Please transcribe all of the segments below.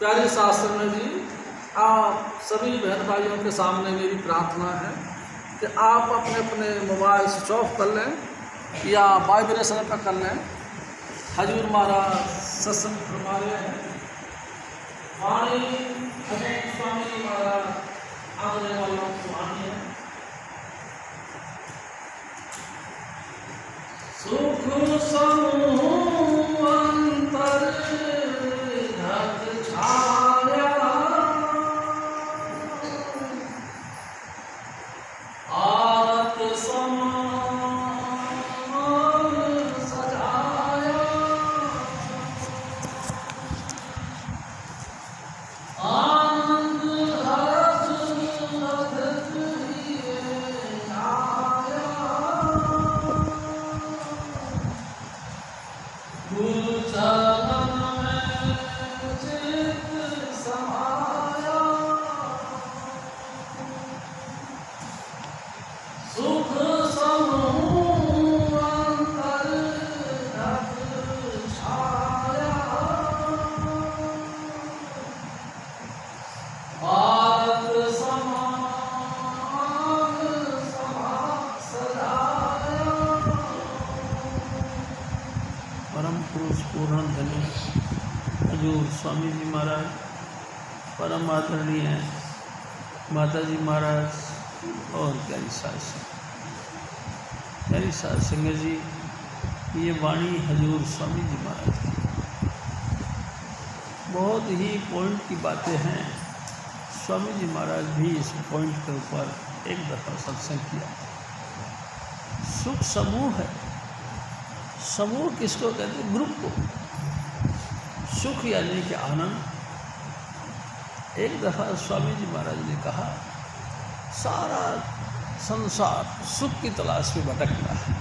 प्यारी शास्त्र में जी आप सभी बहन भाइयों के सामने मेरी प्रार्थना है कि आप अपने अपने मोबाइल स्विच ऑफ कर लें या वाइब्रेशन पर कर लें। हजूर महाराज सत्संग फरमा रहे हैं। वाणी हजूर स्वामी महाराज आने वालों को वाणी है। सुख समूह अंतर छाया आरत समान सजाया आनंद हर्ष अद्भुत आया गुरु चरण में चित समाया सुख समूह अंतर छाया भारत समान सजाया। परम पुरुष पूर्ण धनी हजूर स्वामी जी महाराज, परम आदरणीय माता जी महाराज और प्यारी सास संगत जी, ये वाणी हजूर स्वामी जी महाराज की बहुत ही पॉइंट की बातें हैं। स्वामी जी महाराज भी इस पॉइंट के ऊपर एक दफ़ा सत्संग किया। सुख समूह है। समूह किसको कहते हैं? ग्रुप को। सुख यानी कि आनंद। एक दफ़ा स्वामी जी महाराज ने कहा, सारा संसार सुख की तलाश में भटक रहा है,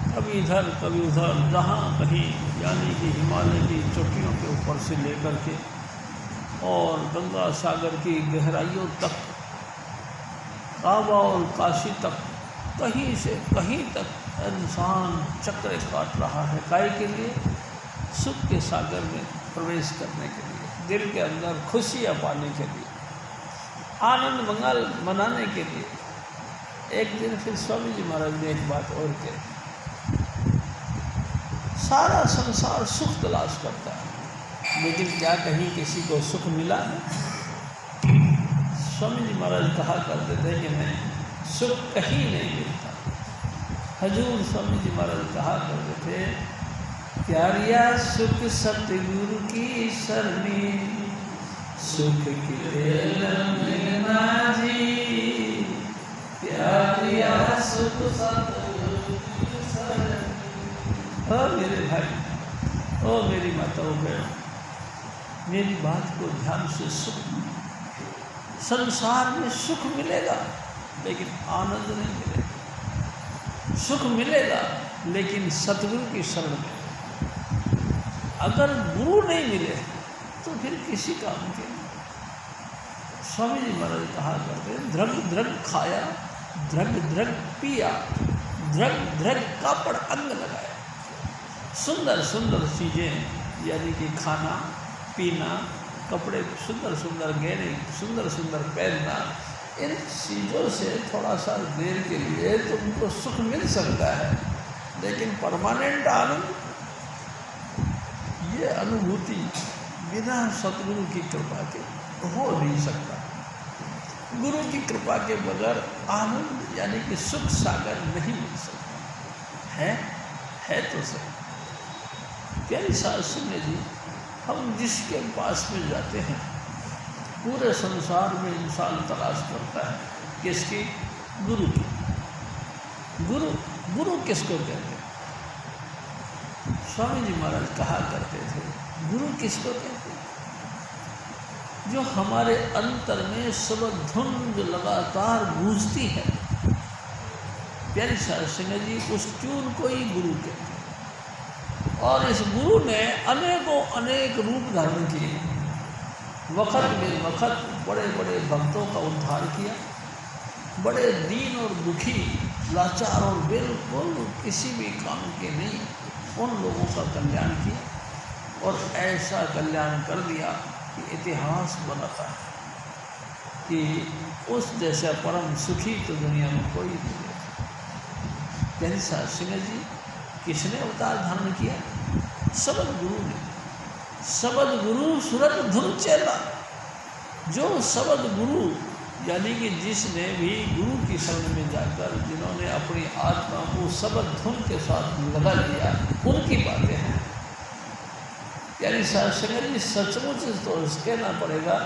कभी इधर कभी उधर, जहाँ कहीं, यानी कि हिमालय की चोटियों के ऊपर से लेकर के और गंगा सागर की गहराइयों तक, काबा और काशी तक, कहीं से कहीं तक इंसान चक्कर काट रहा है। काहे के लिए? सुख के सागर में प्रवेश करने के लिए, दिल के अंदर खुशियाँ पाने के लिए, आनंद मंगल मनाने के लिए। एक दिन फिर स्वामी जी महाराज ने एक बात और कही, सारा संसार सुख तलाश करता है, लेकिन क्या कहीं किसी को सुख मिला है? स्वामी जी महाराज कहा करते थे कि नहीं, सुख कहीं नहीं मिलता। हजूर स्वामी जी महाराज कहा करते थे, प्यारिया सुख सतगुरु की सरनी, सुख की तेल में ना जी, प्यारिया सुख सतगुरु की सरनी। ओ मेरे भाई, ओ मेरी माताओं बहनों, मेरी बात को ध्यान से सुनो। संसार में सुख मिलेगा लेकिन आनंद नहीं मिलेगा। सुख मिलेगा लेकिन सतगुरु की शरण में। अगर गुरु नहीं मिले तो फिर किसी काम के। स्वामी जी महाराज कहा करते, द्रग द्रग खाया, द्रग द्रग पिया, द्रग द्रग कापड़ अंग लगाया। सुंदर सुंदर चीज़ें यानी कि खाना पीना, कपड़े सुंदर सुंदर गहने, सुंदर सुंदर पहनना, इन चीज़ों से थोड़ा सा देर के लिए तुमको सुख मिल सकता है, लेकिन परमानेंट आनंद, ये अनुभूति बिना सतगुरु की कृपा के हो नहीं सकता। गुरु की कृपा के बगैर आनंद यानी कि सुख सागर नहीं मिल सकता। है तो सही। प्यारी शास्त्र में जी, हम जिसके पास में जाते हैं, पूरे संसार में इंसान तलाश करता है किसकी? गुरु की। गुरु किसको कहते हैं? स्वामी जी महाराज कहा करते थे, गुरु किसको कहते हैं? जो हमारे अंतर में सब धुन जो लगातार गूंजती है, प्यारी शास्त्री जी, उस ट्यून को ही गुरु कहते हैं। और इस गुरु ने अनेकों अनेक रूप धारण किए। वक़्त में वक़्त बड़े बड़े भक्तों का उद्धार किया, बड़े दीन और दुखी, लाचार और बिल्कुल किसी भी काम के नहीं उन लोगों का कल्याण किया और ऐसा कल्याण कर दिया कि इतिहास बनाता है कि उस जैसा परम सुखी तो दुनिया में कोई नहीं है। प्यारी साहब सिंह जी किसने अवतार धारण किया? सबद गुरु ने। सबद गुरु सुरत धुन चेला। जो सबद गुरु यानी कि जिसने भी गुरु की शरण में जाकर जिन्होंने अपनी आत्मा को सबद धुन के साथ लगा लिया, उनकी बातें हैं। यानी शास्त्र जी सचमुच तो कहना पड़ेगा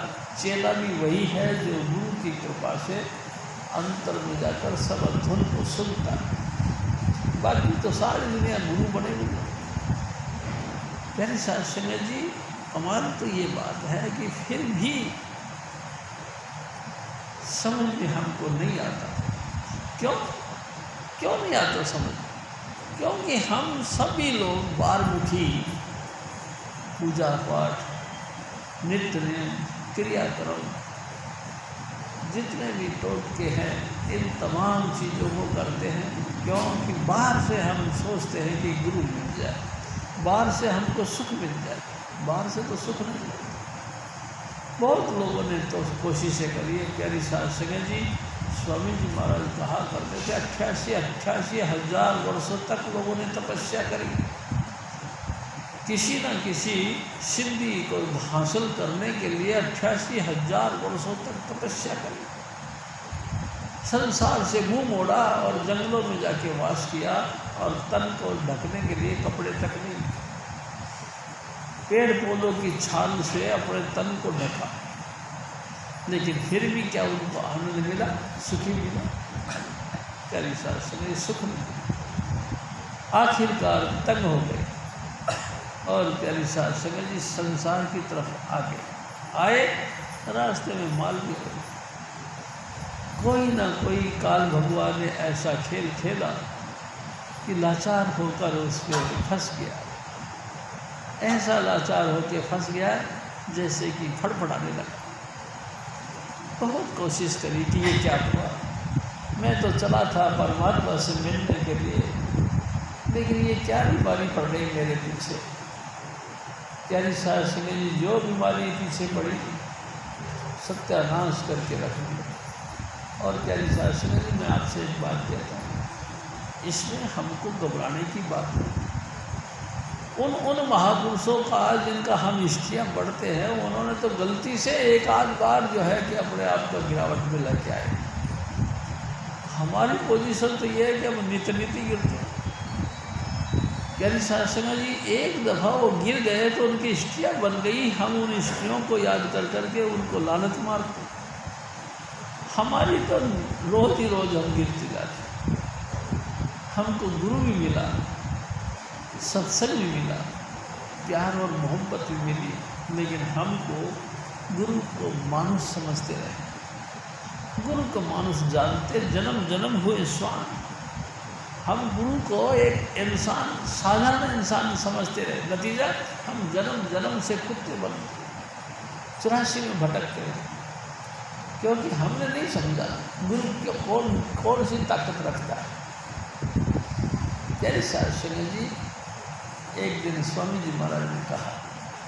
चेला भी वही है जो गुरु की कृपा से अंतर में जाकर सबद धुन को सुनता है। बाकी तो सारी दुनिया गुरु बने हुए। यानी शास्त्र जी हमारी तो ये बात है कि फिर भी समझ में हमको नहीं आता। क्यों नहीं आता समझ? क्योंकि हम सभी लोग बारमुखी पूजा पाठ नित्य नियम क्रियाक्रम जितने भी टोटके हैं इन तमाम चीज़ों को करते हैं। क्योंकि बाहर से हम सोचते हैं कि गुरु मिल जाए, बाहर से हमको सुख मिल जाए। बाहर से तो सुख नहीं मिलता। बहुत लोगों ने तो कोशिशें करी है। प्यारी साहब सिंह जी स्वामी जी महाराज कहा करते थे 88 हज़ार वर्षों तक लोगों ने तपस्या करी, किसी न किसी सिद्धि को हासिल करने के लिए 88 हज़ार वर्षों तक तपस्या करी। संसार से मुंह मोड़ा और जंगलों में जाके वास किया और तन को ढकने के लिए कपड़े तक नहीं, पेड़ पौधों की छाल से अपने तन को ढका। लेकिन फिर भी क्या उनको आनंद मिला? सुखी मिला? प्यारी साहब ने सुख मिला। आखिरकार तंग हो गए और प्यारी साहब संगत जी संसार की तरफ आए। रास्ते में माल भी गए। कोई ना कोई काल भगवान ने ऐसा खेल खेला कि लाचार होकर उस पर फंस गया। ऐसा लाचार होकर फंस गया जैसे कि फड़फड़ाने लगा। बहुत कोशिश करी कि ये क्या हुआ। मैं तो चला था परमात्मा से मिलने के लिए, लेकिन ये क्या बीमारी पड़ रही मेरे पीछे। प्यारी साहब सिंह जी जो बीमारी पीछे पड़ी सत्यानाश करके रख दी। और प्यारी साहब सिंह जी मैं आपसे एक बात कहता हूँ, इसमें हमको घबराने की बात नहीं। उन महापुरुषों का जिनका हम हिस्ट्रियाँ पढ़ते हैं, उन्होंने तो गलती से एक आध बार जो है कि अपने आप को गिरावट में लेके आए। हमारी पोजीशन तो ये है कि हम नित्य गिरते हैं। प्यारी साहब सिंह जी एक दफ़ा वो गिर गए तो उनकी हिस्ट्रियाँ बन गई। हम उन हिस्ट्रियों को याद कर करके उनको लानत मारते। हमारी तो रोज़ ही रोज़ हम गिरते जाते। हमको गुरु भी मिला, सत्संग भी मिला, प्यार और मोहब्बत भी मिली, लेकिन हमको गुरु को मानुष समझते रहे। गुरु को मानुष जानते जन्म जन्म हुए स्वान। हम गुरु को एक इंसान, साधारण इंसान समझते रहे। नतीजा हम जन्म जन्म से कुत्ते बन 84 में भटकते रहे, क्योंकि हमने नहीं समझा गुरु को कौन सी ताकत रखता है। प्यारे साहब सिंह जी एक दिन स्वामी जी महाराज ने कहा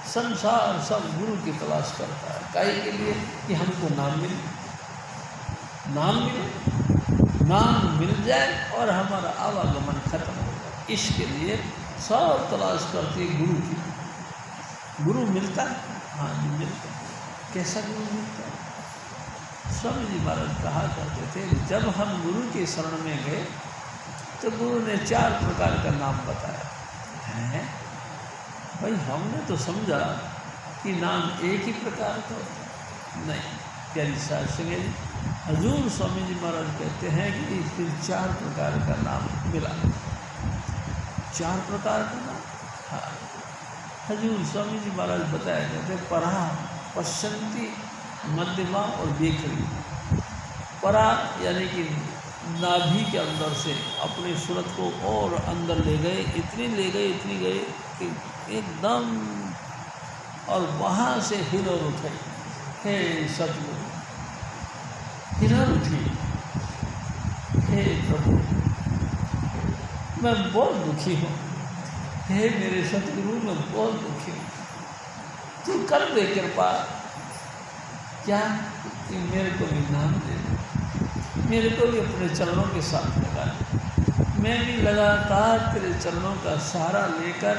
संसार सब गुरु की तलाश करता है। काहे के लिए? कि हमको नाम मिले, नाम मिल जाए और हमारा आवागमन खत्म हो जाए। इसके लिए सब तलाश करती है गुरु की। गुरु मिलता है? हाँ जी मिलता है। कैसा गुरु मिलता है? स्वामी जी महाराज कहा करते थे जब हम गुरु की शरण में गए तो गुरु ने 4 प्रकार का नाम बताया है। भाई हमने तो समझा कि नाम एक ही प्रकार का नहीं। प्यारी साहब सिंह जी हजूर स्वामी जी महाराज कहते हैं कि फिर 4 प्रकार का नाम मिला। 4 प्रकार का नाम? हाँ। हजूर स्वामी जी महाराज बताया करते परा, पश्चंती, मध्यमा और बेखरी। परा यानी कि नाभि के अंदर से अपनी सूरत को और अंदर ले गए, इतनी गए कि एकदम, और वहाँ से हिलोर उठे। हे सतगुरु, हिलोर उठी, हे प्रभु मैं बहुत दुखी हूँ। हे मेरे सतगुरु मैं बहुत दुखी हूँ, तू कर दे कृपा, क्या कि मेरे को भी नाम दे दे, मेरे को भी अपने चरणों के साथ लगा दे। मैं भी लगातार तेरे चरणों का सहारा लेकर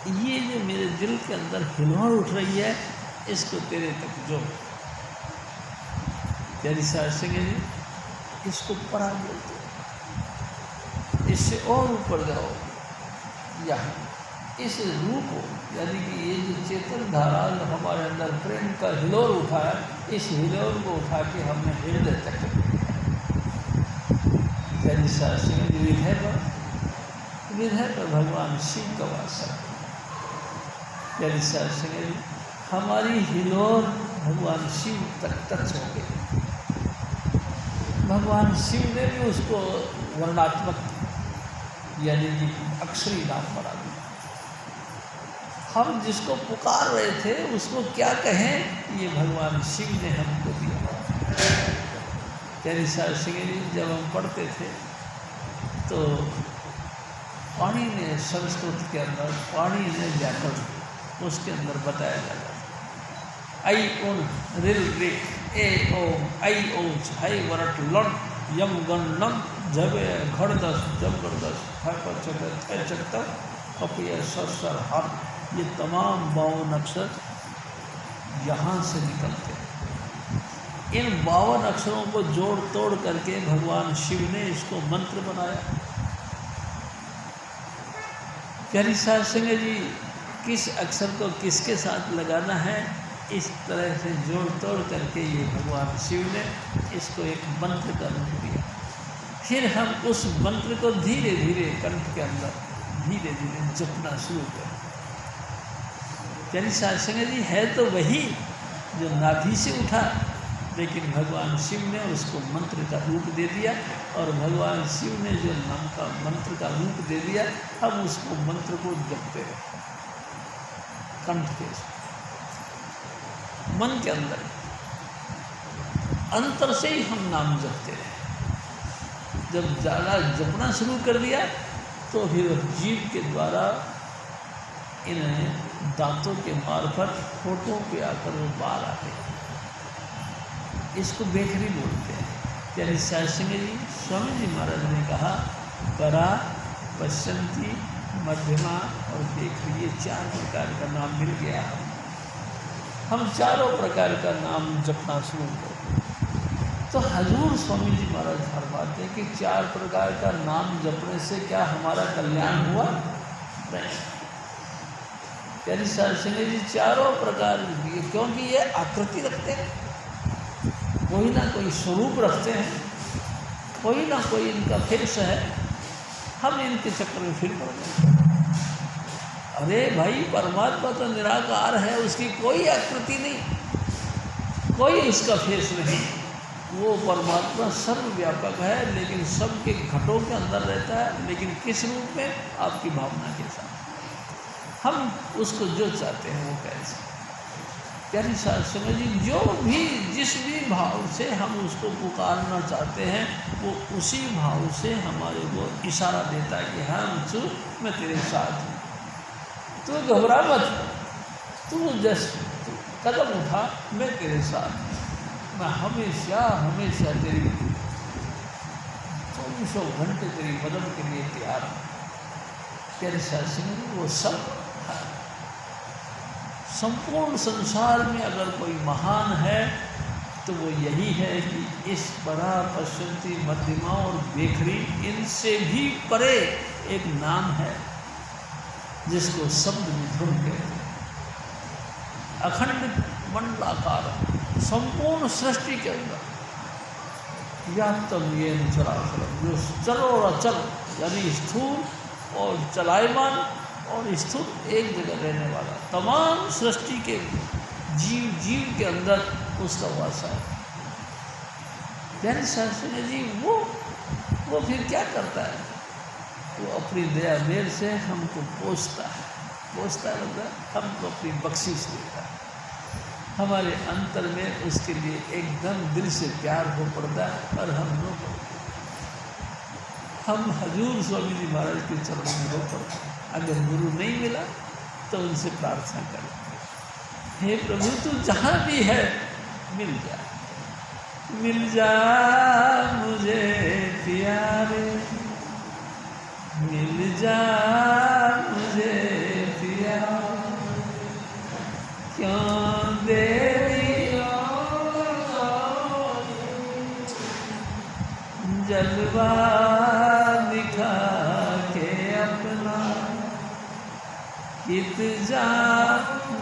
ये जो मेरे दिल के अंदर हिलोर उठ रही है, इसको तेरे तक जो तेरी सासिंग जी, इसको परा बोलते, इससे और ऊपर जाओ, यहाँ इस रूप को, यानी कि ये जो चेतन धारा हमारे अंदर प्रेम का हिलोर उठा है, इस हिलोर को उठा के हमने हृदय तक तेरी सासिंग जी हृदय पर भगवान शिव का वास है। तेरी सासिंग जी हमारी हिलोर भगवान शिव तक टच हो गई। भगवान शिव ने भी उसको वर्णात्मक यानी कि अक्षरी नाम बना दिया। हम जिसको पुकार रहे थे उसको क्या कहें, ये भगवान शिव ने हमको दिया। तेरी सासिंग जी जब हम पढ़ते थे तो पाणी ने संस्कृत के अंदर, पाणी ने व्याकरण उसके अंदर बताया जाता है। आई उन रिल रिक ए ओम आई ओच हाई वरट लट यम गण नम जब घड़दस जब गड़दस पर चक्कर कपिय सर हर, ये तमाम 52 अक्षर यहाँ से निकलते हैं। इन 52 अक्षरों को जोड़ तोड़ करके भगवान शिव ने इसको मंत्र बनाया। प्यारी सासिंग जी किस अक्षर को किसके साथ लगाना है, इस तरह से जोड़ तोड़ करके ये भगवान शिव ने इसको एक मंत्र का रूप दिया। फिर हम उस मंत्र को धीरे धीरे कंठ के अंदर धीरे धीरे जपना शुरू करें। प्यारी सासिंग जी है तो वही जो नाभि से उठा, लेकिन भगवान शिव ने उसको मंत्र का रूप दे दिया, और भगवान शिव ने जो नाम का मंत्र का रूप दे दिया, हम उसको मंत्र को जपते हैं कंठ के मन के अंदर, अंतर से ही हम नाम जपते हैं। जब ज़्यादा जपना शुरू कर दिया तो फिर जीभ के द्वारा इन दांतों के मार्फत होठों पे आकर वो बाहर आते हैं, इसको बेखरी बोलते हैं। प्यारी सासिंग जी स्वामी जी महाराज ने कहा परा, पश्चंती, मध्यमा और बेखरी, ये 4 प्रकार का नाम मिल गया। हम चारों प्रकार का नाम जपना शुरू करते। तो हजूर स्वामी जी महाराज फरमाते हैं कि 4 प्रकार का नाम जपने से क्या हमारा कल्याण हुआ? नहीं। प्यारी सासिंग जी चारों प्रकार, क्योंकि ये आकृति रखते हैं, कोई ना कोई स्वरूप रखते हैं, कोई ना कोई इनका फेस है, हम इनके चक्कर में फिर पड़ गए। अरे भाई परमात्मा तो निराकार है, उसकी कोई आकृति नहीं, कोई उसका फेस नहीं। वो परमात्मा सर्वव्यापक है, लेकिन सबके घटों के अंदर रहता है, लेकिन किस रूप में? आपकी भावना के साथ। हम उसको जो चाहते हैं वो कैसे। प्यारी सासिंग जी जो भी जिस भी भाव से हम उसको पुकारना चाहते हैं, वो उसी भाव से हमारे को इशारा देता है कि हाँ मुझे, मैं तेरे साथ हूँ, तू घबरा मत, तू कदम उठा, मैं तेरे साथ हूँ, मैं हमेशा हमेशा तेरी 24 घंटे तेरी मदद के लिए तैयार हूँ। प्यारी सासिंग जी वो सब संपूर्ण संसार में अगर कोई महान है तो वो यही है कि इस परा, पश्चंती, मध्यमा और बेखरी, इनसे भी परे एक नाम है जिसको शब्द मिथुन कहते हैं। अखंड मंडलाकार संपूर्ण सृष्टि के अंदर व्याप्तम ये चराचरम, जो चलो और अचल यानी स्थूल और चलायमान और स्थूल एक जगह रहने वाला, तमाम सृष्टि के जीव के अंदर उसका वास है। प्यारी सासिंग जी वो फिर क्या करता है? वो अपनी दया मेल से हमको पोसता है मतलब हमको अपनी बख्शिश देता है। हमारे अंतर में उसके लिए एकदम दिल से प्यार हो पड़ता है, और हम लोग हम हजूर स्वामी जी महाराज के चरणों में हो पड़ते हैं। अगर गुरु नहीं मिला तो उनसे प्रार्थना करें, हे प्रभु तू जहाँ भी है मिल जा मुझे प्यारे, मिल जा मुझे प्यारे, क्यों देरी जलवा दिखा के अपना, कित जा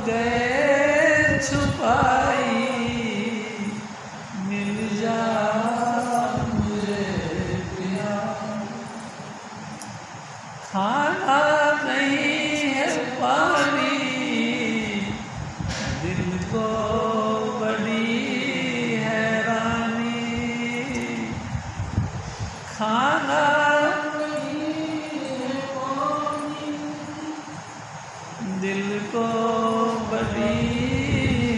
गए छुपाई, मिल जा मुझे प्यार। खाना नहीं है पानी, दिल को बड़ी हैरानी, खाना दिल को बड़ी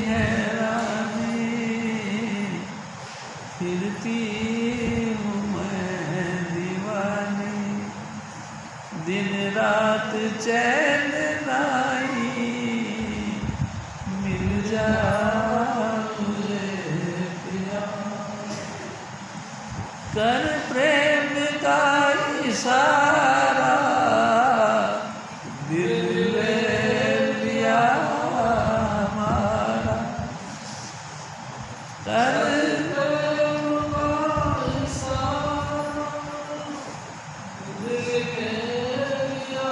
हैरानी, फिरती हूँ मैं दीवानी, दिन रात चैन नाई, मिल जा मुझे प्यार। कर प्रेम का इशारा, दिल लिया हमारा, कर प्रेम का इशारा, दिल लिया।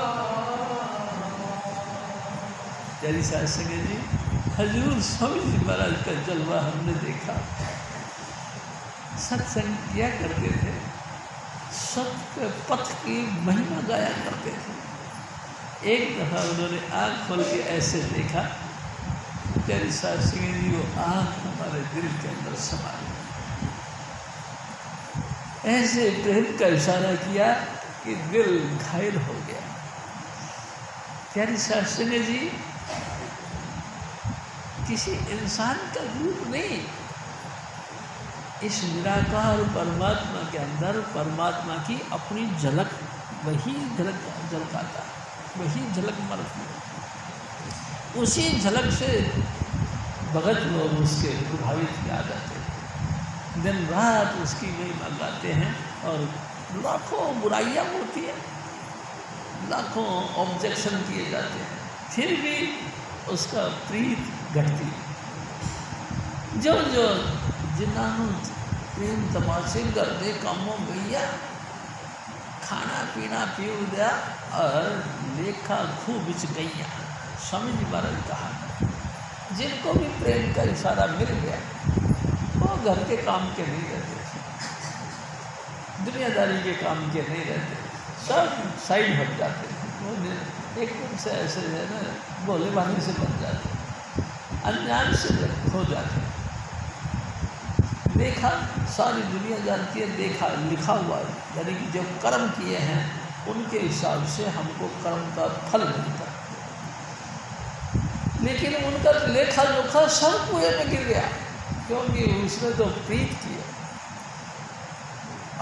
प्यारी साथ संगत जी, हजूर स्वामी जी महाराज का जलवा हमने देखा। सत्संग किया करते थे, सत्य पथ की महिमा गाया करते थे। एक दफ़ा उन्होंने आँख खोल के ऐसे देखा, प्यारी साथ संगत जी, वो आँख हमारे दिल के अंदर समा गई। ऐसे प्रेम का इशारा किया कि दिल घायल हो गया। प्यारी साथ संगत जी, किसी इंसान का रूप नहीं, इस निराकार परमात्मा के अंदर परमात्मा की अपनी झलक, वही झलकाता, वही झलक मरती, उसी झलक से भगत लोग उसके प्रभावित किया जाते हैं, दिन रात उसकी महिमा गाते हैं। और लाखों बुराइयां होती हैं, लाखों ऑब्जेक्शन किए जाते हैं, फिर भी उसका प्रीत घटती। जो जो जिन्होंने प्रेम तमाशे करते कामों भैया, खाना पीना पीऊ दिया और लेखा खूब बिच गईया। स्वामी जी महाराज कहा, जिनको भी प्रेम का इशारा मिल गया वो घर के काम के नहीं रहते, दुनियादारी के काम के नहीं रहते, सब साइड हट जाते हैं। वो एकदम से ऐसे है ना, भोले भाले से बन जाते, अनजान से हो जाते। देखा सारी दुनिया जानती है, देखा लिखा हुआ है, यानी कि जो कर्म किए हैं उनके हिसाब से हमको कर्म का फल मिलता है। लेकिन उनका लेखा जोखा सब कुएं में गिर गया, क्योंकि उसने तो प्रीत किया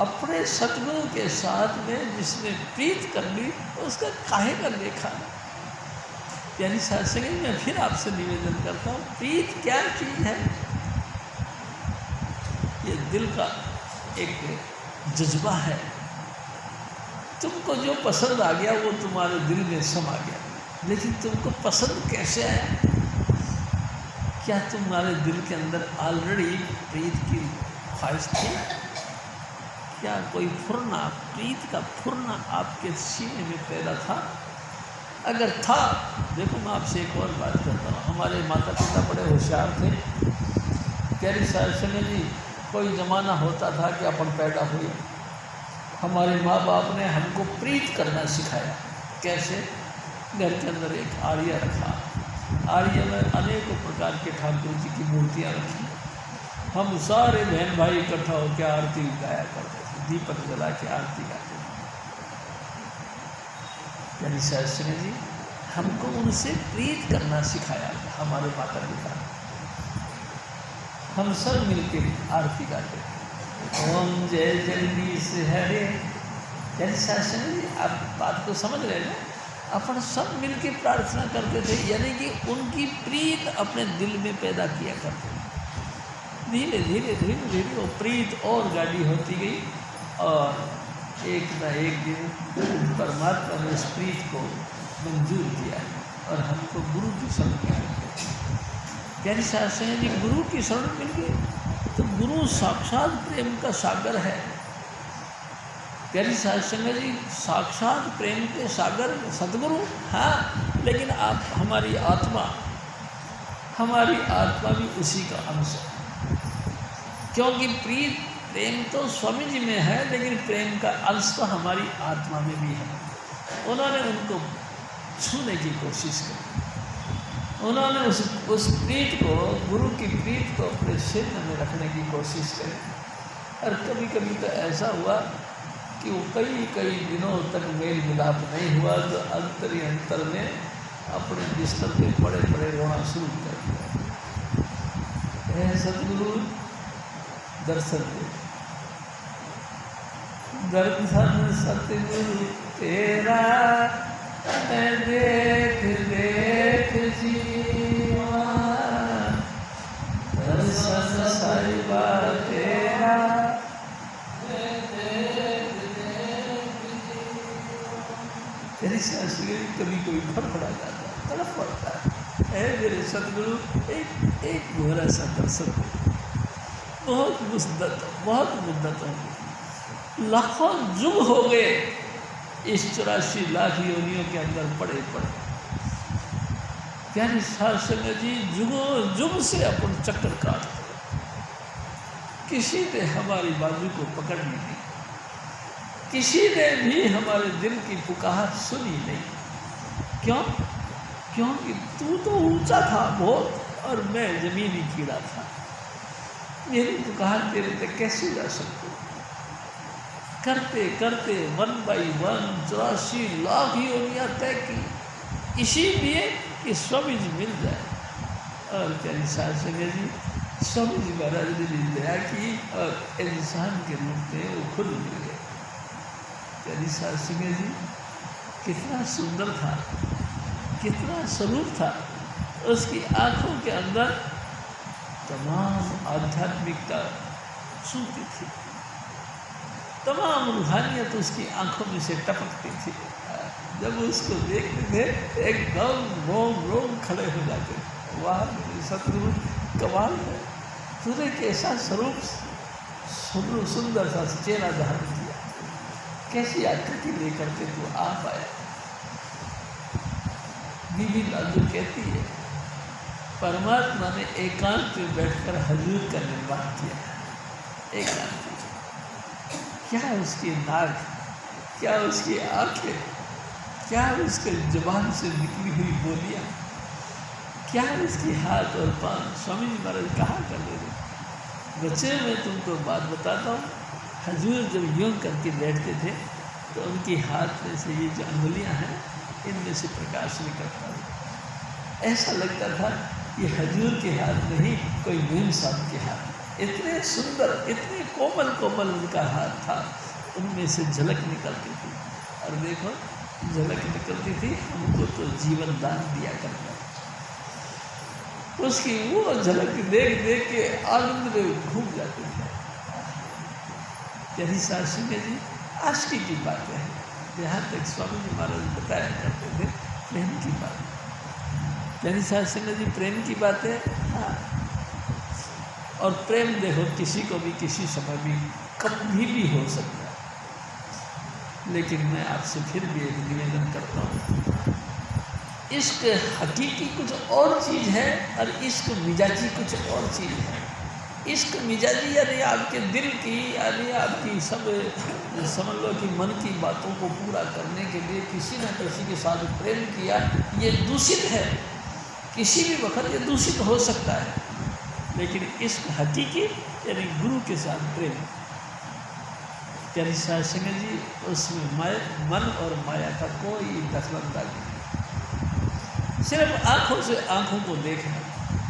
अपने सतगुरु के साथ में। जिसने प्रीत कर ली उसका काहे का लेखा। यानी साथ संगत मैं फिर आपसे निवेदन करता हूँ, प्रीत क्या चीज़ है? ये दिल का एक जज्बा है। तुमको जो पसंद आ गया वो तुम्हारे दिल में समा गया, लेकिन तुमको पसंद कैसे आया? क्या तुम्हारे दिल के अंदर ऑलरेडी प्रीत की ख्वाहिश थी? क्या कोई फुरना, प्रीत का फुरना आपके सीने में पैदा था? अगर था, देखो मैं आपसे एक और बात करता हूँ। हमारे माता पिता बड़े होशियार थे। प्यारी साहब संगत जी, कोई ज़माना होता था कि अपन पैदा हुए, हमारे माँ बाप ने हमको प्रीत करना सिखाया। कैसे? घर के अंदर एक आर्य रखा, आर्य में अनेकों प्रकार के ठाकुर जी की मूर्तियाँ रखी। हम सारे बहन भाई इकट्ठा होकर आरती गाया करते थे, दीपक जला के आरती गाते थे। यानी शास्त्री जी हमको उनसे प्रीत करना सिखाया हमारे माता पिता। हम सब मिलकर आरती गाते थे, ओम जय जगदीश हरे। यानी शास्त्री जी आप बात को समझ रहे हैं ना? अपन सब मिलकर प्रार्थना करते थे, यानी कि उनकी प्रीत अपने दिल में पैदा किया करते थे। धीरे धीरे धीरे धीरे वो प्रीत और गाढ़ी होती गई और एक न एक दिन परमात्मा ने इस प्रीत को मंजूर किया और हमको गुरु की शरण मिल गई। प्यारी सास हैं जी, गुरु की शरण मिल गई तो गुरु साक्षात प्रेम का सागर है। प्यारी सास संगत जी, साक्षात प्रेम के सागर सदगुरु, हाँ, लेकिन आप हमारी आत्मा भी उसी का अंश है। क्योंकि प्रेम तो स्वामी जी में है, लेकिन प्रेम का अंश तो हमारी आत्मा में भी है। उन्होंने उनको छूने की कोशिश की, उन्होंने उस प्रीत को, गुरु की प्रीत को अपने क्षेत्र में रखने की कोशिश करी। और कभी कभी तो ऐसा हुआ कि वो कई दिनों तक मेल मिलाप नहीं हुआ तो अंतर ही अंतर में अपने बिस्तर पे पड़े पड़े रोना शुरू कर दिया। सतगुरु दर्शन दे, दर्शन सतगुरु तेरा मैं देख देख जीवा, दर्शन साहिबा तेरा तेरी सांस कभी कोई फड़फड़ा जाता है, तड़प पड़ता है। मेरे सतगुरु एक घोरा सा दर्शन बहुत मुद्दत हो गई, लाखों जुग हो गए इस 84 लाख योनियों के अंदर पड़े। प्यारी सास संगत जी, जुगों जुग से अपन चक्कर काटते, किसी ने हमारी बाजू को पकड़ नहीं दी, किसी ने भी हमारे दिल की पुकार सुनी नहीं। क्यों? क्योंकि तू तो ऊंचा था बहुत और मैं जमीनी कीड़ा था, मेरी पुकार तेरे तक कैसे जा सकती। करते करते 1 by 1 84 लाख योनियाँ तय की, इसीलिए कि स्वामी जी मिल जाए। और प्यारी सास संगत जी, स्वामी जी महाराज ने दया की और इंसान के रूप में वो खुद मिल गए। प्यारी सास संगत जी, कितना सुंदर था, कितना स्वरूप था। उसकी आँखों के अंदर तमाम आध्यात्मिकता छूती थी, तमाम रूहानियत उसकी आंखों में से टपकती थी। जब उसको देखते थे एकदम रोम खड़े हो जाते थे। वाह सतगुरु, कमाल है, तूने कैसा स्वरूप सुंदर सा चेहरा धारण किया, कैसी आकृति लेकर के तू आ पाया। बीबी लालू कहती है, परमात्मा ने एकांत में बैठकर हजूर का निर्माण किया। एकांत, क्या उसकी नाक, क्या उसकी आंखें, क्या उसके जुबान से निकली हुई बोलियाँ, क्या उसकी हाथ और पाँव। स्वामी जी महाराज कहा करते थे, बच्चे मैं तुमको बात बताता हूँ, हजूर जब यूँ करके बैठते थे तो उनकी हाथ में से ये जो अंगुलियाँ हैं इनमें से प्रकाश निकलता था। ऐसा लगता था कि हजूर के हाथ नहीं, कोई नीम साहब के हाथ। इतने सुंदर, इतने कोमल उनका हाथ था, उनमें से झलक निकलती थी। और देखो, झलक निकलती थी, हमको तो जीवन दान दिया करता। उसकी वो झलक देख देख के आनंद में घूम जाते थे। प्यारी सास संगत जी, आशिकी की बातें हैं, जहाँ तक स्वामी जी महाराज बताया करते थे प्रेम की बात। प्यारी सास संगत जी, प्रेम की बातें, हाँ। और प्रेम देखो किसी को भी किसी समय भी कभी भी हो सकता है। लेकिन मैं आपसे फिर भी एक निवेदन करता हूँ, इश्क हकीकी कुछ और चीज़ है और इश्क मिजाजी कुछ और चीज़ है। इश्क मिजाजी यानी आपके दिल की, यानी आपकी सब समझ लो कि मन की बातों को पूरा करने के लिए किसी न किसी के साथ प्रेम किया, ये दूषित है, किसी भी वक्त ये दूषित हो सकता है। लेकिन इश्क हकीकी यानी गुरु के साथ प्रेम, प्यारी सास संगत जी, उसमें मन और माया का कोई दखलंदाजी नहीं, सिर्फ आँखों से आँखों को देखना।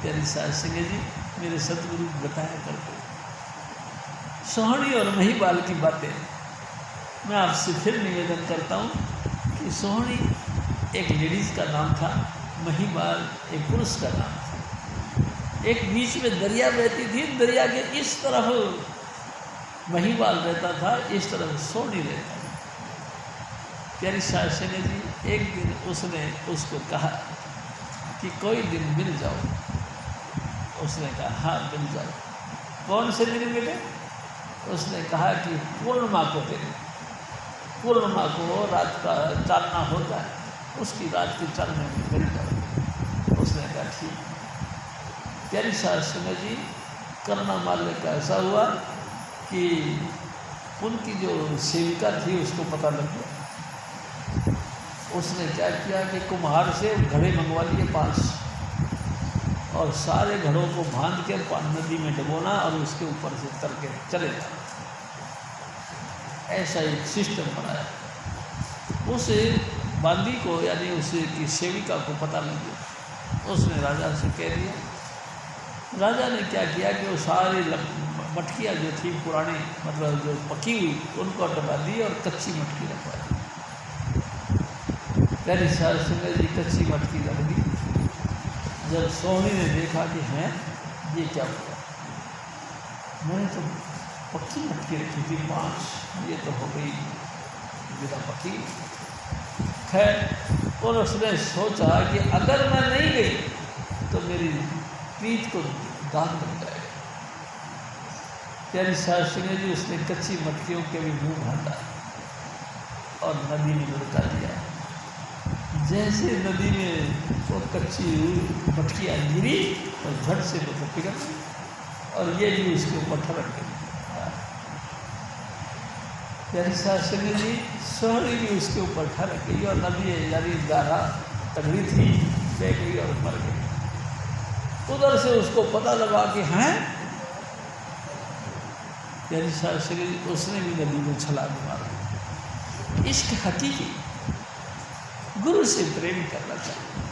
प्यारी सास संगत जी, मेरे सतगुरु बताया करते, सोहनी और महिबाल की बातें मैं आपसे फिर निवेदन करता हूँ कि सोहनी एक लेडीज़ का नाम था, महिबाल एक पुरुष का नाम था। एक बीच में दरिया बहती थी, दरिया के इस तरफ महिवाल रहता था, इस तरफ सोनी रहता था। प्यारी शासने जी एक दिन उसने उसको कहा कि कोई दिन मिल जाओ। उसने कहा हाँ मिल जाओ। कौन से दिन मिले? उसने कहा कि पूर्णिमा को दिन, पूर्णिमा को रात का चांदना होता है, उसकी रात के चांदने में मिल जाओ। उसने कहा ठीक। प्यारी शासने जी करना माल्य का ऐसा हुआ कि उनकी जो सेविका थी उसको पता लग गया। उसने क्या किया कि कुम्हार से घड़े मंगवा लिए 5 और सारे घड़ों को बांध के नदी में डुबोना और उसके ऊपर से तर के चले जाना। ऐसा एक सिस्टम बनाया। उस बांदी को यानी उसकी सेविका को पता लग गया। उसने राजा से कह दिया। राजा ने क्या किया कि वो सारी मटकियाँ जो थी पुरानी, मतलब जो पकी हुई, उनको डबा दी और कच्ची मटकी रखवाई। प्यारी शासने जी कच्ची मटकी रख दी। जब सोहनी ने देखा कि हैं ये क्या हुआ, मैंने तो पक्की मटकी रखी थी 5, ये तो हो गई बिना पकी। खैर और उसने सोचा कि अगर मैं नहीं गई तो मेरी पीठ को दाग बन जाएगा। प्यारी शासने जी उसने कच्ची मटकियों के भी मुँह बांधा और नदी में लुढ़का दिया। जैसे नदी में वो कच्ची मटकियाँ गिरी और झट से वो पिघल गई और ये भी उसके ऊपर ठरक गई। प्यारी शासने जी सोहनी भी उसके ऊपर ठरक गई और नदी यानी गारा तगड़ी थी, बह गई और मर गई। उधर से उसको पता लगा कि हैं प्यारी शासने जी, उसने भी नदी में छलांग मारा। इश्क हकीकी, गुरु से प्रेम करना चाहिए।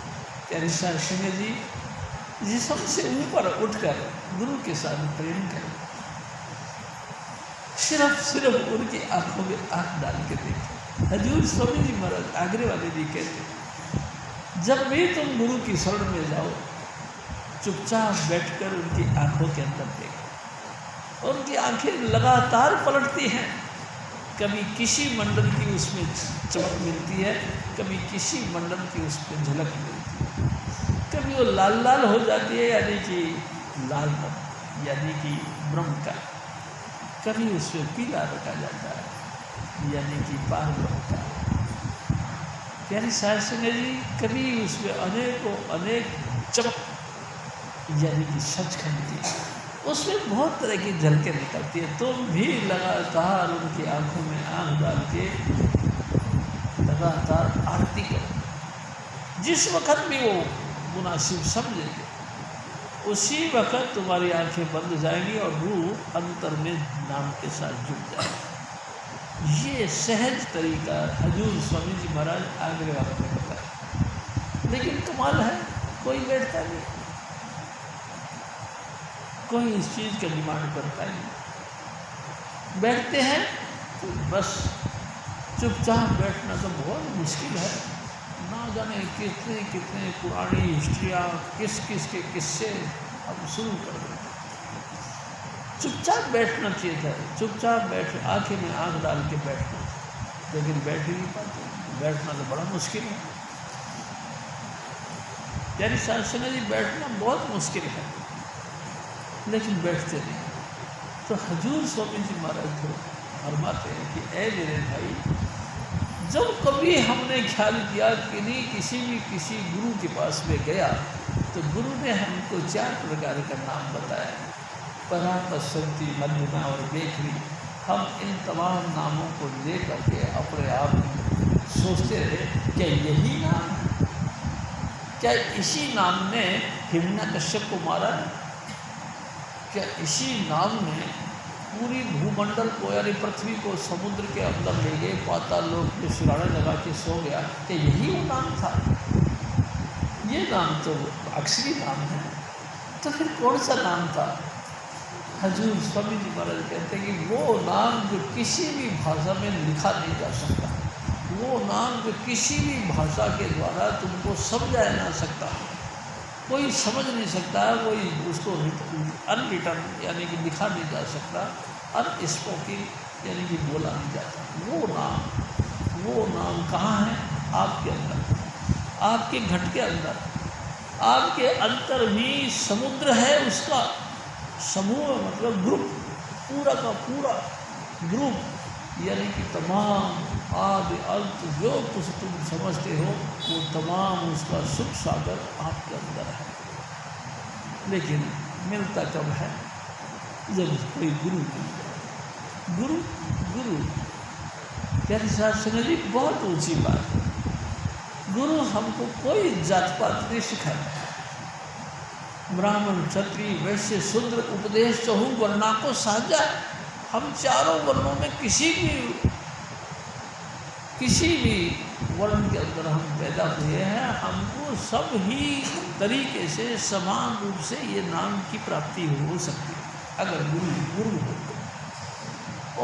प्यारी शासने जी जिस्म से ऊपर उठकर गुरु के साथ प्रेम करें। सिर्फ उनकी आंखों में आंख डाल के देखें। हजूर स्वामी जी महाराज आगरे वाले जी कहते, जब भी तुम गुरु की शरण में जाओ चुपचाप बैठकर उनकी आंखों के अंदर देखो। उनकी आंखें लगातार पलटती हैं, कभी किसी मंडल की उसमें चमक मिलती है, कभी किसी मंडल की उसमें झलक मिलती है, कभी वो लाल लाल हो जाती है यानी कि लाल रंग यानी कि ब्रह्म का, कभी उसमें पीला रखा जाता है यानी कि बाल रंग का। प्यारी शासने जी कभी उसमें अनेक चमक यानी कि सचखंड की, उसमें बहुत तरह की झलकें निकलती है। तुम भी लगातार उनकी आंखों में आंख डाल के लगातार आरती करो। जिस वक़्त भी वो मुनासिब समझेंगे उसी वक़्त तुम्हारी आंखें बंद जाएंगी और रूह अंतर में नाम के साथ जुड़ जाएगी। ये सहज तरीका हजूर स्वामी जी महाराज आगरे वालों ने बताया। लेकिन कमाल है, कोई बैठता नहीं, कोई इस चीज़ का डिमांड करता नहीं। बैठते हैं तो बस चुपचाप बैठना तो बहुत मुश्किल है। ना जाने कितने कितने पुरानी हिस्ट्रियाँ, किस किस के किस्से हम शुरू कर देते। चुपचाप बैठना चाहिए था, चुपचाप बैठ आंखें में आंख डाल के बैठना, लेकिन बैठ ही नहीं पाते। बैठना तो बड़ा मुश्किल है। प्यारी शासने जी बैठना बहुत मुश्किल है, लेकिन बैठते नहीं। तो हजूर स्वामी जी महाराज को फरमाते हैं कि ऐ मेरे भाई, जब कभी हमने ख्याल किया कि नहीं किसी गुरु के पास में गया तो गुरु ने हमको 4 प्रकार का नाम बताया, परापसंती, मध्यमा और बेखरी। हम इन तमाम नामों को ले करके अपने आप सोचते रहे क्या यही नाम है, क्या इसी नाम ने हिरण्यकश्यप को मारा, क्या इसी नाम ने पूरी भूमंडल को यानी पृथ्वी को समुद्र के अंदर ले गए, पाताल लोक में सिराने लगा के सो गया, कि यही वो नाम था। ये नाम तो अक्षरी नाम है, तो फिर कौन सा नाम था? हजूर स्वामी जी महाराज कहते हैं कि वो नाम जो किसी भी भाषा में लिखा नहीं जा सकता, वो नाम जो किसी भी भाषा के द्वारा तुमको समझाया जा सकता, कोई समझ नहीं सकता, कोई उसको अनरिटन यानी कि लिखा नहीं जा सकता, अनस्पोकन यानी कि बोला नहीं जाता। वो नाम कहाँ है? आपके अंदर, आपके घट के अंदर, आपके अंतर में समुद्र है, उसका समूह मतलब ग्रुप, पूरा का पूरा ग्रुप, यानी कि तमाम आदि अंत जो कुछ तुम समझते हो वो तमाम उसका सुख सागर आपके अंदर है। लेकिन मिलता कब है? जब कोई गुरु मिल जाए। गुरु प्यारे शास्त्र जी बहुत ऊंची बात है। गुरु हमको कोई जात पात नहीं सिखाता। ब्राह्मण क्षत्रिय वैश्य शूद्र उपदेश चहु वर्णा को साझा। हम चारों वर्णों में किसी भी वर्ण के अंदर हम पैदा हुए हैं, हमको सब ही तरीके से समान रूप से ये नाम की प्राप्ति हो सकती है अगर गुरु हो तो।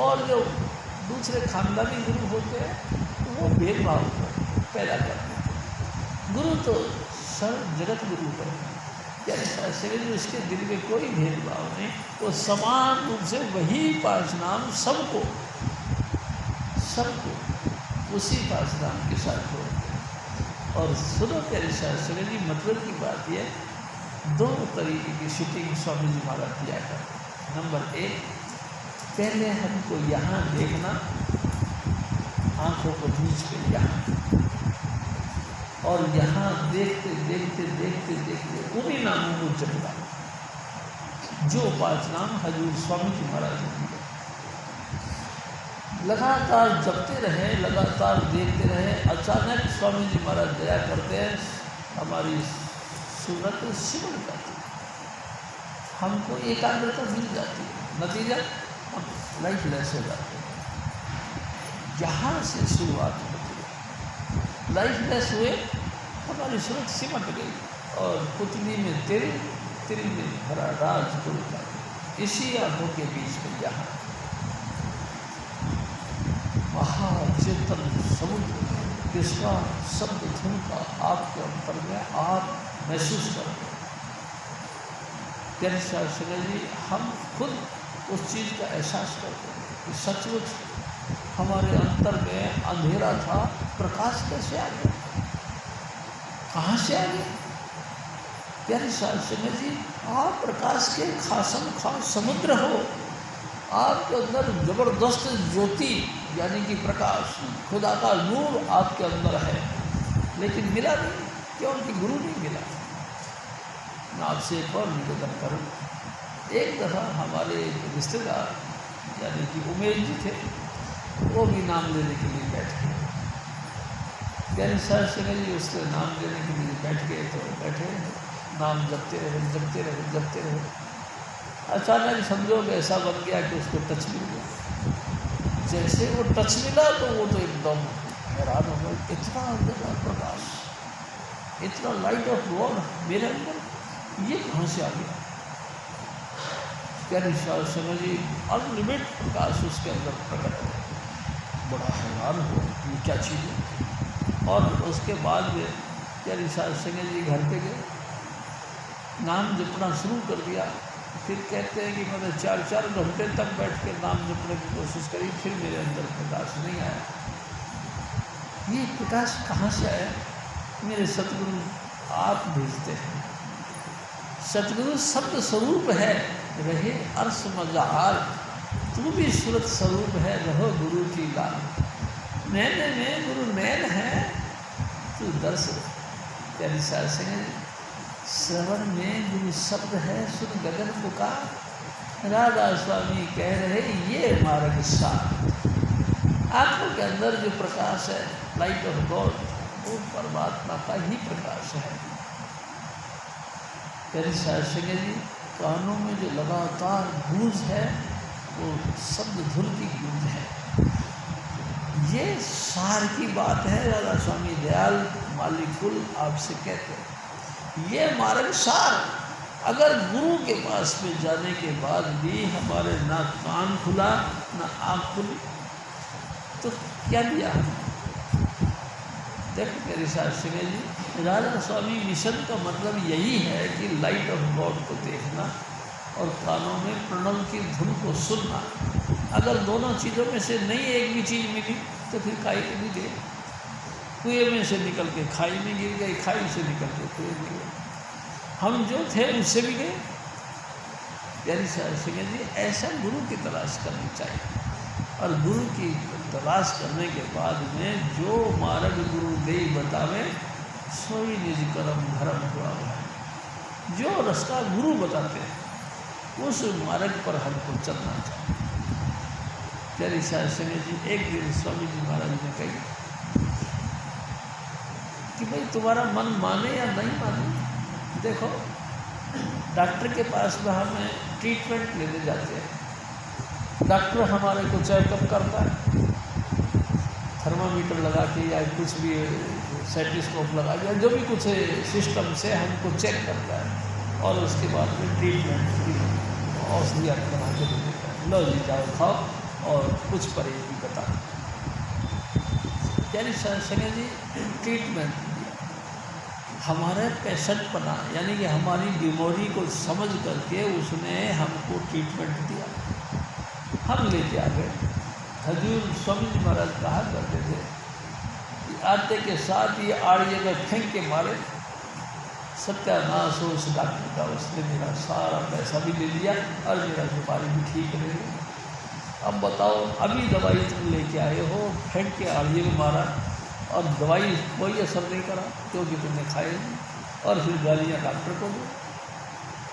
और जो दूसरे खानदानी गुरु होते हैं तो वो भेदभाव पैदा करते हैं। गुरु तो सर्व जगत गुरु है, यानी उसके दिल में कोई भेदभाव नहीं, वो समान रूप से वही पांच नाम सबको उसी पांच नाम के साथ जोड़ते हैं। और सुनो प्यारे शास्त्री जी, मतलब की बात यह, दो तरीके की शूटिंग स्वामी जी महाराज किया करते। नंबर एक, पहले हमको यहाँ देखना, आँखों को बीच पे यहाँ, और यहाँ देखते उन्हीं नामों को जपना जो पांच नाम हजूर स्वामी जी महाराज ने दिए। लगातार जपते रहे, लगातार देखते रहे। अचानक स्वामी जी महाराज दया करते हैं, हमारी सूरत सिमट जाती है, हमको एकाग्रता मिल जाती है, नतीजा हम लाइफलेस हो जाते हैं। यहाँ से शुरुआत होती है, लाइफलेस हुए, हमारी सूरत सिमट गई और पुतली में तिल में भरा राज गुरु का, इसी आंखों के बीच में यहाँ महाचेतन समुद्र किसका शब्द धुन का आपके अंतर में आप महसूस करते हैं। प्यारे शास्त्री जी, हम खुद उस चीज़ का एहसास करते हैं कि सचमुच हमारे अंतर में अंधेरा था, प्रकाश कैसे आ गया, कहाँ से आ गया? प्यारे शास्त्री जी, आप प्रकाश के खास समुद्र हो, आपके अंदर जबरदस्त ज्योति यानी कि प्रकाश, खुदा का नूर आपके अंदर है, लेकिन मिला नहीं, क्योंकि गुरु नहीं मिला। मैं आपसे एक और निवेदन करूँ, एक दफ़ा हमारे रिश्तेदार यानी कि उमेश जी थे, वो भी नाम लेने के लिए बैठ गए। प्यारे शास्त्री जी उससे नाम लेने के लिए बैठ गए, तो बैठे नाम जपते रहे। अचानक संजोग ऐसा बन गया कि उसको टच मिल गया। जैसे वो टच मिला तो वो तो एकदम हैरान हो गए, इतना अंदर प्रकाश, इतना लाइट ऑफ गॉड मेरे अंदर, ये कहाँ से आ गया? प्यारे शास्त्री जी, अनलिमिट प्रकाश उसके अंदर प्रकट हो, बड़ा हैरान हुआ ये क्या चीज़ है। और उसके बाद में प्यारे शास्त्री जी घर पे गए, नाम जपना शुरू कर दिया। फिर कहते हैं कि मैंने 4 घंटे तक बैठ के नाम जपने की कोशिश करी, फिर मेरे अंदर प्रकाश नहीं आया। ये प्रकाश कहाँ से आया? मेरे सतगुरु आप भेजते हैं। सतगुरु शब्द स्वरूप है, रहे अर्श मजाल, तू भी सूरत स्वरूप है, रहो गुरु की लाल। नैन में गुरु नैन है, तू दर्श। प्यारी शास्त्री, श्रवण में गुरु शब्द है, सुन गगन पुकार। राधा स्वामी कह रहे ये मार्ग साथ। आँखों के अंदर जो प्रकाश है, लाइट ऑफ गॉड, वो परमात्मा का ही प्रकाश है। प्यारे शास्त्री जी, कानों में जो लगातार गूंज है वो शब्द धुन की गूंज है। ये सार की बात है। राधा स्वामी दयाल मालिकुल आपसे कहते हैं ये मार्ग सार। अगर गुरु के पास में जाने के बाद भी हमारे ना कान खुला ना आँख खुली तो क्या दिया? देखो मेरे शास्त्री जी, राधा स्वामी मिशन का मतलब यही है कि लाइट ऑफ गॉड को देखना और कानों में प्रणव की धुन को सुनना। अगर दोनों चीज़ों में से नहीं एक भी चीज़ मिली तो फिर खाई के नहीं गए। कुएं में से निकल के खाई में गिर गए, खाई से निकल के कुएं में गए। हम जो थे उससे भी गए। प्यारी साहब सिंह जी, ऐसा गुरु की तलाश करनी चाहिए। और गुरु की तलाश करने के बाद में जो मार्ग गुरु दे बतावे सोई निज कर्म धर्म हुआ है। जो रास्ता गुरु बताते हैं उस मार्ग पर हमको चलना चाहिए। प्यारी साहब सिंह जी, एक दिन स्वामी जी महाराज ने कही कि भाई तुम्हारा मन माने या नहीं माने, देखो डॉक्टर के पास में हमें ट्रीटमेंट लेने जाते हैं। डॉक्टर हमारे को चेकअप करता है, थर्मामीटर लगा के या कुछ भी स्टेथोस्कोप लगा के, जो भी कुछ सिस्टम से हमको चेक करता है और उसके बाद में ट्रीटमेंट की औषधि बना के दे देता है। लो जी जाओ खाओ और कुछ परहेज भी बता। यानी संजय जी ट्रीटमेंट हमारे पेशेंट बना, यानी कि हमारी बीमारी को समझ करके उसने हमको ट्रीटमेंट दिया। हम लेके आ गए। हजूर स्वामी जी महाराज कहा करते थे कि आटे के साथ ये आड़िए में फेंक के मारे सत्यानाश हो उस डॉक्टर का। उसने मेरा सारा पैसा भी ले लिया और मेरा बीमारी भी ठीक नहीं गई। अब बताओ, अभी दवाई तुम लेके आए हो, फेंक के आड़िए में मारा और दवाई कोई असर नहीं करा क्योंकि तुमने खाए नहीं, और फिर गालियाँ डॉक्टर को दो।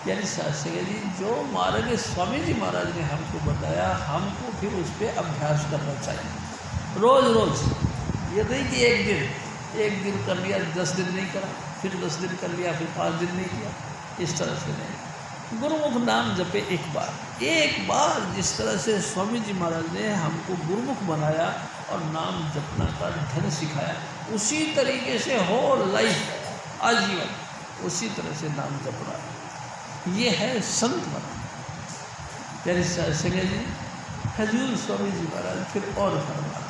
यानी शास्त्री जी जो मार्ग स्वामी जी महाराज ने हमको बताया, हमको फिर उस पर अभ्यास करना चाहिए रोज़ रोज़। ये नहीं कि एक दिन कर लिया, 10 दिन नहीं करा, फिर 10 दिन कर लिया, फिर 5 दिन नहीं किया, इस तरह से नहीं। गुरुमुख नाम जपे एक बार जिस तरह से स्वामी जी महाराज ने हमको गुरुमुख बनाया और नाम जपना का ढंग सिखाया, उसी तरीके से हो लाइफ आजीवन उसी तरह से नाम जपना, ये है संत बना। प्यारे सिंह जी, हजूर स्वामी जी महाराज फिर और फरमाते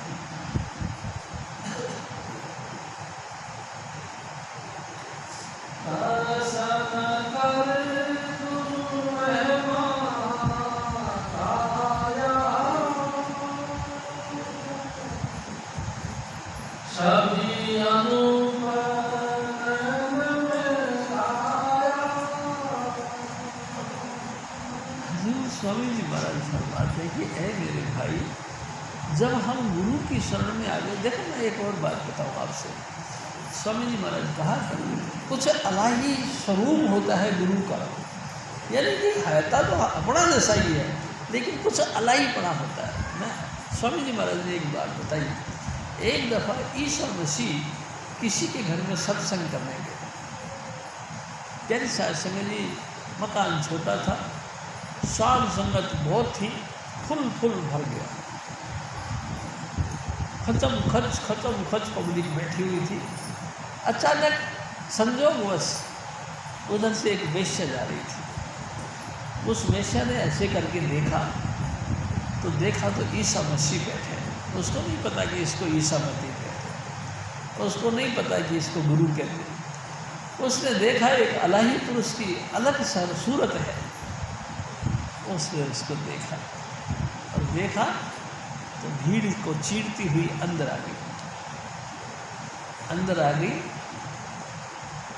स्वामी जी महाराज फरमाते हैं कि ऐ मेरे भाई, जब हम गुरु की शरण में आ गए। देखो मैं एक और बात बताऊँ आपसे। स्वामी जी महाराज कहा कुछ अलही स्वरूप होता है गुरु का, यानी कि हैता तो अपना जैसा ही है लेकिन कुछ अलही पड़ा होता है ना। स्वामी जी महाराज ने एक बात बताई। एक दफ़ा ईसा मसीह किसी के घर में सत्संग करने गए। प्यारी साहब संग जी, मकान छोटा था, साध संगत बहुत थी, फुल भर गया। खच पब्लिक बैठी हुई थी। अचानक संजोगवश उधर से एक वेश्या जा रही थी। उस वेश्या ने ऐसे करके देखा तो ईसा मसीह बैठे हैं। उसको नहीं पता कि इसको ईसा मसीह कहते हैं, उसको नहीं पता कि इसको गुरु कहते हैं। उसने देखा एक अलही पुरुष की अलग सूरत है। उसने उसको देखा तो भीड़ को चीरती हुई अंदर आ गई।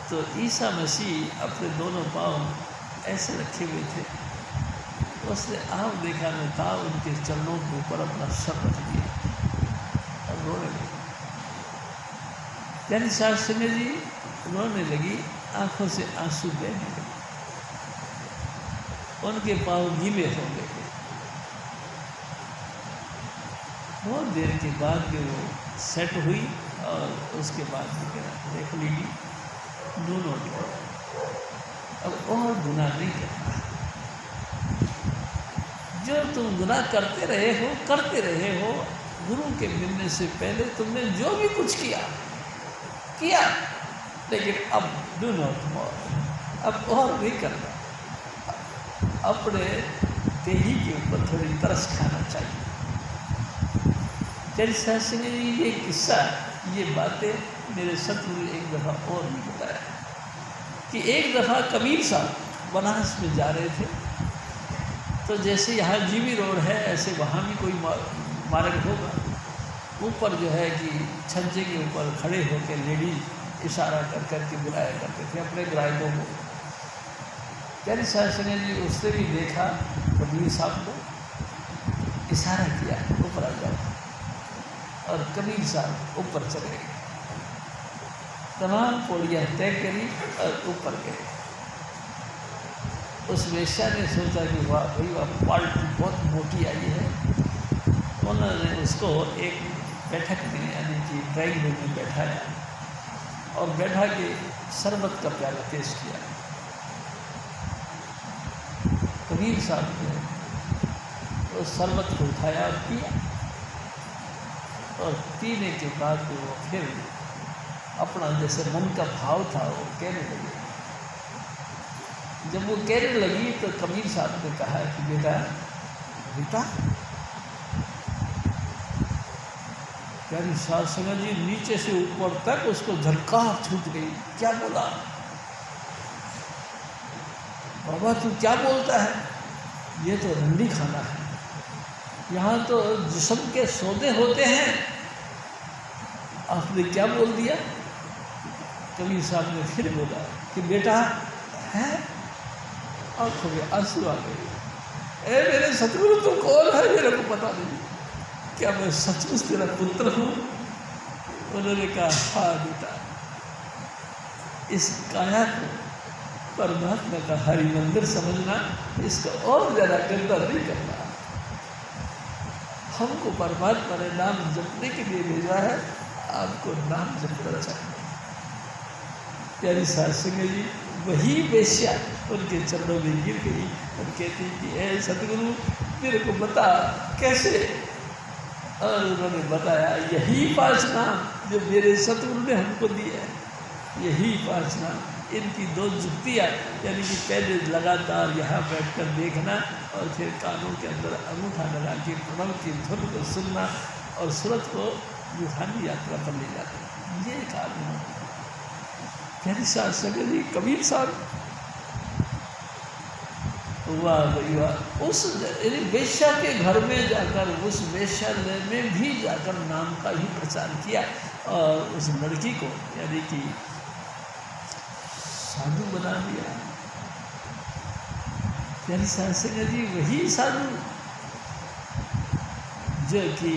तो ईसा मसीह अपने दोनों पाँव ऐसे रखे हुए थे। उसने आँख देखा में था, उनके चरणों के ऊपर अपना सर रख दिया और रोने लगी। यानी साहब सिंह जी रोने लगी, आँखों से आंसू बहने लगे, उनके पाँव गीले हो गए। बहुत देर के बाद में वो सेट हुई और उसके बाद देख लीजिए दोनों अब और गुनाह नहीं करना। जो तुम गुनाह करते रहे हो गुरु के मिलने से पहले तुमने जो भी कुछ किया, लेकिन अब डू नॉट मोर, अब और नहीं करना। अपने देही के ऊपर थोड़ी तरस खाना चाहिए। जैसे सिंह जी ये किस्सा ये बातें मेरे सतगुरु एक दफ़ा और भी बताया कि एक दफ़ा कबीर साहब बनारस में जा रहे थे, तो जैसे यहाँ जीबी रोड है ऐसे वहाँ भी कोई मार्ग होगा। ऊपर जो है कि छज्जे के ऊपर खड़े होकर लेडीज इशारा कर कर के बुलाया करते थे अपने ग्राहकों को। प्यारी साहब ने जी उससे भी देखा कबीर साहब को, इशारा किया ऊपर आ जाओ, और कबीर साहब ऊपर चले गए। तमाम पौड़ियाँ तय करी और ऊपर गए। उस वेश्या ने सोचा कि वाह भाई वाह, पार्टी बहुत मोटी आई है। उन्होंने उसको एक बैठक में यानी कि ड्राइंग रूम में बैठाया और बैठा के शरबत का प्याला पेश किया। कबीर साहब ने उस शरबत को उठाया और पिया, और पीने के बाद वो फिर अपना जैसे मन का भाव था वो कहने लगे। जब वो कहने लगी तो कबीर साहब ने कहा कि बेटा बेटा, प्यारी सास संगत जी नीचे से ऊपर तक उसको झलकार छूट गई। क्या बोला? बाबा तू क्या बोलता है? ये तो रंडी खाना है, यहाँ तो जिस्म के सौदे होते हैं। आपने क्या बोल दिया? कबीर साहब ने फिर बोला कि बेटा है, आंखों में आंसू आ गए। ए मेरे सतगुरु तू कौन है? मेरे को पता नहीं, क्या मैं सचमुच तेरा पुत्र हूँ? उन्होंने कहा हाँ बेटा, इस काया को परमात्मा का हरि मंदिर समझना, इसको और ज़्यादा गंदा नहीं करना। हमको परमात्मा ने नाम जपने के लिए भेजा है, आपको नाम जपना चाहिए। प्यारी सास संगत जी वही वेश्या उनके चरणों में गिर गई और कहती कि ऐ सतगुरु मेरे को बता कैसे। और उन्होंने बताया यही 5 नाम जो मेरे सतगुरु ने हमको दिए हैं, यही 5 नाम। इनकी 2 जुक्तियाँ, यानी कि पहले लगातार यहाँ बैठकर देखना और फिर कानों के अंदर अंगूठा लगा के प्रणव की धुन को सुनना और सूरत को रूहानी यात्रा पर ले जाना, ये कारण है। प्यारी सास संगत जी कबीर साहब वाह भाई वाह, उस वेश्या के घर में जाकर, उस वेश्यालय में भी जाकर नाम का ही प्रचार किया और उस लड़की को यानी कि साधु बना दिया। प्यारी सास संगत जी वही साधु जो कि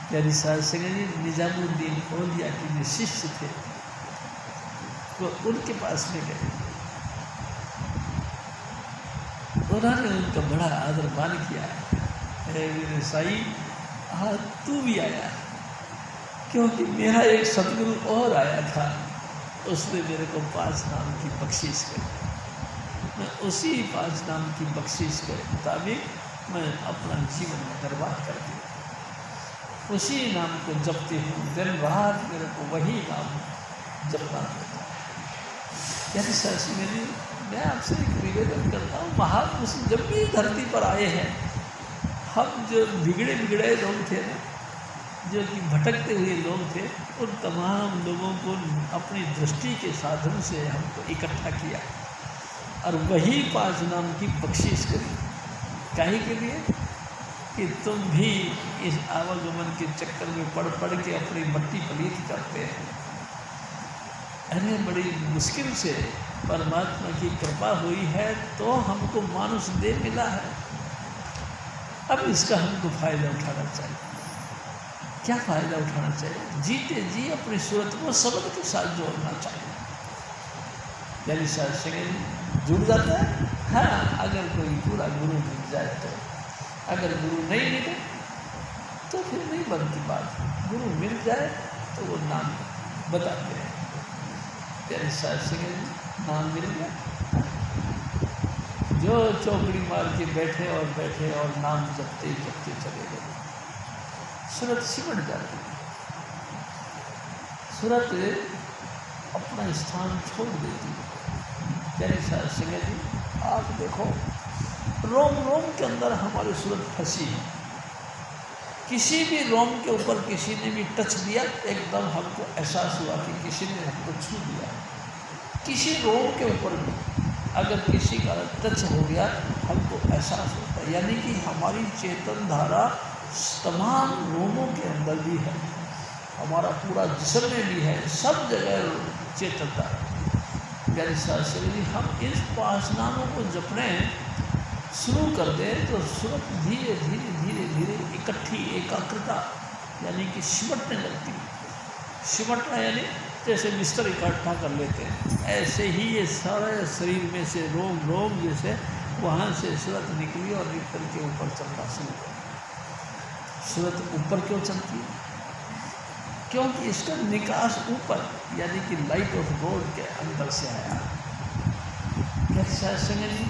प्यारी सास संगत जी निजामुद्दीन औलिया के जो शिष्य थे वो उनके पास में गए। उन्होंने उनका बड़ा आदर मान किया। मेरे साईं हाँ तू भी आया, क्योंकि मेरा एक सतगुरु और आया था, उसने मेरे को 5 नाम की बख्शीश करी। मैं उसी 5 नाम की बख्शीश के मुताबिक मैं अपना जीवन बर्बाद कर दिया। उसी नाम को जपती हूँ, दिन रात मेरे को वही नाम जपना पड़ता है। यानी सास मेरी, मैं आपसे एक निवेदन करता हूँ, महापुरुष जब भी धरती पर आए हैं, हम जो बिगड़े लोग थे ना, जो कि भटकते हुए लोग थे, उन तमाम लोगों को अपनी दृष्टि के साधन से हमको इकट्ठा किया और वही 5 नाम की बख्शीश करी। काहे के लिए कि तुम भी इस आवागमन के चक्कर में पड़ के अपनी मट्टी पलीत करते हैं। अरे बड़ी मुश्किल से परमात्मा की कृपा हुई है तो हमको मानुष देह मिला है। अब इसका हमको फ़ायदा उठाना चाहिए। क्या फ़ायदा उठाना चाहिए? जीते जी अपनी सूरत को शब्द के साथ जोड़ना चाहिए। यानी साथ संगत जुड़ जाता है। हाँ, अगर कोई पूरा गुरु मिल जाए तो, अगर गुरु नहीं मिले तो फिर नहीं बनती बात। गुरु मिल जाए तो वो नाम बताते हैं। प्यारे साथ संगत नाम मिल गया, जो चौकड़ी मार के बैठे और नाम जपते चले गए, सूरत सिमट जाती है। सूरत अपना स्थान छोड़ देती है। प्यारे साथ संगत जी आप देखो, रोम रोम के अंदर हमारी सूरत फंसी है। किसी भी रोम के ऊपर किसी ने भी टच दिया, एकदम हमको एहसास हुआ कि किसी ने हमको छू दिया। किसी रोम के ऊपर भी अगर किसी का टच हो गया हमको एहसास होता है, यानी कि हमारी चेतन धारा तमाम रोमों के अंदर भी है, हमारा पूरा जिस्म में भी है, सब जगह चेतन धारा। यानी शास्त्री हम इस 5 नामों को जपने शुरू कर दें तो सूरत धीरे धीरे धीरे धीरे इकट्ठी एकाग्रता यानी कि सिमटने लगती है। सिमटना यानी जैसे बिस्तर इकट्ठा कर लेते हैं, ऐसे ही ये सारे शरीर में से रोम रोम जैसे वहाँ से सूरत निकली और निकल के ऊपर चलना शुरू कर। सूरत ऊपर क्यों चलती है? क्योंकि इसका निकास ऊपर यानी कि लाइट ऑफ गॉड के अंदर से आया। कैसा समझिए,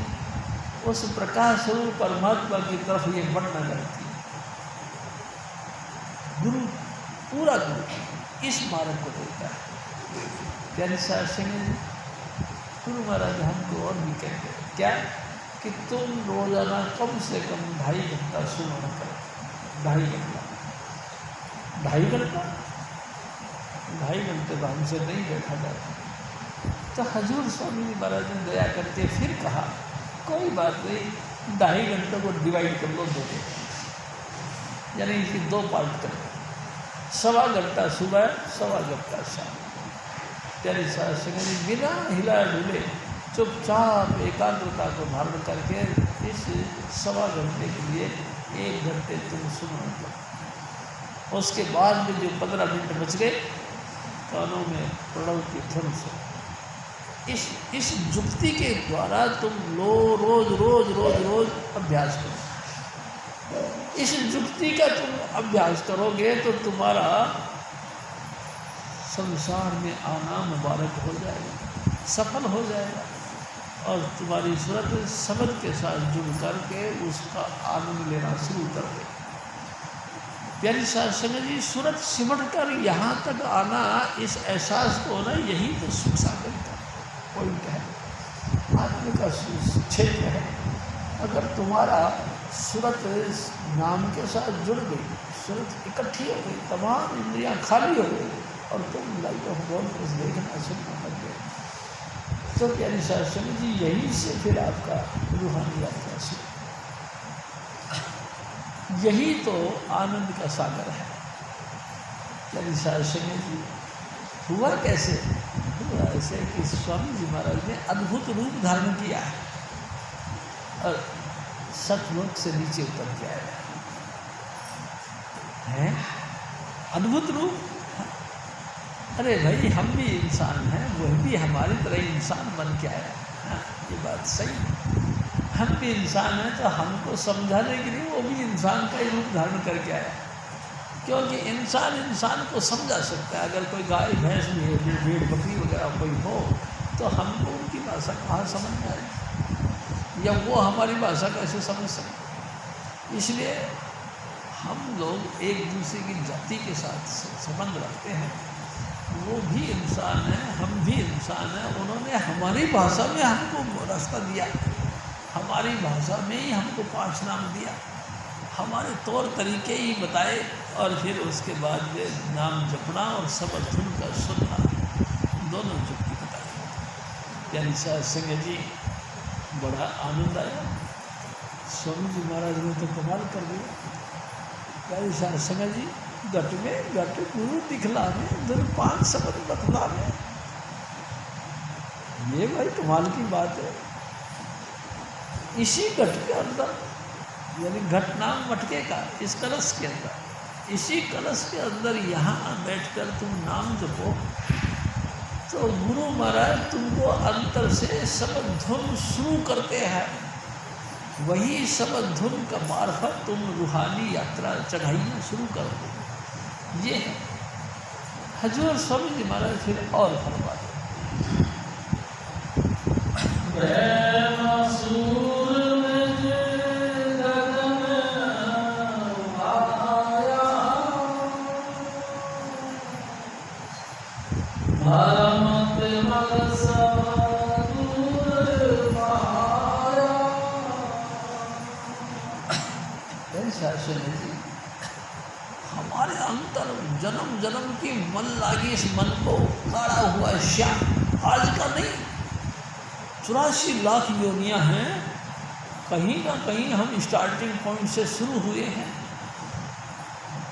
उस प्रकाश स्वरूप परमात्मा की तरफ ये बढ़ने लगती है। गुरु पूरा गुरु इस मार्ग को देता है। प्यारी साहब समझिए, गुरु महाराज हमको और भी कहते हैं क्या कि तुम रोजाना कम से कम 2.5 घंटा सुमरण करो। 2.5 घंटा 2.5 घंटे तो हमसे नहीं बैठा जाता। तो हजूर स्वामी जी महाराज ने दया करके फिर कहा कोई बात नहीं, 2.5 घंटे को डिवाइड कर लो 2 में, यानी कि 2 पार्ट कर लो। 1.25 घंटा सुबह, 1.25 घंटा शाम। प्यारी साहब संगत बिना हिला डुले चुपचाप एकाग्रता को धारण करके इस 1.25 घंटे के लिए 1 घंटे तुम सुनो। उसके बाद में जो 15 मिनट बच गए कानों में प्रणव की धुन से इस जुक्ति के द्वारा तुम रोज रोज रोज रोज अभ्यास करो। इस जुक्ति का तुम अभ्यास करोगे तो तुम्हारा संसार में आना मुबारक हो जाएगा, सफल हो जाएगा और तुम्हारी सूरत समझ के साथ जुड़ करके उसका आनंद लेना शुरू कर दे। प्यारी साहब जी, सूरत सिमट कर यहाँ तक आना, इस एहसास को ना, यही तो सुख सागर का पॉइंट है, आत्म का क्षेत्र है। अगर तुम्हारा सूरत नाम के साथ जुड़ गई, सूरत इकट्ठी हो गई, तमाम इंद्रियां खाली हो गई और तुम लाइट ऑफ गॉड को देखना सुनना लग गए, तो प्यारी साहब जी यहीं से फिर आपका रूहानी यात्रा शुरू। यही तो आनंद का सागर है। प्यारी साहब जी हुआ कैसे? हुआ ऐसे कि स्वामी जी महाराज ने अद्भुत रूप धारण किया है और सतलोक से नीचे उतर के आया है। अद्भुत रूप। अरे भाई, हम भी इंसान हैं, वह भी हमारी तरह इंसान बन के आया। हाँ, ये बात सही है। हम भी इंसान हैं तो हमको समझाने के लिए वो भी इंसान का ही रूप धारण करके आया, क्योंकि इंसान को समझा सकता है। अगर कोई गाय भैंस भी है, भेड़ बकरी वगैरह कोई हो, तो हमको उनकी भाषा कहाँ समझ में आए, या वो हमारी भाषा कैसे समझ सकते। इसलिए हम लोग एक दूसरे की जाति के साथ संबंध रखते हैं। वो भी इंसान है, हम भी इंसान हैं। उन्होंने हमारी भाषा में हमको रास्ता दिया, हमारी भाषा में ही हमको 5 नाम दिया, हमारे तौर तरीके ही बताए और फिर उसके बाद में नाम जपना और शब्द धुन का सुनना, दोनों जुक्ति बताए। प्यारी साहब संगत जी, बड़ा आनंद आया। स्वामी जी महाराज ने तो कमाल कर दिया। प्यारी साहब संगत जी, घट गुरु दिखला में धुन 5 शब्द बतला में, ये भाई कमाल की बात है। इसी घट के अंदर, यानी घट नाम मटके का, इस कलश के अंदर, इसी कलश के अंदर यहाँ बैठकर तुम नाम जपो तो गुरु महाराज तुमको अंतर से शब्द धुन शुरू करते हैं। वही शब्द धुन का मार्फत तुम रूहानी यात्रा चढ़ाइयाँ शुरू कर दो। ये है हजूर स्वामी जी महाराज फिर और फरमाते हमारे अंतर जन्म जन्म की मन लागी इस मन को गाड़ा हुआ है श्याम, आज का नहीं। 84 लाख योनियाँ हैं, कहीं ना कहीं हम स्टार्टिंग पॉइंट से शुरू हुए हैं।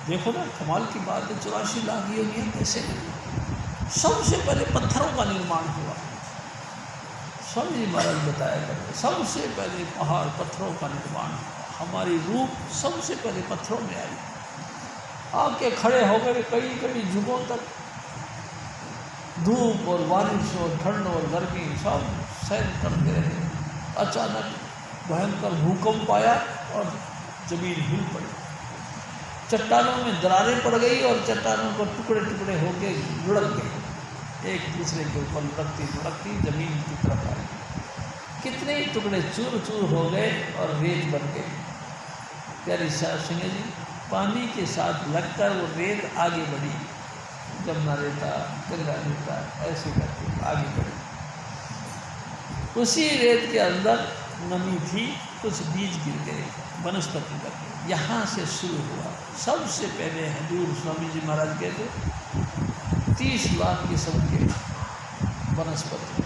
देखो ना, कमाल की बात है, 84 लाख योनियाँ कैसे हैं? सबसे पहले पत्थरों का निर्माण हुआ, स्वामी महाराज बताया करते, सबसे पहले पहाड़ पत्थरों का निर्माण हुआ। हमारी रूप सबसे पहले पत्थरों में आई, आके खड़े हो गए कई कई युगों तक। धूप और बारिश और ठंड और गर्मी सब सहन करते रहे। अचानक भयंकर भूकंप आया और जमीन हिल पड़ी, चट्टानों में दरारें पड़ गई और चट्टानों को टुकड़े टुकड़े होके लुढ़क गए, एक दूसरे के ऊपर लुढ़कती लुढ़कती जमीन की तरफ आई। कितने ही टुकड़े चूर चूर हो गए और रेत बन गए। प्यारी साहब सिंह जी, पानी के साथ लगकर वो रेत आगे बढ़ी, जमुना रेता गंगा रेता ऐसे करके आगे बढ़ी। उसी रेत के अंदर नमी थी, कुछ बीज गिर गए, वनस्पति लग गई। यहाँ से शुरू हुआ। सबसे पहले हजूर स्वामी जी महाराज कहते 30 लाख किस्म के वनस्पति,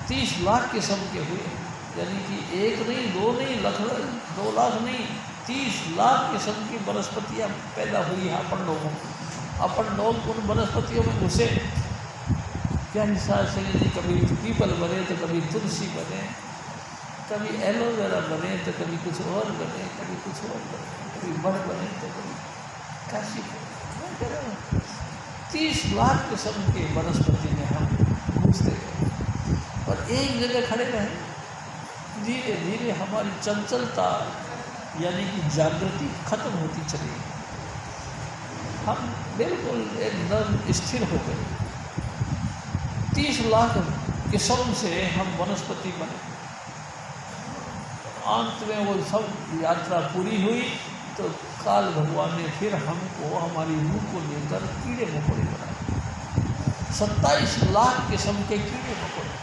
30 लाख किस्म के हुए, यानी कि एक नहीं, दो नहीं, 2 लाख नहीं, 30 लाख किस्म की वनस्पतियाँ पैदा हुई हैं अपन लोगों को। अपन लोग उन वनस्पतियों में घुसे। क्या हिसाब से यदि कभी पीपल बने तो कभी तुलसी बने, कभी एलोवेरा बने तो कभी कुछ और बने, कभी कुछ और बने, कभी बड़ बने तो कभी काशी बने। 30 लाख किस्म के वनस्पति में हम घुसते गए और एक जगह खड़े रहे। धीरे धीरे हमारी चंचलता यानी कि जागृति खत्म होती चली गई। हम बिल्कुल एकदम स्थिर हो गए। 30 लाख किस्म से हम वनस्पति बने। अंत में वो सब यात्रा पूरी हुई तो काल भगवान ने फिर हमको हमारी रूह को लेकर कीड़े मकोड़े बनाए। 27 लाख किस्म के कीड़े मकोड़े,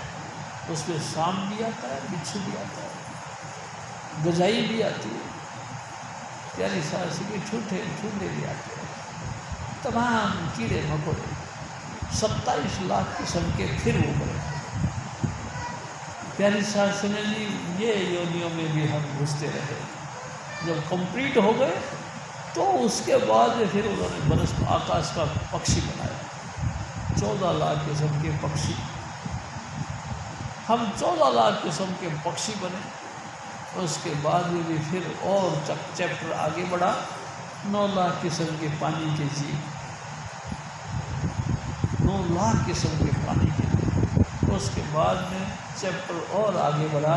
उसमें सांप भी आता है, बिच्छू भी आता है, गजाई भी आती है, प्यारी सास के ठूठे भी आते हैं, तमाम कीड़े मकोड़े 27 लाख किस्म के फिर उभरे। प्यारी सास जी, ये योनियों में भी हम घुसते रहे। जब कंप्लीट हो गए तो उसके बाद फिर उन्होंने आकाश का पक्षी बनाया, 14 लाख किस्म के पक्षी। हम 14 लाख किस्म के पक्षी बने। उसके बाद में भी फिर और चैप्टर आगे बढ़ा, 9 लाख किस्म के पानी के जीव, 9 लाख किस्म के पानी के जीव। उसके बाद में चैप्टर और आगे बढ़ा,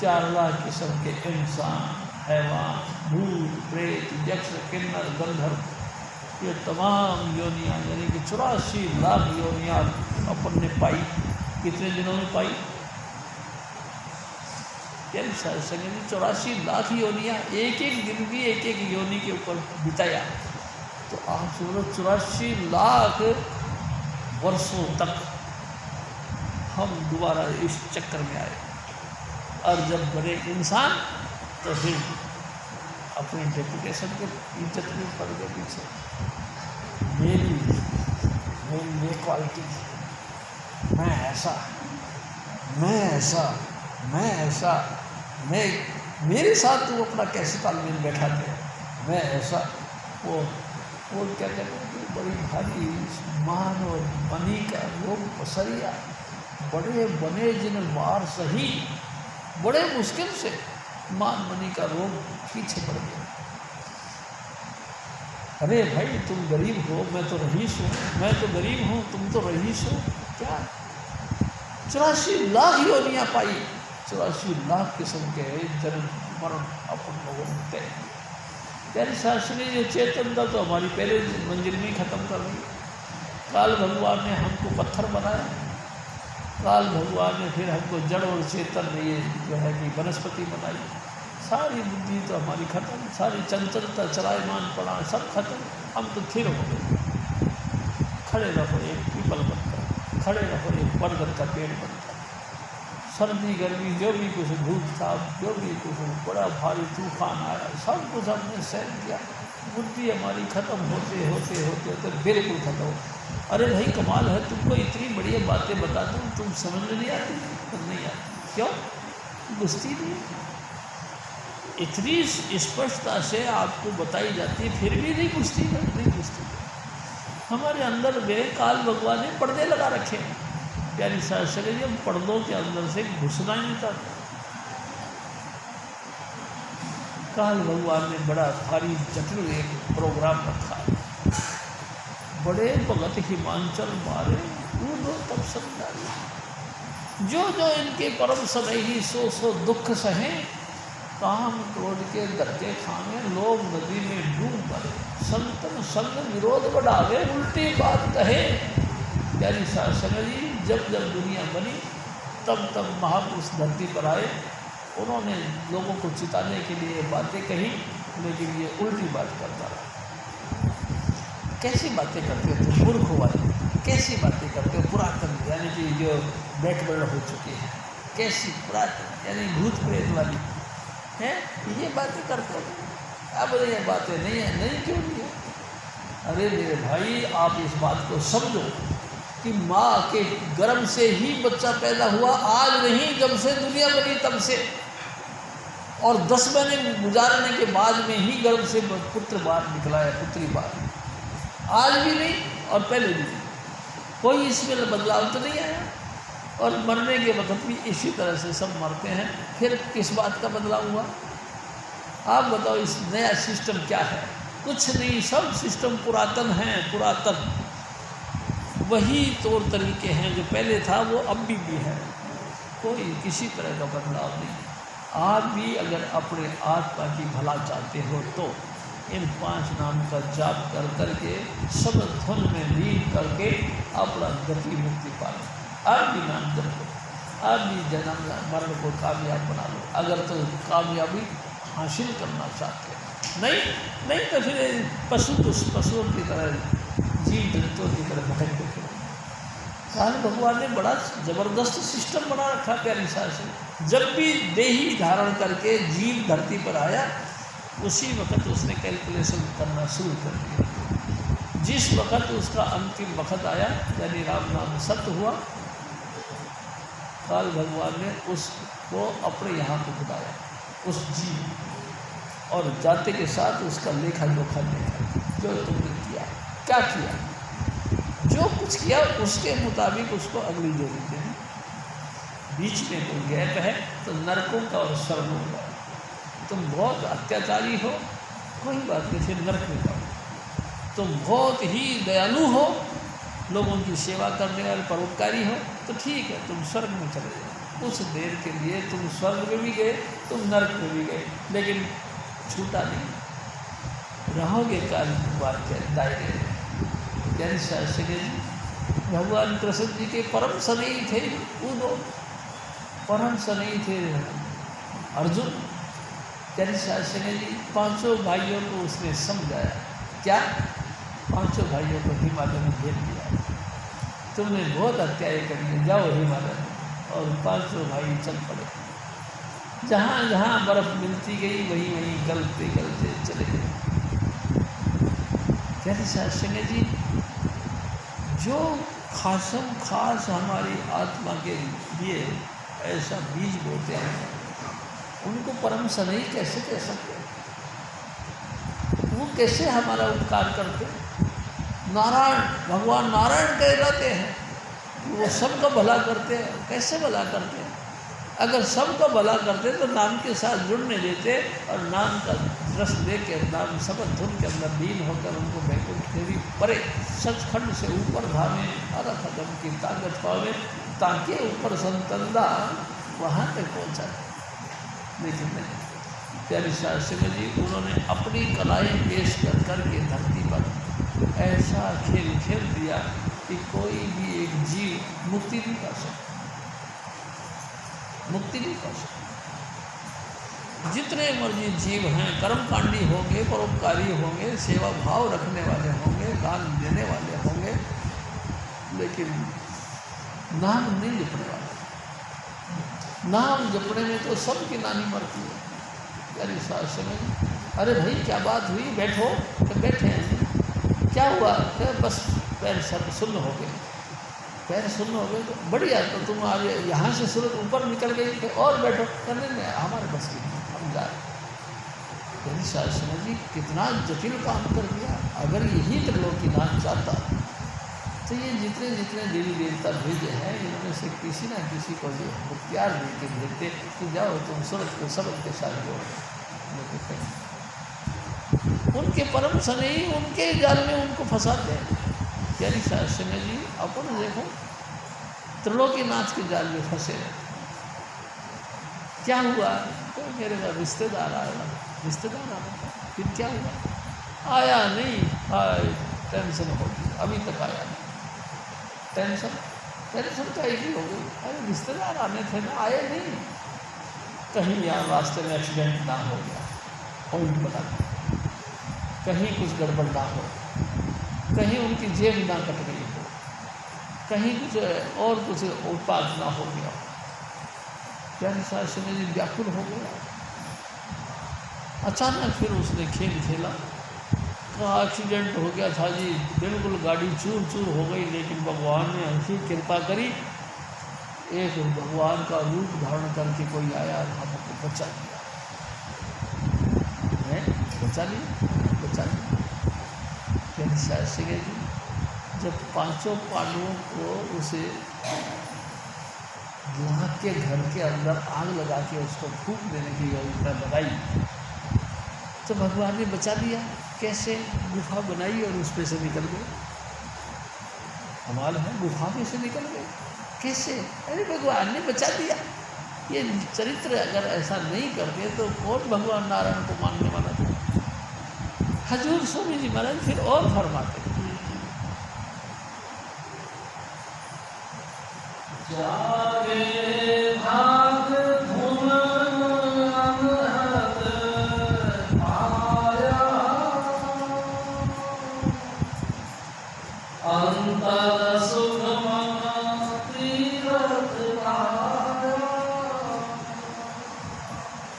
4 लाख किस्म के इंसान, हैवान, भूत, प्रेत, यक्ष, किन्नर, गंधर्व, ये तमाम योनियाँ यानी कि 84 लाख योनियाँ अपन ने पाई। कितने दिनों में पाई? यानी संगे 84 लाख योनियाँ, एक एक दिन भी एक एक योनि के ऊपर बिताया। तो आप सोचो 84 लाख वर्षों तक हम दोबारा इस चक्कर में आए। और जब बड़े इंसान तो फिर अपनी रेपुटेशन के इज्जत में पड़ गए पीछे। मेरी ये क्वालिटी, मैं ऐसा, मेरे साथ तू अपना कैसे तालमेल बैठा दे, मैं ऐसा। वो क्या कहते हैं, बड़ी भारी मान और मनी का लोग पसरिया, बड़े बने जिन बार सही, बड़े मुश्किल से मान मनी का रोग पीछे पड़ गया। अरे भाई, तुम गरीब हो, मैं तो रईस हूँ, मैं तो गरीब हूँ, तुम तो रईस हो। क्या 84 लाख योनियाँ पाई, 84 लाख किस्म के जन्म मरण अपन लोगों ने तय। प्यारी शास्त्री जो चेतन था तो हमारी पहले मंजिल में ख़त्म कर दी। काल भगवान ने हमको पत्थर बनाया, काल भगवान ने फिर हमको जड़ और चेतन में ये जो है कि वनस्पति बनाई। सारी बुद्धि तो हमारी खत्म, सारी चंचलता, चलायमान पड़ा, सब खत्म। हम तो थिर हो गए। खड़े रहो एक पीपल बनकर, खड़े रहो एक बरगद का पेड़ बनकर। सर्दी गर्मी जो भी कुछ, धूप था जो भी कुछ, बड़ा भारी तूफान आया, सब कुछ हमने सहन किया। बुद्धि हमारी ख़त्म होते होते होते होते बिल्कुल ख़त्म हो। अरे भाई कमाल है, तुमको इतनी बढ़िया बातें बता दूँ, तुम समझ में नहीं आती? तो नहीं आती। क्यों? बुझती नहीं। इतनी स्पष्टता से आपको बताई जाती है, फिर भी नहीं बुझती, नहीं बुझती। हमारे अंदर वे काल भगवान ने पर्दे लगा रखे हैं। प्यारी शास्त्री जी, हम पर्दों के अंदर से घुसना ही नहीं चाहते। काल भगवान ने बड़ा भारी जटिल एक प्रोग्राम रखा है। बड़े भगत हिमांचल मारे वो तब समझाए, जो जो इनके परम समय ही सो सो दुख सहे, काम क्रोध के धक्के खाने, लोग नदी में डूब मरे, संतन संग विरोध बढ़ावे, उल्टी बात कहे। प्यारी शास्त्री जी, जब जब दुनिया बनी तब तब महापुरुष धरती पर आए, उन्होंने लोगों को चिताने के लिए बातें कही, लेकिन ये उल्टी बात करता रहा। कैसी बातें करते हो तुम मूर्ख वाले, कैसी बातें करते हो पुरातन, यानी कि जो बैकवर्ड हो चुके हैं, कैसी पुरातन यानी भूत प्रेत वाली है, ये बातें करते हो। अब ये बातें नहीं है, नहीं क्यों नहीं है? अरे मेरे भाई, आप इस बात को समझो कि माँ के गर्भ से ही बच्चा पैदा हुआ, आज नहीं, जब से दुनिया बनी तब से, और 10 महीने गुजारने के बाद में ही गर्भ से पुत्र बाहर निकला है, पुत्री बाहर। आज भी नहीं और पहले भी नहीं, कोई इसमें बदलाव तो नहीं आया। और मरने के वक्त भी इसी तरह से सब मरते हैं, फिर किस बात का बदलाव हुआ? आप बताओ, इस नया सिस्टम क्या है? कुछ नहीं, सब सिस्टम पुरातन है, पुरातन वही तौर तरीके हैं जो पहले था, वो अब भी है, कोई किसी तरह का बदलाव नहीं। आप भी अगर अपने आत्मा की भला चाहते हो तो इन 5 नाम का जाप कर करके सब धुन में लीन करके अपना गति मुक्ति पा लो। आप भी नाम जपो, आप भी जन्म मरण को कामयाब बना लो, अगर तो कामयाबी हासिल करना चाहते हैं। नहीं तो फिर पशुओं की तरह, जीव जंतुओं की तरह भटकते फिर। काल भगवान ने बड़ा ज़बरदस्त सिस्टम बना रखा प्यारी शास्त्री। जब भी देही धारण करके जीव धरती पर आया, उसी वक्त उसने कैलकुलेशन करना शुरू कर दिया। जिस वक्त उसका अंतिम वक्त आया, यानी राम नाम सत्य हुआ, काल भगवान ने उसको अपने यहाँ को बुलाया, उस जीव, और जाते के साथ उसका लेखा जोखा देखा, जो तुमने किया, क्या किया, जो कुछ किया उसके मुताबिक उसको अगली जोड़ी देनी। बीच में कोई गैप है तो नरकों का और स्वर्गों का। तुम बहुत अत्याचारी हो, कोई बात नहीं, फिर नरक में जाओ। तुम बहुत ही दयालु हो, लोगों की सेवा करने वाले परोपकारी हो, तो ठीक है, तुम स्वर्ग में चले जाओ। कुछ देर के लिए तुम स्वर्ग में भी गए, तुम नरक में भी गए, लेकिन छूटा नहीं, रहोगे काल भगवान के दायरे में। यानी शास्त्री जी, भगवान कृष्ण जी के परम स्नेही थे, वो परम स्नेही थे अर्जुन। यानी शास्त्री जी, 5 भाइयों को उसने समझाया, क्या 5 भाइयों को हिमालय में भेज दिया, तुमने बहुत हत्याएँ करी, जाओ हिमालय में। और 5 भाई चल पड़े, जहाँ जहाँ बर्फ़ मिलती गई वहीं वहीं गलते गलते चले गए। यानी शास्त्री जी, जो खासम खास हमारी आत्मा के लिए ऐसा बीज बोते हैं, उनको परम स्नेही कैसे कह सकते हैं? वो कैसे हमारा उपकार करते हैं? नारायण, भगवान नारायण कहलाते हैं, वो सबका भला करते हैं। कैसे भला करते हैं? अगर सबका भला करते तो नाम के साथ जुड़ने देते, और नाम का रस दे के, नाम सबद धुन के अंदर लीन होकर उनको बैकुंठ फेरी परे, सचखंड से ऊपर धामे, अरथ अगम की ताकत पावे, ताकि ऊपर संतंदा वहाँ तक पहुँचा। लेकिन नहीं, प्यारी शास्त्री जी, उन्होंने अपनी कलाएँ पेश कर करके धरती पर ऐसा खेल खेल दिया कि कोई भी एक जीव मुक्ति नहीं कर सकता, मुक्ति नहीं कर सकता। जितने मर्जी जीव हैं, कर्मकांडी होंगे, परोपकारी होंगे, सेवा भाव रखने वाले होंगे, दान देने वाले होंगे, लेकिन नाम नहीं जपने वाले। नाम जपने में तो सबकी नानी मरती है। प्यारी सास समझ, अरे भाई क्या बात हुई, बैठो। तो बैठे हैं, क्या हुआ? क्या बस पैर सब सुन्न हो गए, पैर सुन्न हो गए। तो बढ़िया, तो तुम आज यहाँ से सूरत ऊपर निकल गई कि और बैठो। करने में हमारे बस की नहीं, हम जा रहे। प्यारी सास समझी कितना जटिल काम कर दिया। अगर यही त्रिलोकीनाथ चाहता तो ये जितने जितने देवी देवता भेजे हैं, इनमें से किसी न किसी को ये मुख्तियार दे के भेजते कि जाओ तुम सूरज को सबक के साथ जोड़ो। उनके परम सने ही उनके जाल में उनको फंसाते हैं। प्यारी सास समझ जी अपन देखो त्रिलोकीनाथ के जाल में फंसे हैं। क्या हुआ? तो मेरे घर रिश्तेदार आया, रिश्तेदार आया। फिर क्या हुआ? आया नहीं, टेंशन होगी, अभी तक आया नहीं। टेंशन टेंशन का ही हो गई। अरे रिश्तेदार आने थे ना, आए नहीं। कहीं यहाँ रास्ते में एक्सीडेंट ना हो गया, पॉइंट बना, कहीं कुछ गड़बड़ ना हो, कहीं उनकी जेब ना कट गई हो, कहीं कुछ और कुछ उत्पाद ना हो गया। प्यारी सास समझ जी व्याकुल हो गया। अचानक फिर उसने खेल खेला, कहा एक्सीडेंट हो गया था जी, बिल्कुल गाड़ी चूर चूर हो गई, लेकिन भगवान ने ऐसी कृपा करी, एक भगवान का रूप धारण करके कोई आया और हमको बचा लिया। बचा लिया। प्यारी सास समझ जी जब पांचों पांडवों को उसे यहाँ के घर के अंदर आग लगा के उसको फूंक देने की योजना लगाई, तो भगवान ने बचा लिया। कैसे? गुफा बनाई और उसमें से निकल गए। कमाल है, गुफा में से निकल गए कैसे? अरे भगवान ने बचा दिया। ये चरित्र अगर ऐसा नहीं करते तो कौन भगवान नारायण को मानने वाला था? हजूर स्वामी जी महाराज फिर और फरमाते,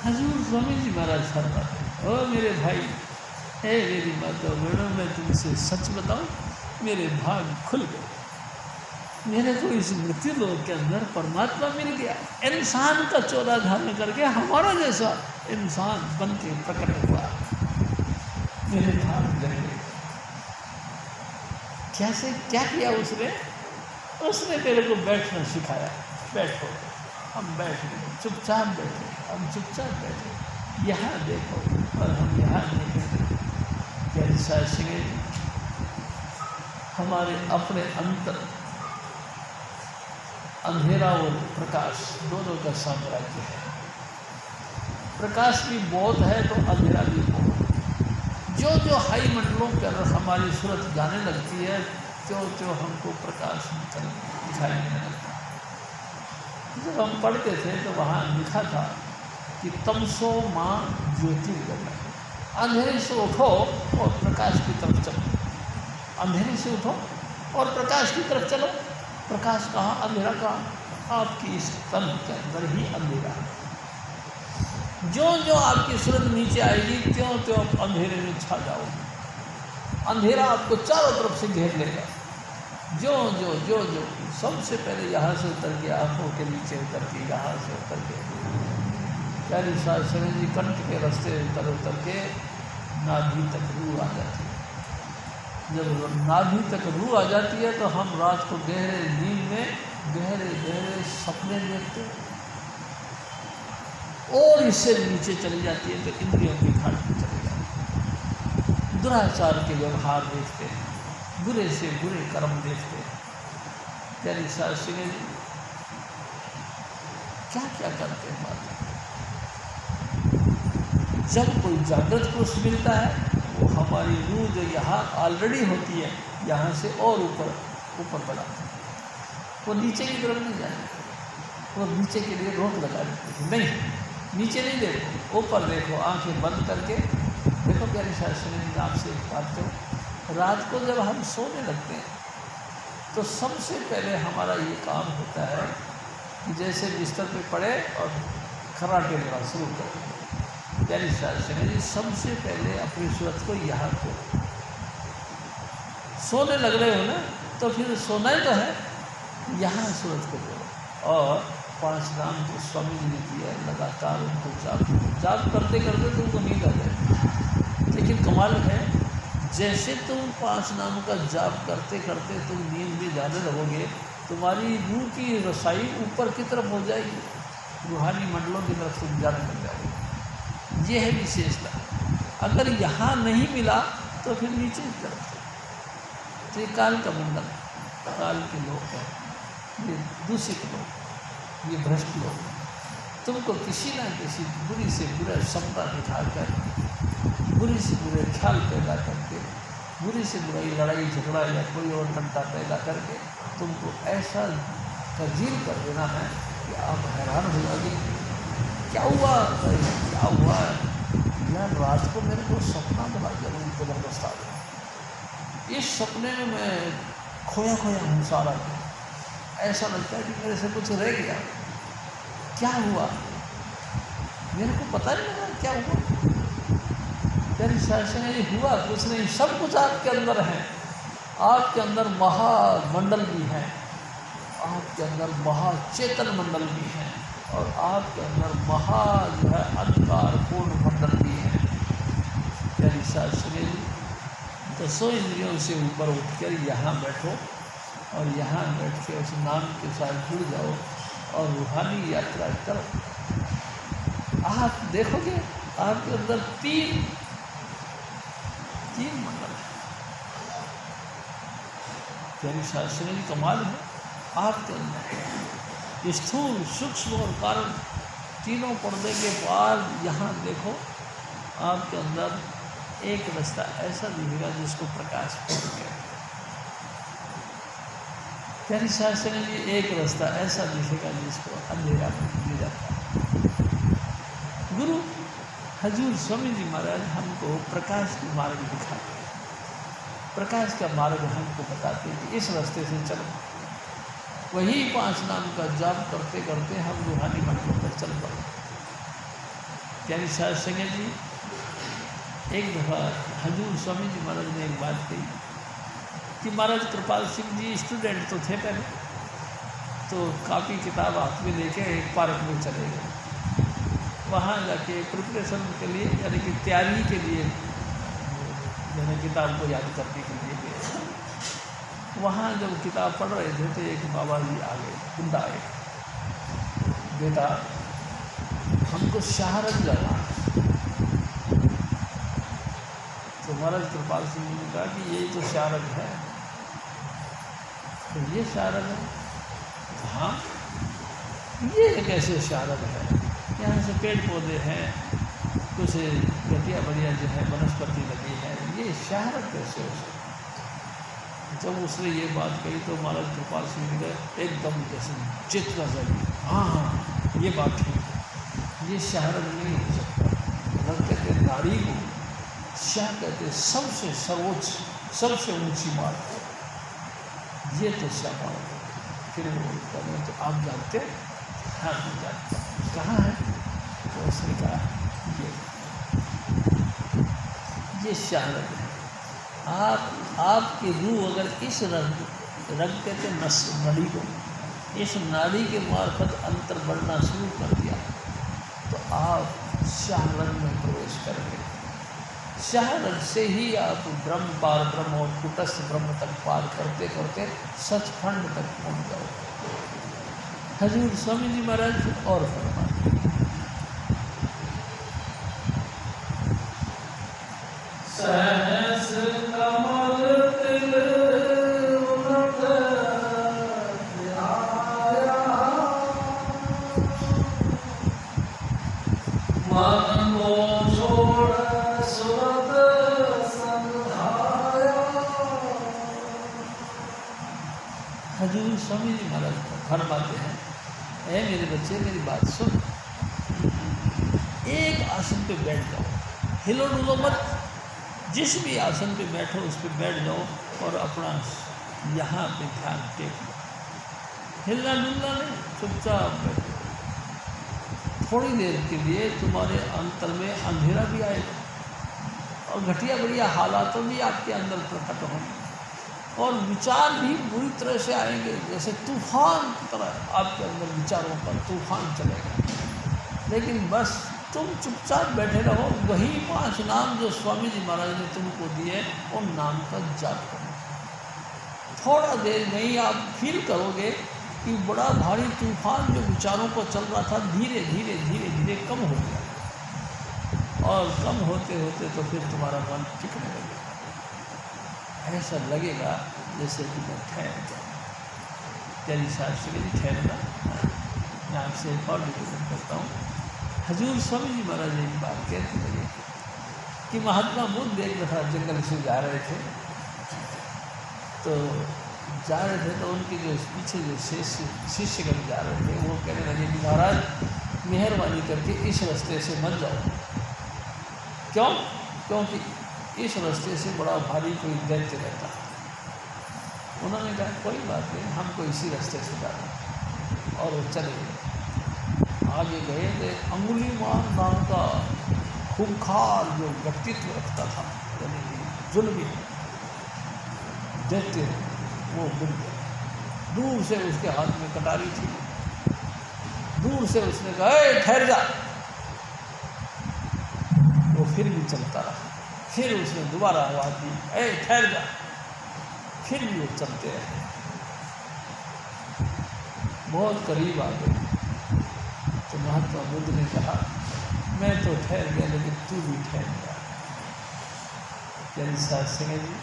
हजूर स्वामी जी महाराज फरमाते, ओ मेरे भाई, हे मेरी माता बहनों, मैं तुमसे सच बताऊं, मेरे भाग खुल गए। मेरे को इस मृत्यु लोक के अंदर परमात्मा मिल गया। इंसान का चोला धारण करके हमारा जैसा इंसान बन के प्रकट हुआ। मेरे भाग लग गए। कैसे? क्या किया उसने? उसने मेरे को बैठना सिखाया। बैठो, हम बैठ गए, चुपचाप बैठे, हम चुपचाप बैठे, यहाँ देखो और हम यहाँ देखें। प्यारी सास समझ हमारे अपने अंतर अंधेरा और प्रकाश दोनों का साम्राज्य है। प्रकाश भी बहुत है तो अंधेरा भी बहुत। जो जो हाई मंडलों के अंदर हमारी सूरत जाने लगती है, त्यों त्यों हमको प्रकाश दिखाई देने लगता है। जब हम पढ़ते थे तो वहाँ लिखा था कि तमसो माँ ज्योतिर्गमय, अंधेरे से उठो और प्रकाश की तरफ चलो। अंधेरे से उठो और प्रकाश की तरफ चलो। प्रकाश कहाँ? अंधेरा कहाँ? आपकी इस तन के अंदर ही अंधेरा है। जो जो आपकी सूरत नीचे आएगी, त्यों त्यों आप अंधेरे में छा जाओगे। अंधेरा आपको चारों तरफ से घेर लेगा। जो जो जो जो सबसे पहले यहाँ से उतर के, आँखों के नीचे उतर के, यहाँ से उतर के, प्यारी सास समझ जी कंठ के रास्ते उतर के नाभि तक रूह आ जाती है। जब नाभि तक रूह आ जाती है तो हम रात को गहरे नींद में गहरे गहरे सपने देखते हैं, और इससे नीचे चली जाती है तो इंद्रियों की घाट में चली जाती है। दुराचार के व्यवहार देखते हैं, बुरे से बुरे कर्म देखते हैं। प्यारी सास समझ क्या क्या करते हैं बात। जब कोई जागृत पुरुष मिलता है, वो हमारी रूह जो यहाँ ऑलरेडी होती है, यहाँ से और ऊपर बढ़ाते हैं। वो नीचे की तरफ नहीं जाएंगे, वो नीचे के लिए रोक लगा देते हैं। नहीं, नीचे नहीं देखो, ऊपर देखो, आंखें बंद करके देखो। प्यारी सास समझ जी आपसे एक बात करूँ, रात को जब हम सोने लगते हैं तो सबसे पहले हमारा ये काम होता है कि जैसे बिस्तर पे पड़े और खर्राटे लेना शुरू करें। प्यारी साथ जी, सबसे पहले अपनी सूरत को यहाँ को सोने लग रहे हो ना, तो फिर सोना ही तो है, यहाँ सूरत को जोड़ो। और 5 नाम जो स्वामी जी ने दिया लगातार उनको जाप करते करते तुमको नींद आ जाए। लेकिन कमाल है, जैसे तुम 5 नाम का जाप करते करते तुम नींद में जाने लगोगे, तुम्हारी रूह की रसाई ऊपर की तरफ हो जाएगी, रूहानी मंडलों की तरफ तुम जाने लग जाओगे। ये है विशेषता। अगर यहाँ नहीं मिला तो फिर नीचे की तरफ। तो ये काल का मंडल है, काल के लोग हैं, ये दूषित लोग, ये भ्रष्ट लोग तुमको किसी ना किसी बुरी से बुरा क्षमता दिखाकर, बुरी से बुरे ख्याल पैदा करके, बुरी से बुराई लड़ाई झगड़ा या कोई और घंटा पैदा करके तुमको ऐसा तब्दील कर देना है कि आप हैरान हो जाओगे, क्या हुआ क्या हुआ यार। रात को मेरे को सपना बना दिया, मुझे ज़बरदस्त आ गया। इस सपने में मैं खोया खोया हूँ सारा दिन, ऐसा लगता है कि मेरे से कुछ रह गया। क्या हुआ मेरे को पता नहीं लगा क्या हुआ। तेरी शासन ये हुआ कुछ नहीं, सब कुछ आपके अंदर है। आपके अंदर महामंडल भी है, आपके अंदर महाचेतन मंडल भी है, और आपके अंदर महा जो है अंधकार पूर्ण मंडल भी है। तेरी शासन तो 100 इंद्रियों से ऊपर उठकर यहाँ बैठो और यहाँ बैठ के उस नाम के साथ जुड़ जाओ और रूहानी यात्रा करो। आप देखोगे आपके अंदर तीन मंडल है। तेरी शास्त्र की कमाल है, आपके अंदर स्थूल सूक्ष्म और कारण तीनों पर्दे के बाद यहाँ देखो, आपके अंदर एक रास्ता ऐसा दिखेगा जिसको प्रकाश बोल गया। प्यारी शास्त्र ने एक रास्ता ऐसा दिखेगा जिसको अंधेरा बोल जाता। गुरु हजूर स्वामी जी महाराज हमको प्रकाश का मार्ग दिखाते, प्रकाश का मार्ग हमको बताते कि इस रास्ते से चलो। वही 5 नाम का जाप करते करते हम रूहानी मंडलों पर चल पड़े। प्यारी शास्त्र जी, एक दफ़ा हजूर स्वामी जी महाराज ने एक बात कही कि महाराज कृपाल सिंह जी स्टूडेंट तो थे पहले, तो कापी किताब हाथ में लेके एक पार्क में चले गए। वहाँ जाके प्रिपरेशन के लिए यानी कि तैयारी के लिए मैंने किताब को याद करने के लिए गए। वहाँ जब किताब पढ़ रहे थे तो एक बाबा जी आ गए, गुंडा आए, बेटा हमको शहारत जाना। तो महाराज कृपाल सिंह जी ने कहा कि यही तो शारद है। तो ये शारद है? हाँ, ये कैसे शारद है? यहाँ से पेड़ पौधे हैं, कुछ घटिया बढ़िया जो है वनस्पति लगी है, ये शारद कैसे हो सकती? जब उसने ये बात कही तो महाराज कृपाल सिंह जी एकदम जैसे चित्त लगी, हाँ ये बात ठीक है, ये शारद नहीं हो सकता। रंग कहते नारी को शाह कहते सबसे सर्वोच्च सबसे ऊंची बात, ये तो शाह। फिर वो कहते तो आप जानते? हाँ हम जानते। कहाँ है? तो उसने कहा ये शारद है। आपकी रूह अगर इस रंग कहते नस नाड़ी को, इस नाड़ी के मार्फत अंतर बढ़ना शुरू कर दिया तो आप शाहरंग में प्रवेश करेंगे। शाहरंग से ही आप ब्रह्म पार ब्रह्म और कुटस्थ ब्रह्म तक पार करते करते सचखंड तक पहुँच जाओ। हजूर स्वामी जी महाराज और फरमाते सहस कमल तिल उन्नत आया, मन को छोड़ सुरत संधाया। हजूर स्वामी जी महाराज फरमाते हैं, ऐ मेरे बच्चे मेरी बात सुन, एक आसन पे बैठ जाओ, हिलो डुलो मत, जिस भी आसन पे बैठो उस पर बैठ जाओ और अपना यहाँ पे ध्यान टेक लो, हिलना डुलना नहीं, चुपचाप बैठो। थोड़ी देर के लिए तुम्हारे अंतर में अंधेरा भी आएगा और घटिया बढ़िया हालातों भी आपके अंदर प्रकट होंगे और विचार भी बुरी तरह से आएंगे, जैसे तूफान की तरह आपके अंदर विचारों पर तूफान चलेगा। लेकिन बस तुम चुपचाप बैठे रहो, वही 5 नाम जो स्वामी जी महाराज ने तुमको दिए उन नाम का जाप करो। थोड़ा देर में ही आप फील करोगे कि बड़ा भारी तूफान जो विचारों को चल रहा था धीरे धीरे धीरे धीरे कम हो गया और कम होते होते तो फिर तुम्हारा मन टिकने लगेगा। ऐसा लगेगा जैसे कि मैं ठहर गया। तेरी शास्त्री जी ठहरना। मैं आपसे एक और निवेदन करता हूँ। हजूर स्वामी जी महाराज ने एक बात कहते लगे कि महात्मा बुद्ध एक दफ़ा जंगल से जा रहे थे, तो उनके जो पीछे जो शिष्यगण जा रहे थे वो कहने लगे कि महाराज मेहरबानी करके इस रास्ते से मत जाओ। क्यों? क्योंकि इस रास्ते से बड़ा भारी कोई दैत्य रहता है। उन्होंने कहा कोई बात नहीं, हमको इसी रास्ते से जाना, और वो चले गए। आगे गए तो अंगुलीमाल नाम का खूंखार जो व्यक्तित्व रखता था, यानी जुल्मी दैत्य, वो मिल गया। दूर से उसके हाथ में कटारी थी। दूर से उसने कहा ए ठहर जा। वो फिर भी चलता रहा। फिर उसने दोबारा आवाज़ दी ए ठहर जा। फिर भी वो चलते रहे। बहुत करीब आ गए तो महात्मा बुद्ध ने कहा मैं तो ठहर गया लेकिन तू भी ठहर गया। प्यारी साथ सिंह जी,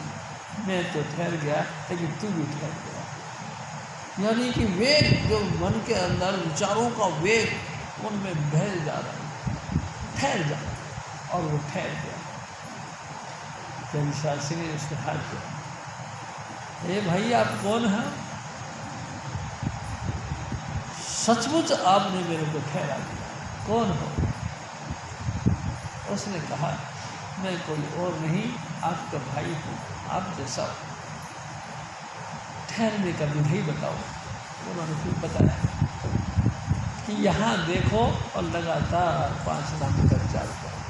मैं तो ठहर गया लेकिन तू भी ठहर गया। यानी कि वेग जो मन के अंदर विचारों का वेग उनमें बह जा रहा है, ठहर जा। और वो ठहर गया। प्यारी साथ सिंह ने उसके हाथ किया, ए भाई आप कौन हैं? सचमुच आपने मेरे को ठहरा दिया, कौन हो? उसने कहा मैं कोई और नहीं, आपका भाई हूँ, आप जैसा ठहरने का विधि बताओ। उन्होंने फिर बताया कि यहाँ देखो और लगातार 5 नाम का जाप करो।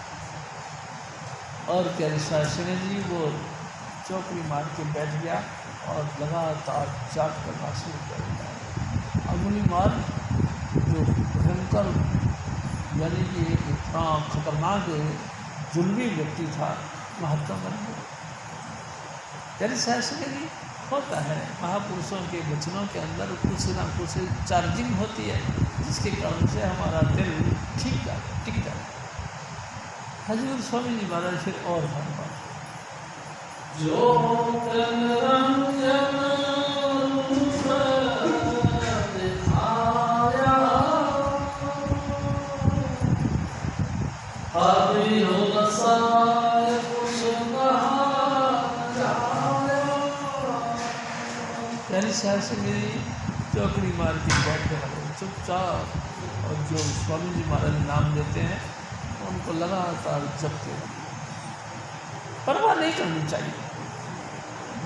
और प्यारी शास्त्री जी वो चौकड़ी मार के बैठ गया और लगातार जाप करना शुरू कर दिया। अंगुली मार जो भयंकर यानी कि एक इतना खतरनाक जुल्मी व्यक्ति था, महात्मा बन गया। प्यारी शास्त्री जी होता है महापुरुषों के वचनों के अंदर कुछ ना कुछ चार्जिंग होती है, जिसके कारण से हमारा दिल ठीक जाता, टिक जाता है। हजूर स्वामी जी महाराज फिर और धन्यवाद जो से मेरी चौकड़ी मार के बैठे रहो चुपचाप, और जो स्वामी जी महाराज नाम देते हैं उनको लगातार जपते रहो, परवाह नहीं करनी चाहिए।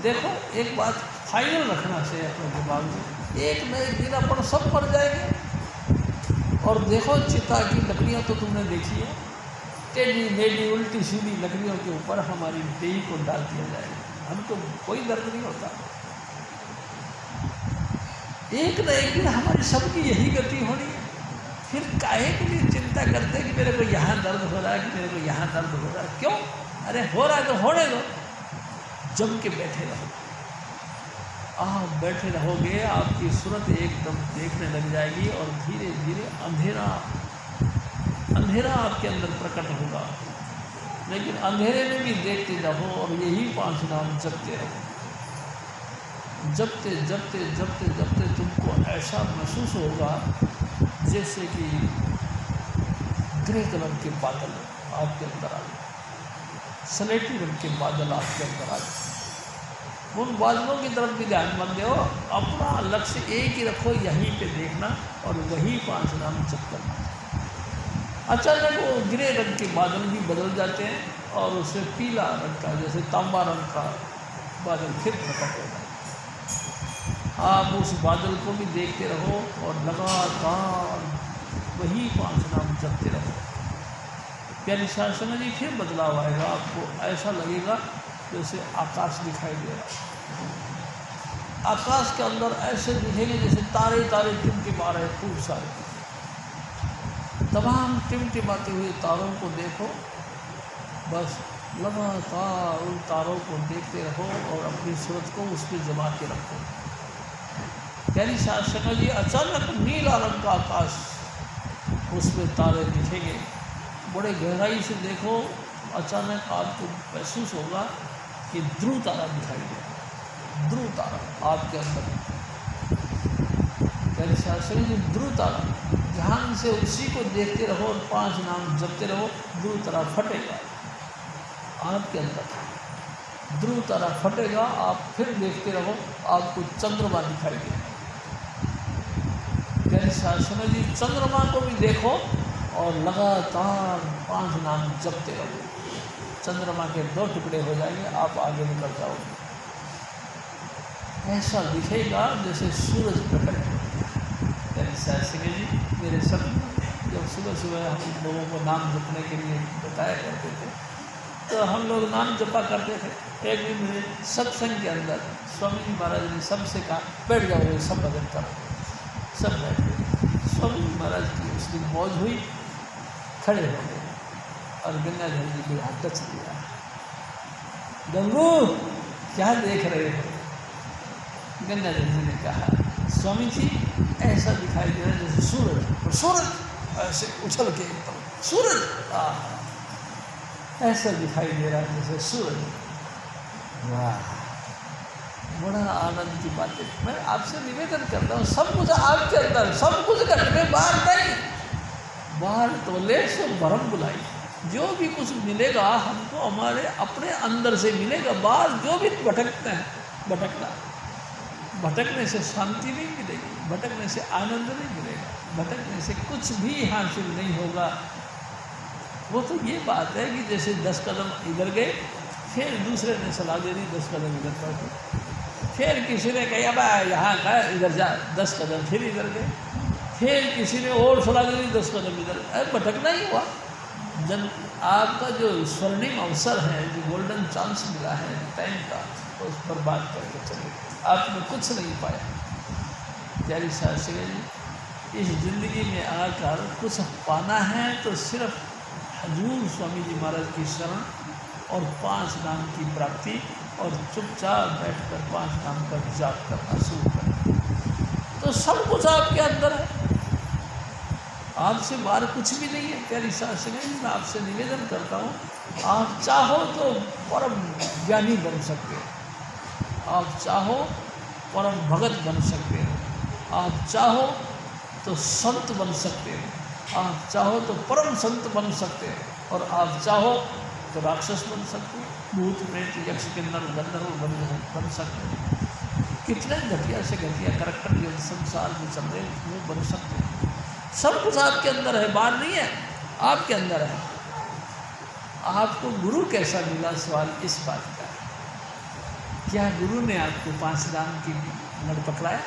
देखो एक बात फाइनल रखना चाहिए अपने दिमाग में, एक न एक दिन अपन सब मर जाएंगे। और देखो चिता की लकड़ियाँ तो तुमने देखी है, टेढ़ी मेढ़ी उल्टी सीधी लकड़ियों के ऊपर हमारी देही को डाल दिया जाएगा, हमको कोई दर्द नहीं होता। एक न एक दिन हमारी सबकी यही गति होनी है। फिर काहे के लिए चिंता करते हैं कि मेरे को यहाँ दर्द हो रहा है, कि मेरे को यहाँ दर्द हो रहा है? क्यों? अरे हो रहा है तो होने दो, जम के बैठे रहो। आप बैठे रहोगे, आपकी सूरत एकदम देखने लग जाएगी और धीरे धीरे अंधेरा अंधेरा आपके अंदर प्रकट होगा। लेकिन अंधेरे में भी देखते रहो और यही 5 नाम जपते रहो। जपते जपते जपते जपते तुमको ऐसा महसूस होगा जैसे कि ग्रे कलर के बादल आपके अंदर आ गए, स्लेटी रंग के बादल आपके अंदर आ गए। उन बादलों की तरफ भी ध्यान मत दो, अपना लक्ष्य एक ही रखो, यहीं पे देखना और वही 5 नाम जप करना। अचानक वो ग्रे रंग के बादल भी बदल जाते हैं और उससे पीला रंग का जैसे तांबा रंग का बादल फिर प्रकट होगा। आप उस बादल को भी देखते रहो और लगातार वही 5 नाम जपते रहो। प्यारी शासन जी फिर बदलाव आएगा, आपको ऐसा लगेगा जैसे आकाश दिखाई दे रहा है। आकाश के अंदर ऐसे दिखेंगे जैसे तारे तारे टिमटिमा रहे, खूब सारे तमाम टिमटिमाते हुए तारों को देखो। बस लगातार उन तारों को देखते रहो और अपनी सूरत को उस पर जमा के रखो। प्यारी शासन जी अचानक नीला रंग का आकाश, उसमें तारे दिखेंगे, बड़े गहराई से देखो। अचानक आपको महसूस होगा कि ध्रुव तारा दिखाई दे, ध्रुव तारा आपके अंदर। प्यारी शासन जी ध्रुव तारा, ध्यान से उसी को देखते रहो और 5 नाम जपते रहो। ध्रुव तारा फटेगा आपके अंदर, ध्रुव तारा फटेगा। आप फिर देखते रहो, आपको चंद्रमा दिखाई देगा। प्यारी शासन जी चंद्रमा को भी देखो और लगातार 5 नाम जपते रहो। चंद्रमा के 2 टुकड़े हो जाएंगे, आप आगे निकल जाओगे। ऐसा दिखेगा जैसे सूरज प्रकट हो। प्यारी शासन जी मेरे सपने जब सुबह सुबह हम लोगों को नाम जपने के लिए बताया करते थे, तो हम लोग नाम जपा करते थे। एक दिन मेरे सत्संग के अंदर स्वामी जी महाराज ने सबसे कहा, बैठ जाओ रे, सब भजन करो। सब बैठ गए। स्वामी जी महाराज की उस दिन मौज हुई, खड़े हो गए और गंगाधर जी को हाथ टच दिया। गंगू क्या देख रहे हो? गंगाधर जी ने कहा, स्वामी जी ऐसा दिखाई दे रहा है जैसे सूरज, और सूरज ऐसे उछल के एकदम सूरज ऐसा दिखाई दे रहा है जैसे सूरज। वाह, बड़ा आनंद की बात है। मैं आपसे निवेदन करता हूँ, सब कुछ आपके अंदर, सब कुछ घटने बाहर नहीं, बाहर तोले सो भरम बुलाई। जो भी कुछ मिलेगा हमको हमारे अपने अंदर से मिलेगा। बाहर जो भी भटकते हैं, भटकने से शांति नहीं मिलेगी, भटकने से आनंद नहीं मिलेगा, भटकने से कुछ भी हासिल नहीं होगा। वो तो ये बात है कि जैसे 10 कदम इधर गए, फिर दूसरे ने सलाह दे दी 10 कदम इधर पढ़ो, फिर किसी ने कहा भाई यहाँ का इधर जा, 10 कदम फिर इधर गए, फिर किसी ने और सलाह दे दी 10 कदम इधर। अरे भटकना ही हुआ। जब आपका जो स्वर्णिम अवसर है, जो गोल्डन चांस मिला है टाइम का, तो उस पर बात करके चले, आपने कुछ नहीं पाया। प्यारी शास्त्री जी, इस ज़िंदगी में आकर कुछ पाना है तो सिर्फ हजूर स्वामी जी महाराज की शरण और 5 नाम की प्राप्ति, और चुपचाप बैठकर 5 नाम का जाप करना शुरू करें तो सब कुछ आपके अंदर है। आपसे बाहर कुछ भी नहीं है। प्यारी शास्त्री जी, मैं आपसे निवेदन करता हूँ, आप चाहो तो परम ज्ञानी बन सकते हो, आप चाहो परम भगत बन सकते हो, आप चाहो तो संत बन सकते हो, आप चाहो तो परम संत बन सकते हो, और आप चाहो तो राक्षस बन सकते हो, भूत प्रेत यक्ष किन्नर गंधर्व बन सकते हो। कितने घटिया से घटिया करैक्टर जो संसार में चल रहे हैं वो बन सकते हैं। सब कुछ आपके अंदर है, बाहर नहीं है, आपके अंदर है। आपको गुरु कैसा मिला, सवाल इस बात का है। क्या गुरु ने आपको 5 नाम की लड़ पकड़ाया?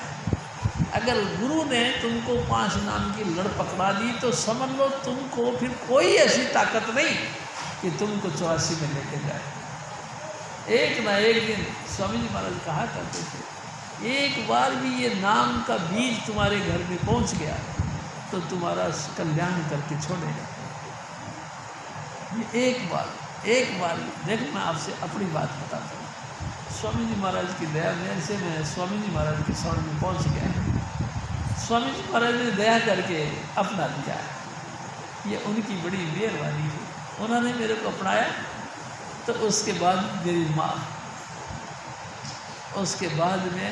अगर गुरु ने तुमको 5 नाम की लड़ पकड़ा दी तो समझ लो तुमको फिर कोई ऐसी ताकत नहीं कि तुमको 84 में लेके जाए। एक ना एक दिन स्वामी जी महाराज कहा करते थे, एक बार भी ये नाम का बीज तुम्हारे घर में पहुंच गया तो तुम्हारा कल्याण करके छोड़ेगा। ये एक बार देखो, मैं आपसे अपनी बात बताता हूँ। स्वामी जी महाराज की दया मेरे से, मैं स्वामी जी महाराज के शरण में पहुँच गया। स्वामी जी महाराज ने दया करके अपना दिया, ये उनकी बड़ी मेहरबानी थी। उन्होंने मेरे को अपनाया तो उसके बाद मेरी माँ, उसके बाद में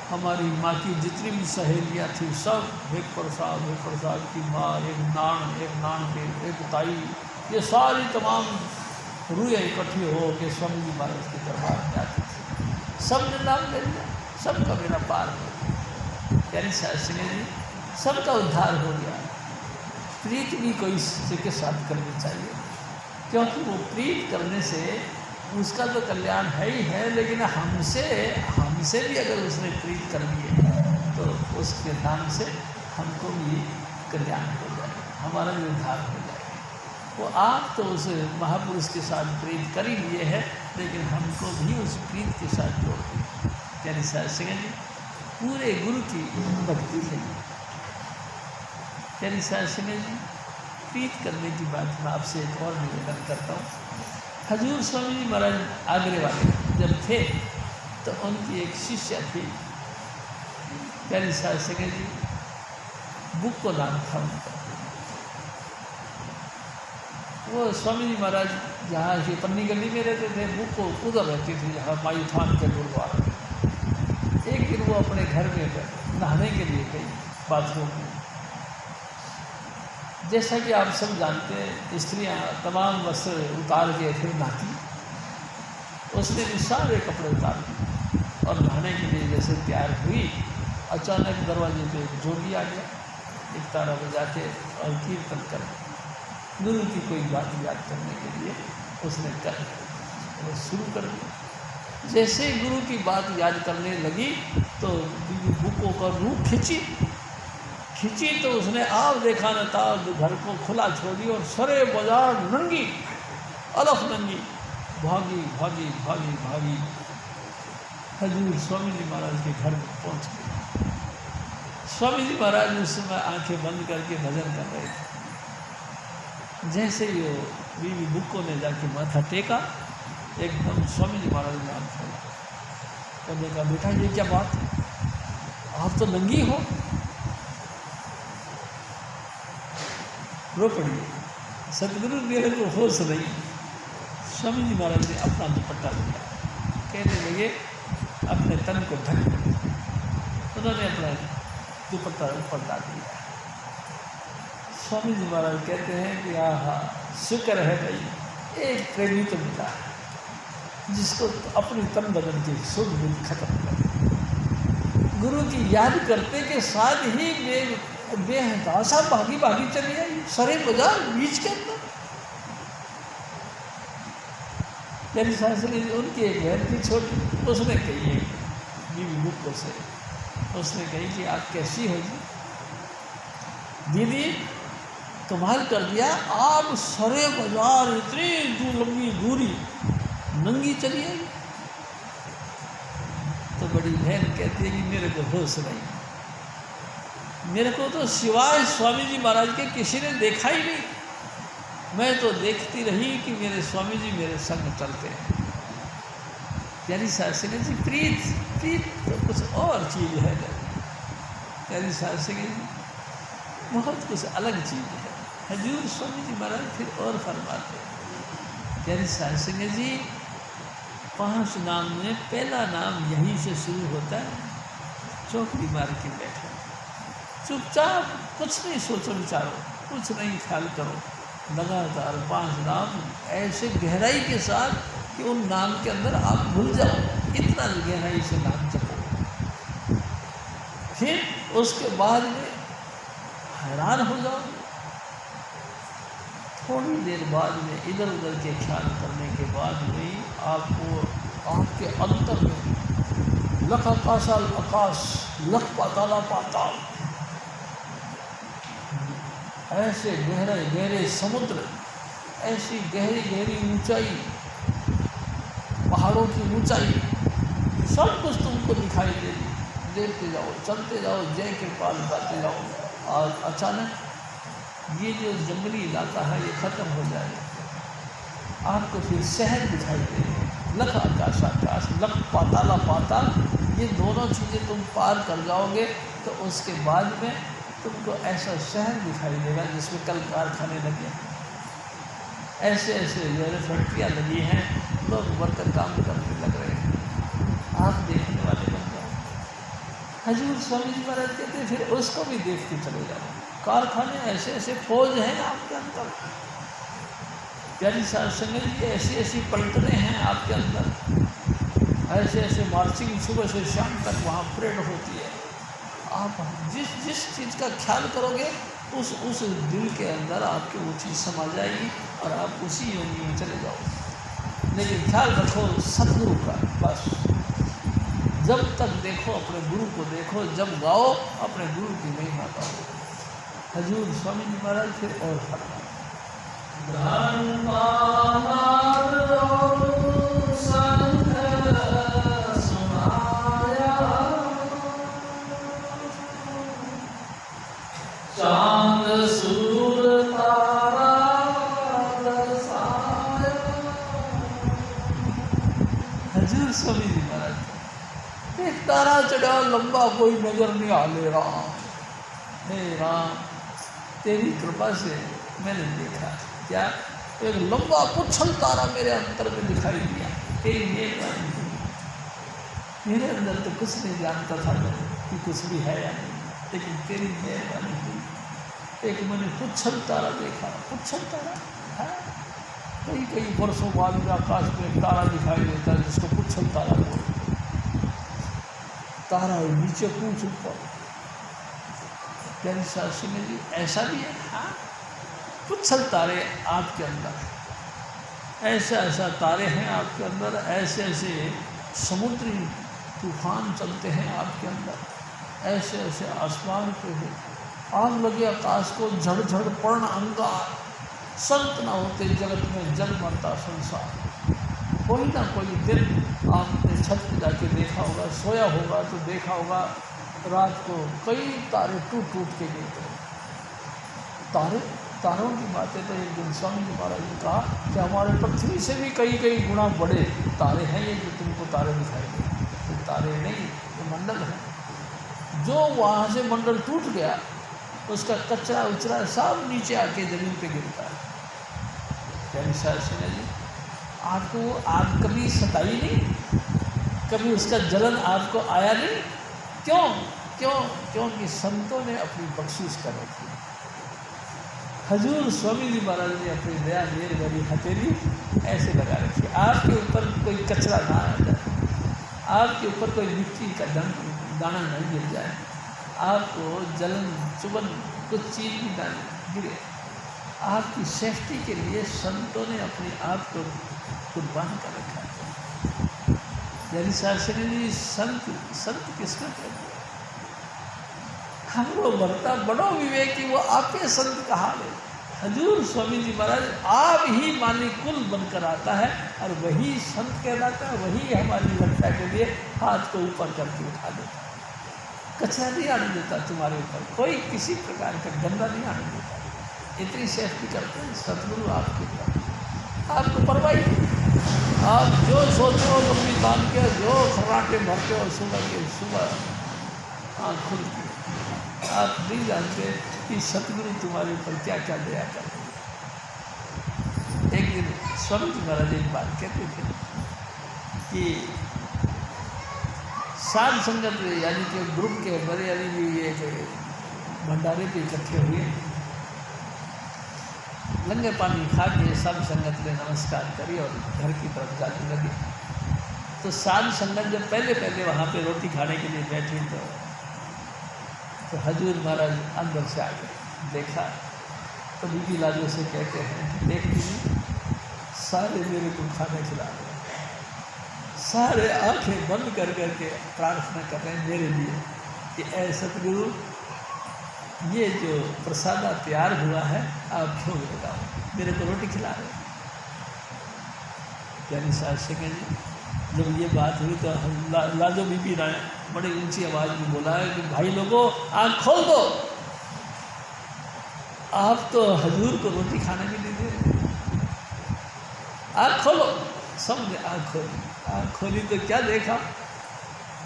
हमारी माँ की जितनी भी सहेलियाँ थी सब, एक प्रसाद की माँ, एक नान के एक ताई, ये सारी तमाम रूहें इकट्ठी हो के स्वामी जी महाराज के दरबार में आती थी। सब ने नाम ले लिया, सबका मेरा पार हो गया। प्यारी शास्त्री जी, सबका उद्धार हो गया। प्रीत भी कोई किसी के साथ करनी चाहिए, क्योंकि वो प्रीत करने से उसका तो कल्याण है ही है, लेकिन हमसे भी अगर उसने प्रीत कर ली है तो उसके नाम से हमको भी कल्याण हो जाए, हमारा भी उद्धार हो जाए। वो आप तो उस महापुरुष के साथ प्रीत कर ही लिए है, लेकिन हमको भी उस प्रीत के साथ जोड़ दें। प्यारे साथ संगत जी, पूरे गुरु की भक्ति है। प्यारे साथ संगत जी, प्रीत करने की बात मैं आपसे एक और निवेदन करता हूँ। हजूर स्वामी जी महाराज आगरे वाले जब थे तो उनकी एक शिष्या थी, प्यारे साथ संगत जी, बुक्को नाम था उनका। वो स्वामी जी महाराज जहाँ की पन्नी गली में रहते थे, बुक्को उधर रहती थी जहाँ मायूथान के गुरुद्वारा में। एक दिन वो अपने घर में नहाने के लिए गई बाथरूम में। जैसा कि आप सब जानते हैं, स्त्रियाँ तमाम वस्त्र उतार के फिर नहाती, उसने भी सारे कपड़े उतार दिए और नहाने के लिए जैसे तैयार हुई, अचानक दरवाजे पे एक जोगी आ गया, एक तारा बजा के और कीर्तन कर गुरु की कोई बात याद करने के लिए उसने शुरू कर दिया। जैसे गुरु की बात याद करने लगी तो बुक्को का रूप खिंची तो उसने आप देखा न था, घर को खुला छोड़ दिया और सरे बाजार नंगी, अलफ नंगी, भागी भागी भागी भागी हजूर स्वामी जी महाराज के घर में पहुँच गई। स्वामी जी महाराज उस समय आंखें बंद करके भजन कर रहे थे। जैसे ही वो बीवी बुक्को ने जाके माथा टेका, एकदम स्वामी जी महाराज ने आंख खोला और देखा, बेटा ये क्या बात है, आप तो नंगी हो। रो पड़ी, सतगुरु मेरे को होश नहीं। स्वामी जी महाराज ने अपना दुपट्टा लिया, कहने लगे अपने तन को ढक। उन्होंने अपना दुपट्टा ऊपर डाल दिया। स्वामी जी महाराज कहते हैं कि हाँ, शुक्र है भाई, एक प्रेमी तो मिला जिसको अपनी तन बदन की सुख दुख खत्म कर। गुरु की याद करते के साथ ही बेहताशा भागी भागी चली आई सरे बाजार बीच के अंदर। मेरी सासरी उनकी एक बहन थी छोटी, उसने कही है बीवी बुक्को से, उसने कही कि आप कैसी हो जी? दीदी कमाल कर दिया, आप सरे बाजार इतनी लंबी दूरी नंगी चली आई। तो बड़ी बहन कहती है कि मेरे को होश नहीं, मेरे को तो सिवाय स्वामी जी महाराज के किसी ने देखा ही नहीं। मैं तो देखती रही कि मेरे स्वामी जी मेरे संग चलते हैं। यानी सासंग जी, प्रीत तो कुछ और चीज़ है। यानी सासंग जी बहुत कुछ अलग चीज़ है। हजूर स्वामी जी महाराज फिर और फरमाते हैं, यानी सासंग जी 5 नाम में पहला नाम यहीं से शुरू होता है, चौकड़ी मार के बैठो, चुपचाप, कुछ नहीं सोचो विचारो, कुछ नहीं ख्याल करो, लगातार 5 नाम ऐसे गहराई के साथ कि उन नाम के अंदर आप भूल जाओ, इतना गहराई से नाम जपो। फिर उसके बाद में हैरान हो जाओ, थोड़ी देर बाद में इधर उधर के ख्याल करने के बाद में आपको आपके अंतर में लख आकाशाल आकाश, लख पाताला पाताल, ऐसे गहरे गहरे समुद्र, ऐसी गहरी गहरी ऊंचाई, पहाड़ों की ऊंचाई, सब कुछ तुमको दिखाई देगी। देखते जाओ, चलते जाओ, जय के पाल गाते जाओ, और अचानक ये जो जंगली इलाका है ये ख़त्म हो जाएगा। आपको फिर शहर दिखाई देंगे, लख आकाश आकाश, लख पाताला पाताल, ये दोनों चीज़ें तुम पार कर जाओगे तो उसके बाद में तुमको ऐसा शहर दिखाई देगा जिसमें कल कारखाने लगे, ऐसे ऐसे फैक्ट्रियाँ लगी हैं, लोग वर्कर काम करने लग रहे हैं, आप देखने वाले बन जाओ। हजूर स्वामी जी महाराज कहते हैं फिर उसको भी देखते चले जाओ, कारखाने ऐसे ऐसे फौज हैं आपके अंदर, प्यारी सासंग जी ऐसी ऐसी पलटने हैं आपके अंदर, ऐसे ऐसे मार्चिंग सुबह से शाम तक वहाँ परेड होती है। आप जिस चीज़ का ख्याल करोगे उस दिल के अंदर आपकी वो चीज़ समा जाएगी और आप उसी योनि में चले जाओ। लेकिन ख्याल रखो सतगुरु का, बस जब तक देखो अपने गुरु को देखो, जब गाओ अपने गुरु की महिमा गाओ। हजूर स्वामी जी महाराज फिर और फरमा चांद सूर तारा दर्शाया। हजूर स्वामी जी महाराज एक तारा चढ़ा लंबा कोई नजर नहीं आ ले रहा। हे राम तेरी कृपा से मैंने देखा क्या एक लंबा पुच्छल तारा मेरे अंतर में दिखाई दिया। तेरी मेहरबानी हुई। मेरे अंदर तो कुछ नहीं जानता था मैं कि कुछ भी है या नहीं, लेकिन तेरी मेहरबानी हुई। एक मैंने पुच्छल तारा देखा। पुच्छल तारा है कई कई वर्षों बाद में आकाश में एक तारा दिखाई देता है जिसको पुच्छल तारा बोलते। तारा नीचे पूछ ऊपर। प्यारी शास्त्री में जी ऐसा भी है। हाँ पुच्छल तारे आपके अंदर, ऐसा ऐसा तारे हैं आपके अंदर, ऐसे ऐसे समुद्री तूफान चलते हैं आपके अंदर, ऐसे ऐसे आसमान पे हो आग लगे आकाश को झड़ झड़ पर्ण अंगार। संत ना होते जगत में जल मरता संसार। कोई ना कोई दिन आपने छत पे जाके देखा होगा, सोया होगा तो देखा होगा रात को कई तारे टूट टूट के गिरते। तारों की बातें तो एक दिन स्वामी जी महाराज ने कहा कि हमारे पृथ्वी से भी कई कई गुना बड़े तारे हैं ये जो तुमको तारे दिखाई दे। तो तारे नहीं, ये मंडल है। जो वहाँ से मंडल टूट गया उसका कचरा उचरा सब नीचे आके ज़मीन पे गिरता है। प्यारी शास्त्री जी आपको वो आग कभी सताई नहीं, कभी उसका जलन आपको आया नहीं? क्यों? क्योंकि संतों ने अपनी बख्शिश कर रखी। हजूर स्वामी जी महाराज ने अपनी दया मेर भरी हथेली ऐसे लगा रखी। आपके ऊपर कोई कचरा ना आ जाए, आपके ऊपर कोई मिट्टी का दाना नहीं गिर जाए, आपको जलन चुभन कुछ चीज़ भी ना गिरे। आपकी सेफ्टी के लिए संतों ने अपने आप को कुर्बान कर रखा है। यानी शास्त्री जी संत किसका कहते हैं? हमरो भरता बड़ो विवेकी वो आपके संत कहा है। हजूर स्वामी जी महाराज आप ही मालिक कुल बनकर आता है और वही संत कहलाता है। वही हमारी रक्षा के लिए हाथ को ऊपर करके उठा देता है। कचरा नहीं आने देता तुम्हारे ऊपर, कोई किसी प्रकार का गंदा नहीं आने देता। इतनी सेफ्टी करते हैं सतगुरु आपके ऊपर। आपको परवाह नहीं, आप जो सोचो लंबी बांध के जो खर्राटे भरते हो सुबह के सुबह आँख खुलती, आप नहीं जानते कि सतगुरु तुम्हारे ऊपर क्या क्या दया कर। एक दिन स्वामी जी महाराज एक बात कहते थे कि साध संगत यानी कि ग्रुप के बड़े यानी भी एक भंडारे पे इकट्ठे हुए, लंगर पानी खा के सब संगत ने नमस्कार करी और घर की तरफ जाने लगे। तो साध संगत जब पहले वहाँ पे रोटी खाने के लिए बैठी तो हजूर महाराज अंदर से आ गए। देखा तो बीबी लालू से कहते हैं कि देख लीजिए सारे मेरे को खाना खिला रहे हैं, सारे आंखें बंद कर करके प्रार्थना कर रहे हैं मेरे लिए कि ऐ सतगुरु ये जो प्रसादा तैयार हुआ है आप क्यों बताओ, मेरे को रोटी खिला रहे हैं। यानी शास्त्री जी जब ये बात हुई तो लाजो बीबी ने बड़ी ऊंची आवाज़ में बोला है कि भाई लोगों आँख खोल दो, आप तो हजूर को रोटी खाने भी नहीं दे रहे, आँख खोलो। सबने आँख खोली। आँख खोली तो क्या देखा?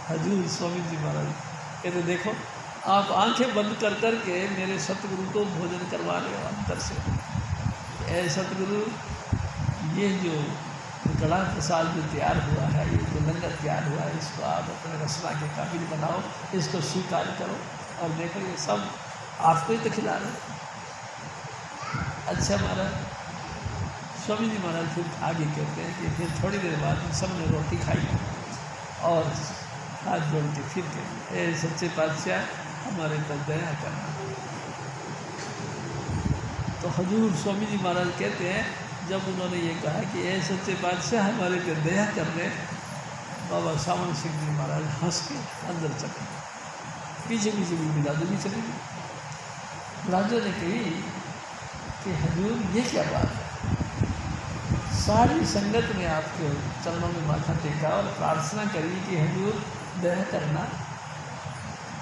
हजूर स्वामी जी महाराज कहते देखो आप आंखें बंद कर करके मेरे सतगुरु को भोजन करवा रहे हो अंतर से। ऐ सतगुरु ये जो कड़ा प्रसाद जो तैयार हुआ है, ये जो लंगर तैयार हुआ है, इसको आप अपने रसना के काबिल बनाओ, इसको स्वीकार करो और देखो ये सब आपको ही तो खिला रहे। अच्छा महाराज स्वामी जी महाराज फिर आगे कहते हैं कि फिर थोड़ी देर बाद सब ने रोटी खाई और हाथ जोड़ के फिर कहते ऐ सच्चे पातशाह हमारे पर दया करना। तो हजूर स्वामी जी महाराज कहते हैं जब उन्होंने ये कहा कि ऐ सच्चे बादशाह हमारे पे दया कर रहे, बाबा सावन सिंह जी महाराज हंस के अंदर चले, पीछे पीछे भी मिला भी चली गई। लाजो ने कही कि हजूर ये क्या बात है, सारी संगत ने आपके चरणों में माथा टेका और प्रार्थना करी कि हजूर दया करना,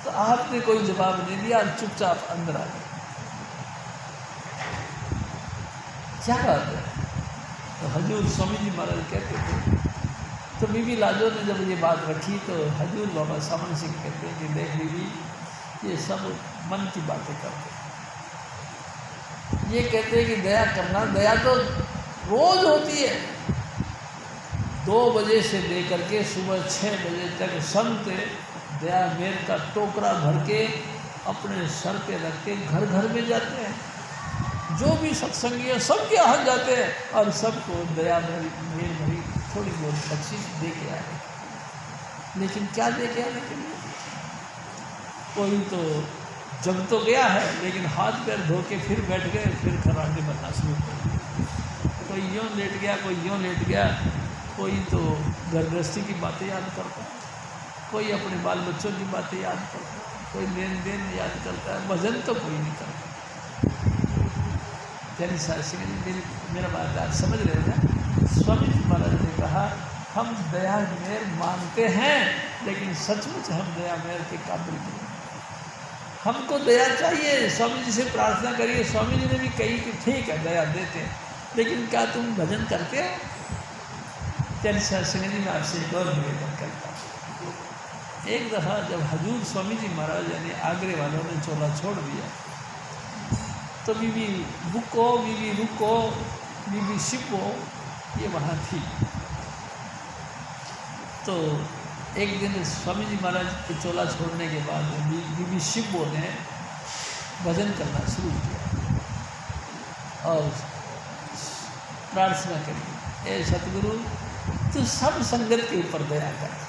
तो आपने कोई जवाब नहीं दिया और चुपचाप अंदर आ गए। क्या बात है? तो हजूर स्वामी जी महाराज कहते थे, तो बीबी लाजो ने जब ये बात रखी तो हजूर बाबा सामन सिंह कहते हैं कि देख बीबी, ये सब मन की बातें करते हैं। ये कहते हैं कि दया करना, दया तो रोज होती है। 2 बजे से लेकर के सुबह 6 बजे तक संत दया मेर का टोकरा भर के अपने सर पे रख के घर घर में जाते हैं। जो भी सत्संगी है सबके यहाँ जाते हैं और सबको दया मेर भरी थोड़ी बहुत बख्शिश दे के आए। लेकिन क्या दे के आने के लिए? कोई तो जब तो गया है लेकिन हाथ पैर धो के फिर बैठ गए, फिर खराटे बनना शुरू कर दिया। कोई यूँ लेट गया, कोई यूँ लेट गया, कोई तो घर गृहस्थी की बातें याद करता है, कोई अपने बाल बच्चों की बातें याद करता है, कोई लेन देन याद करता है, भजन तो कोई नहीं करता। जैन शास्त्री मेरा बात आप समझ रहे हैं ना? स्वामी जी महाराज ने कहा हम दया मेर मानते हैं लेकिन सचमुच हम दया मेर के काबिल नहीं। हमको दया चाहिए, स्वामी जी से प्रार्थना करिए। स्वामी जी ने भी कही कि ठीक है दया देते हैं, लेकिन क्या तुम भजन करते हो? जैन शास्त्री जी मैं आपसे एक और निवेदन करता हूँ। एक दफ़ा जब हजूर स्वामी जी महाराज यानी आगरे वालों ने चोला छोड़ दिया तो बीबी बुको, बीबी रुको, बीबी शिपो ये वहाँ थी। तो एक दिन स्वामी जी महाराज के चोला छोड़ने के बाद बीबी शिपो ने भजन करना शुरू किया और प्रार्थना करी, ए सतगुरु तू सब संगत के ऊपर दया कर।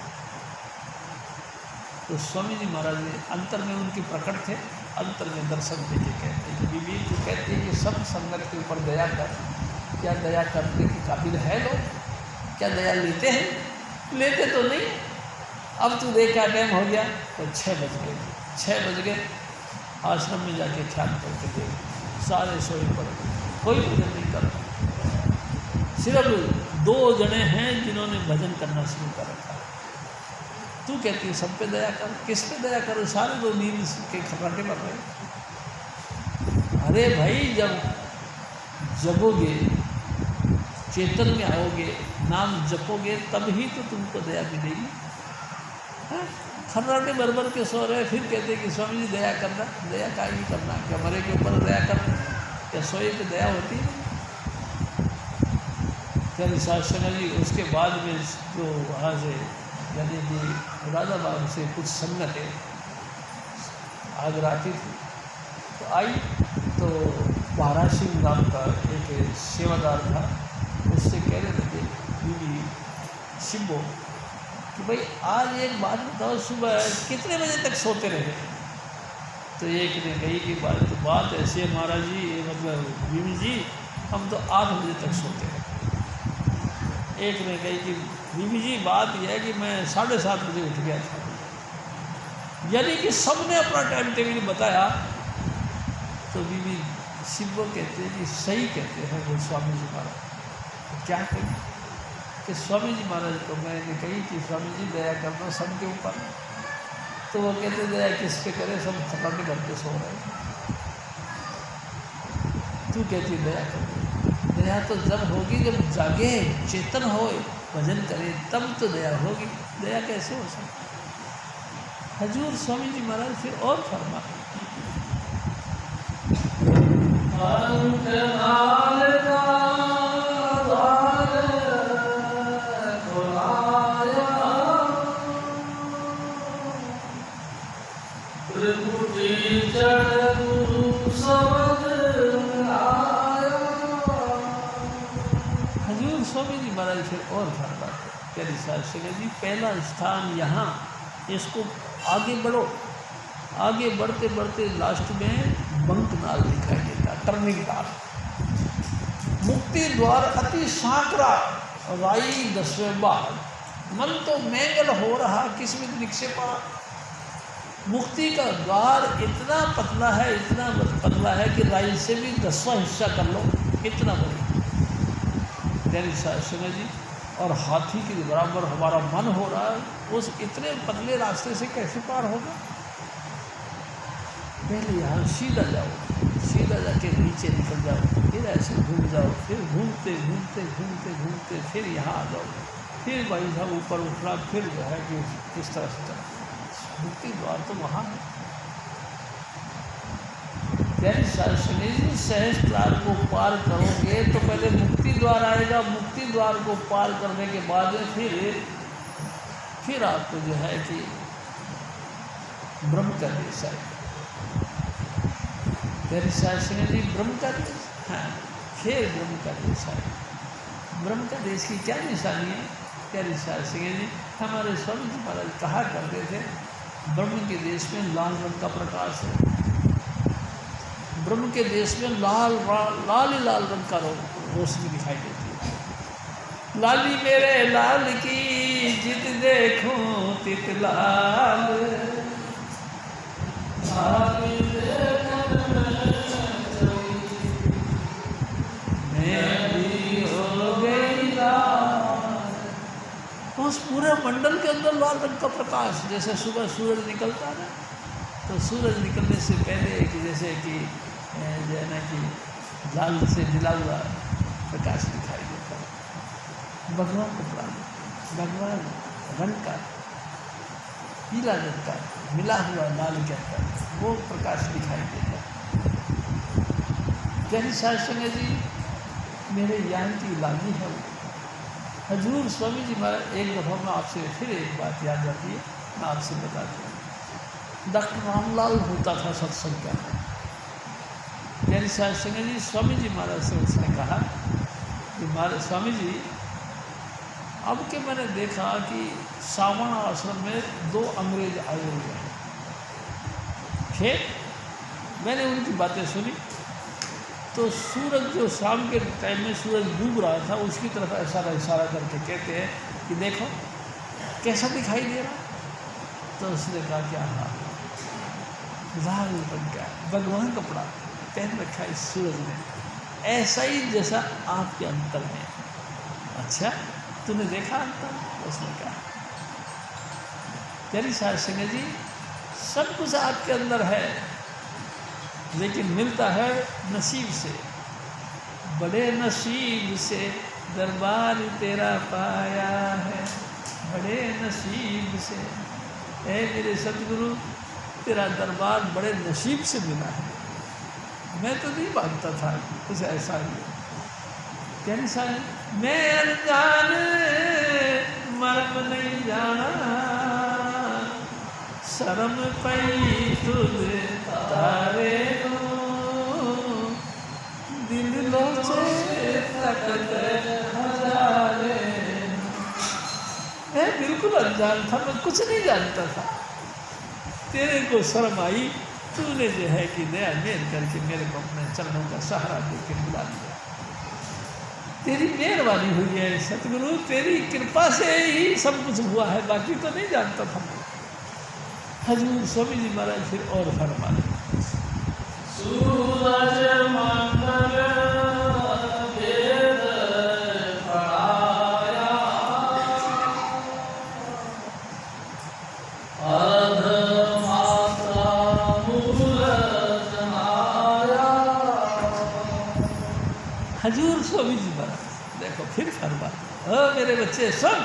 तो स्वामी जी महाराज ने अंतर में उनकी प्रकट थे, अंतर में दर्शन दे के कहते हैं कि बीबी तू कहती है कि सब संगत के ऊपर दया कर, क्या दया करने के काबिल है लोग? क्या दया लेते हैं? लेते तो नहीं। अब तू देख क्या टाइम हो गया, तो 6 बज गए। 6 बज गए, आश्रम में जाके ख्याल करके देख, सारे सोए पड़े, कोई भजन नहीं करता। सिर्फ 2 जने हैं जिन्होंने भजन करना शुरू कर रखा। तू कहती है सब पे दया कर, किस पे दया करो? सारे लोग नींद के खर्राटे पड़ रहे। अरे भाई जब जगोगे, चेतन में आओगे, नाम जपोगे, तब ही तो तुमको दया मिलेगी। खर्राटे भर के सो रहे, फिर कहते कि स्वामी जी दया करना। दया का ही करना, क्या मरे के ऊपर दया करना? क्या सोए पे दया होती है? फिर शास्त्री जी उसके बाद में जो वहाँ से यानी कि राजा बाबू से कुछ संगतें आगरा आती थी, तो आई तो महाराज नाम का एक सेवादार था, उससे कह रहे थे बीबी शिबो कि भाई आज एक बात बताओ, सुबह कितने बजे तक सोते रहे? तो एक ने कही कि बात ऐसी है महाराज जी, मतलब बीबी जी हम तो 8 बजे तक सोते रहे। एक ने कही कि बीबी जी बात यह है कि मैं 7:30 बजे उठ गया था। यानी कि सबने अपना टाइम टेबल बताया। तो बीबी शिवो कहते हैं कि सही कहते हैं वो स्वामी जी महाराज। क्या कहें कि स्वामी जी महाराज को मैंने कही कि स्वामी जी दया करना सबके ऊपर, तो वो कहते दया किस पे करे, सब खटाटे भर के सो रहे। तू कहती दया कर। दया तो जब होगी जब जागे, चेतन होए, भजन करे, तब तो दया होगी। दया कैसे हो सकती? हजूर स्वामी जी महाराज फिर और फरमा स्वामी जी महाराज फिर और फरमाते कह शास्त्री जी पहला स्थान यहाँ, इसको आगे बढ़ो। आगे बढ़ते बढ़ते लास्ट में बंकनाल दिखाई देता, टर्निंग नाल। मुक्ति द्वार अति साकरा राई 10वें बार, मन तो मैंगल हो रहा किस्मत निक्षेपा। मुक्ति का द्वार इतना पतला है, इतना पतला है कि राई से भी 10वां हिस्सा कर लो, इतना बड़ी तेरी सुनो जी। और हाथी के बराबर हमारा मन हो रहा है, उस इतने पतले रास्ते से कैसे पार होगा? पहले यहाँ सीधा जाओ, सीधा जाके नीचे निकल जाओ, फिर ऐसे घूम जाओ, फिर घूमते घूमते घूमते घूमते फिर यहाँ आ जाओ, फिर भाई साहब ऊपर उठना, फिर जो है कि इस तरह से चलना। मुक्ति द्वार तो वहाँ है। यानी सहज द्वार को पार करोगे तो पहले मुक्ति द्वार आएगा, मुक्ति द्वार को पार करने के बाद फिर आपको जो है कि ब्रह्म का देश आएगा। तेरी शास्त्री जी ब्रह्म का देश, हाँ, फिर ब्रह्म का देश आएगा। ब्रह्म का देश की क्या निशानी है? तेरी शास्त्री जी हमारे स्वामी जी महाराज कहा करते थे, ब्रह्म के देश में लाल रंग का प्रकाश है, ब्रह्म के देश में लाल ही लाल रंग का रोशनी दिखाई देती है। लाली मेरे लाल की जित देखूं तित लाल, मैं भी हो गई लाल। उस पूरे मंडल के अंदर लाल रंग का प्रकाश, जैसे सुबह सूरज निकलता है तो सूरज निकलने से पहले कि जैसे कि जो है ना कि लाल से मिला हुआ प्रकाश दिखाई देता है। भगवान का प्राण, भगवान रंग का, पीला रंग का मिला हुआ लाल के अंदर वो प्रकाश दिखाई देता है। जैन शास्त्री जी मेरे यहाँ की लाली है वो। हजूर स्वामी जी महाराज एक दफ़ा में आपसे फिर एक बात याद आती है, मैं आपसे बताता हूँ। डॉक्टर रामलाल होता था सत्संग का, यानी शास्त्री जी स्वामी जी महाराज से उसने कहा कि महाराज स्वामी जी, अब के मैंने देखा कि सावण आश्रम में 2 अंग्रेज आए हुए हैं। फिर मैंने उनकी बातें सुनी तो सूरज जो शाम के टाइम में सूरज डूब रहा था उसकी तरफ ऐसा इशारा करके कहते हैं कि देखो कैसा दिखाई दे रहा। तो उसने कहा क्या, हाँ लाल रंग का भगवान कपड़ा पहन रखा है इस सूरज ने, ऐसा ही जैसा आपके अंतर में। अच्छा तूने देखा अंतर? उसने कहा तेरी शास्त्री जी सब कुछ आपके अंदर है, लेकिन मिलता है नसीब से। बड़े नसीब से दरबार तेरा पाया है, बड़े नसीब से। ऐ मेरे सतगुरु तेरा दरबार बड़े नसीब से मिला है, मैं तो नहीं मानता था कुछ ऐसा ही है। कैसा है? मैं अनजान मर्म नहीं जाना, शर्म पई तुझे तारे दिल लोचे तकत हजारे। मैं बिल्कुल अनजान था, मैं कुछ नहीं जानता था। तेरे को शर्म आई, तूने जो है कि दया मेल करके मेरे को अपने चरणों का सहारा देकर बुला लिया। तेरी मेहरबानी हुई है सतगुरु, तेरी कृपा से ही सब कुछ हुआ है, बाकी तो नहीं जानता था मैं। हजूर स्वामी जी महाराज फिर और फरमाए, सूरज मंगल वेद पढ़ाया, अर्ध माता मूल जनाया। हजूर स्वामी जी महाराज देखो फिर फरमाते, मेरे बच्चे सब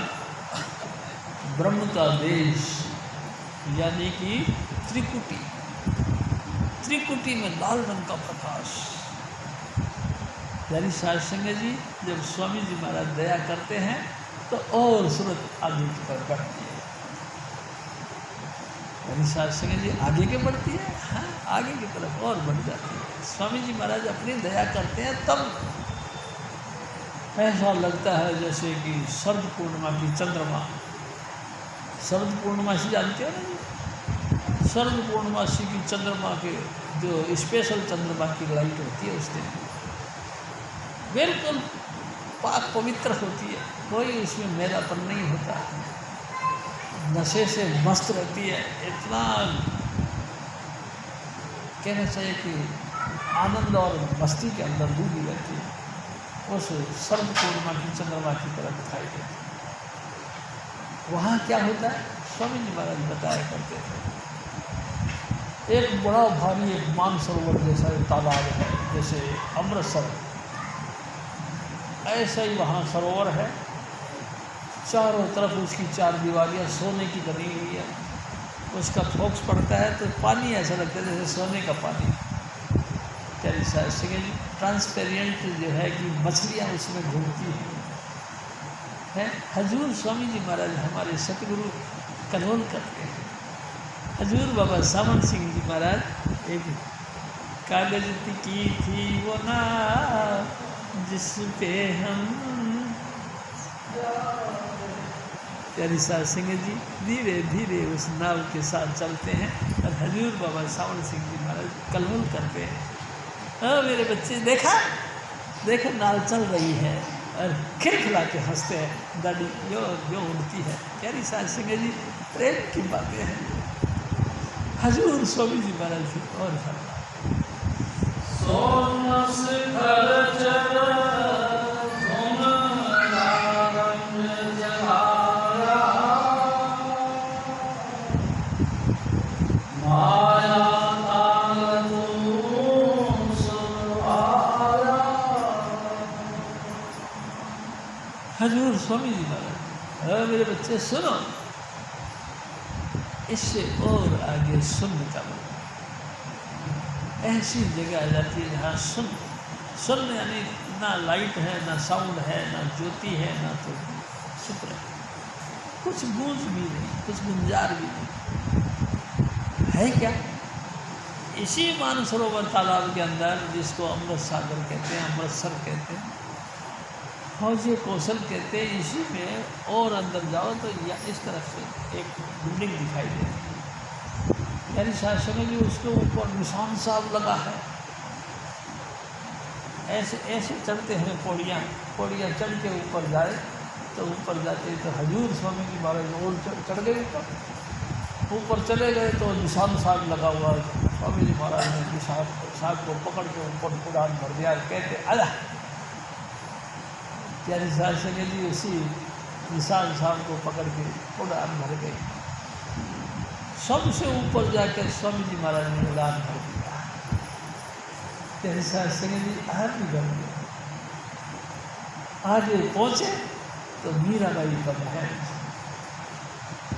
ब्रह्म का देश यानी कि त्रिकुटी, त्रिकुटी में लाल रंग का प्रकाश। यानी शास्त्री जी जब स्वामी जी महाराज दया करते हैं तो और सूरत आगे की तरफ बढ़ती है। यानी शास्त्री जी आगे के बढ़ती है, हाँ आगे की तरफ और बढ़ जाती है। स्वामी जी महाराज अपनी दया करते हैं तब ऐसा लगता है जैसे कि शरद पूर्णिमा की चंद्रमा, शरद पूर्णिमासी जानते हो ना जी, शरद पूर्णिमासी की चंद्रमा के जो स्पेशल चंद्रमा की लाइट होती है उस दिन बिल्कुल पाक पवित्र होती है, कोई उसमें मैलापन नहीं होता, नशे से मस्त रहती है, इतना कहना चाहिए कि आनंद और मस्ती के अंदर डूबी रहती है, उस सर्व पूर्णिमा की चंद्रमा की तरह दिखाई देती है। वहाँ क्या होता है, स्वामी जी महाराज बताया करते थे, एक बड़ा भारी एक मानसरोवर जैसा एक तालाब है, जैसे अमृतसर, ऐसा ही वहाँ सरोवर है। चारों तरफ उसकी 4 दीवारियाँ सोने की बनी हुई है। उसका फोक्स पड़ता है तो पानी ऐसा लगता है जैसे सोने का पानी। सेकेंड ट्रांसपेरेंट जो है कि मछलियाँ उसमें घूमती हैं। हजूर स्वामी जी महाराज हमारे सतगुरु कन्होल करते हैं। हजूर बाबा सावन सिंह जी महाराज एक कागज की थी वो ना जिस पे हम प्यारी साध सिंह जी धीरे धीरे उस नाव के साथ चलते हैं और हजूर बाबा सावन सिंह जी महाराज कन्होल करते हैं। हाँ मेरे बच्चे, देखा देखो नाव चल रही है और खिलखिला के हंसते हैं, दाढ़ी यो यो उड़ती है। प्यारी साध सिंह जी प्रेम की बातें हैं। हजूर स्वामी जी महाराज फिर और हजूर स्वामी जी महाराज, मेरे बच्चे सुनो, इससे और आगे शून्य का मतलब ऐसी जगह आ जाती है जहाँ शून्य यानी ना लाइट है, ना साउंड है, ना ज्योति है, ना तो शुक्र है, कुछ गूंज भी नहीं, कुछ गुंजार भी नहीं है। क्या इसी मानसरोवर तालाब के अंदर, जिसको अमृत सागर कहते हैं, अमृतसर कहते हैं, हौजे कौशल कहते हैं, इसी में और अंदर जाओ तो या इस तरफ से एक बिल्डिंग दिखाई देती है। यानी शासन जी उसके ऊपर निशान साहब लगा है। ऐसे ऐसे चढ़ते हैं पौड़ियाँ चढ़ के ऊपर जाए तो ऊपर जाते तो हजूर स्वामी जी महाराज और चढ़ गए ऊपर चले गए तो निशान साहब लगा हुआ। स्वामी जी महाराज ने निशान साहब को पकड़ के ऊपर उड़ान भर दिया, कहते आजा। प्यारी साध सिंह जी उसी निशान साहब को पकड़ के उड़ान भर गए। सबसे ऊपर जाकर स्वामी जी महाराज ने उड़ान भर दिया। प्यारी साध सिंह जी आरती कर दिया। आगे पहुँचे तो मीराबाई का महल।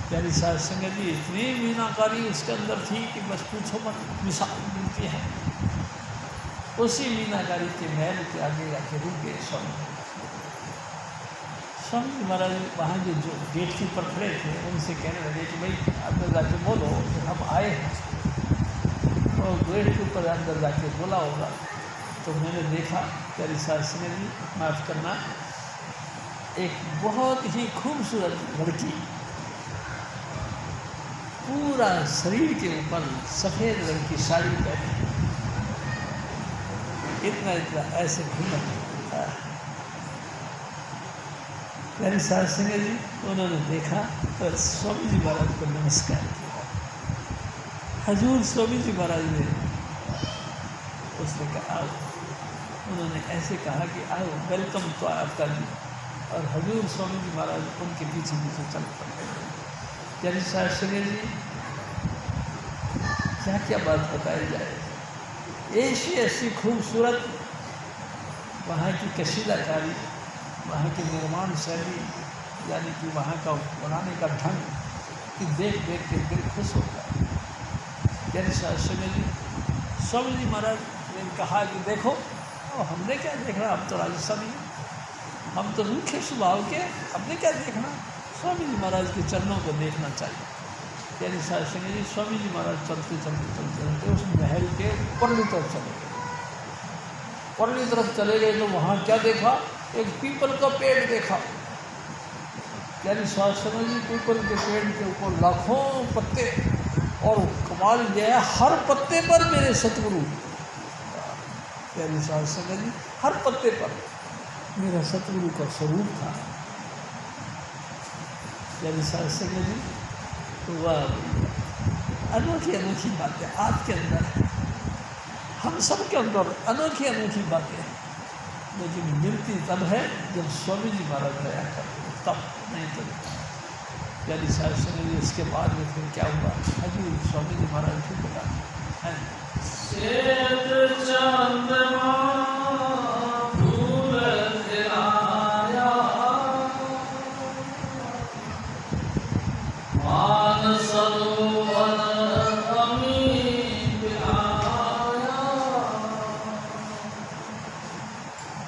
प्यारी साध सिंह जी इतनी मीनाकारी उसके अंदर थी कि बस पूछो मत, मिसाल मिलती है। उसी मीनाकारी के महल के आगे जाके रुक गए स्वामी जी महाराज। वहाँ जो गेट कीपर खड़े थे उनसे कहने लगे कि भाई अंदर जाके बोलो कि हम आए हैं। और गेट के ऊपर अंदर जाके बोला होगा तो मैंने देखा, प्यारी साध सिंह जी माफ़ करना, एक बहुत ही खूबसूरत लड़की पूरा शरीर के ऊपर सफ़ेद रंग की साड़ी पहनी, इतना ऐसे घूमत। प्यारी साध सिंह जी उन्होंने देखा तो स्वामी जी महाराज को नमस्कार किया। हजूर स्वामी जी महाराज ने उसने कहा आओ, उन्होंने ऐसे कहा कि आओ वेलकम तो आपका जी। और हजूर स्वामी जी महाराज उनके पीछे पीछे चल पड़े। प्यारी साध सिंह जी क्या क्या बात बताई जाए। ऐसी खूबसूरत वहाँ की कशीदाकारी, वहाँ की निर्माण शैली, यानी कि वहाँ का बनाने का ढंग कि देख देख के दिल खुश होता है। प्यारी साध सिंह जी स्वामी जी महाराज ने कहा कि देखो हमने क्या देखना, हम तो राजस्थानी हैं, हम तो रूखे स्वभाव के, हमने क्या देखना। स्वामी जी महाराज के चरणों को देखना चाहिए। प्यारी साध सिंह जी स्वामी जी महाराज चलते चलते चलते चलते उस महल के परली तरफ चले गए। परली तरफ चले गए तो वहाँ क्या देखा, एक पीपल का पेड़ देखा। प्यारी साध सिंह जी पीपल के पेड़ के ऊपर लाखों पत्ते, और कमाल यह है हर पत्ते पर मेरे सतगुरु। प्यारी साध सिंह जी हर पत्ते पर मेरा सतगुरु का स्वरूप था। प्यारी साध सिंह जी तो वह अनोखी अनोखी बातें आपके अंदर है। हम सब के अंदर अनोखी अनोखी बातें हैं, लेकिन मिलती तब है जब स्वामी जी महाराज दया करते, तब नहीं तो यानी साहब सुनिए इसके बाद में फिर क्या हुआ। अभी स्वामी जी महाराज फिर बोला है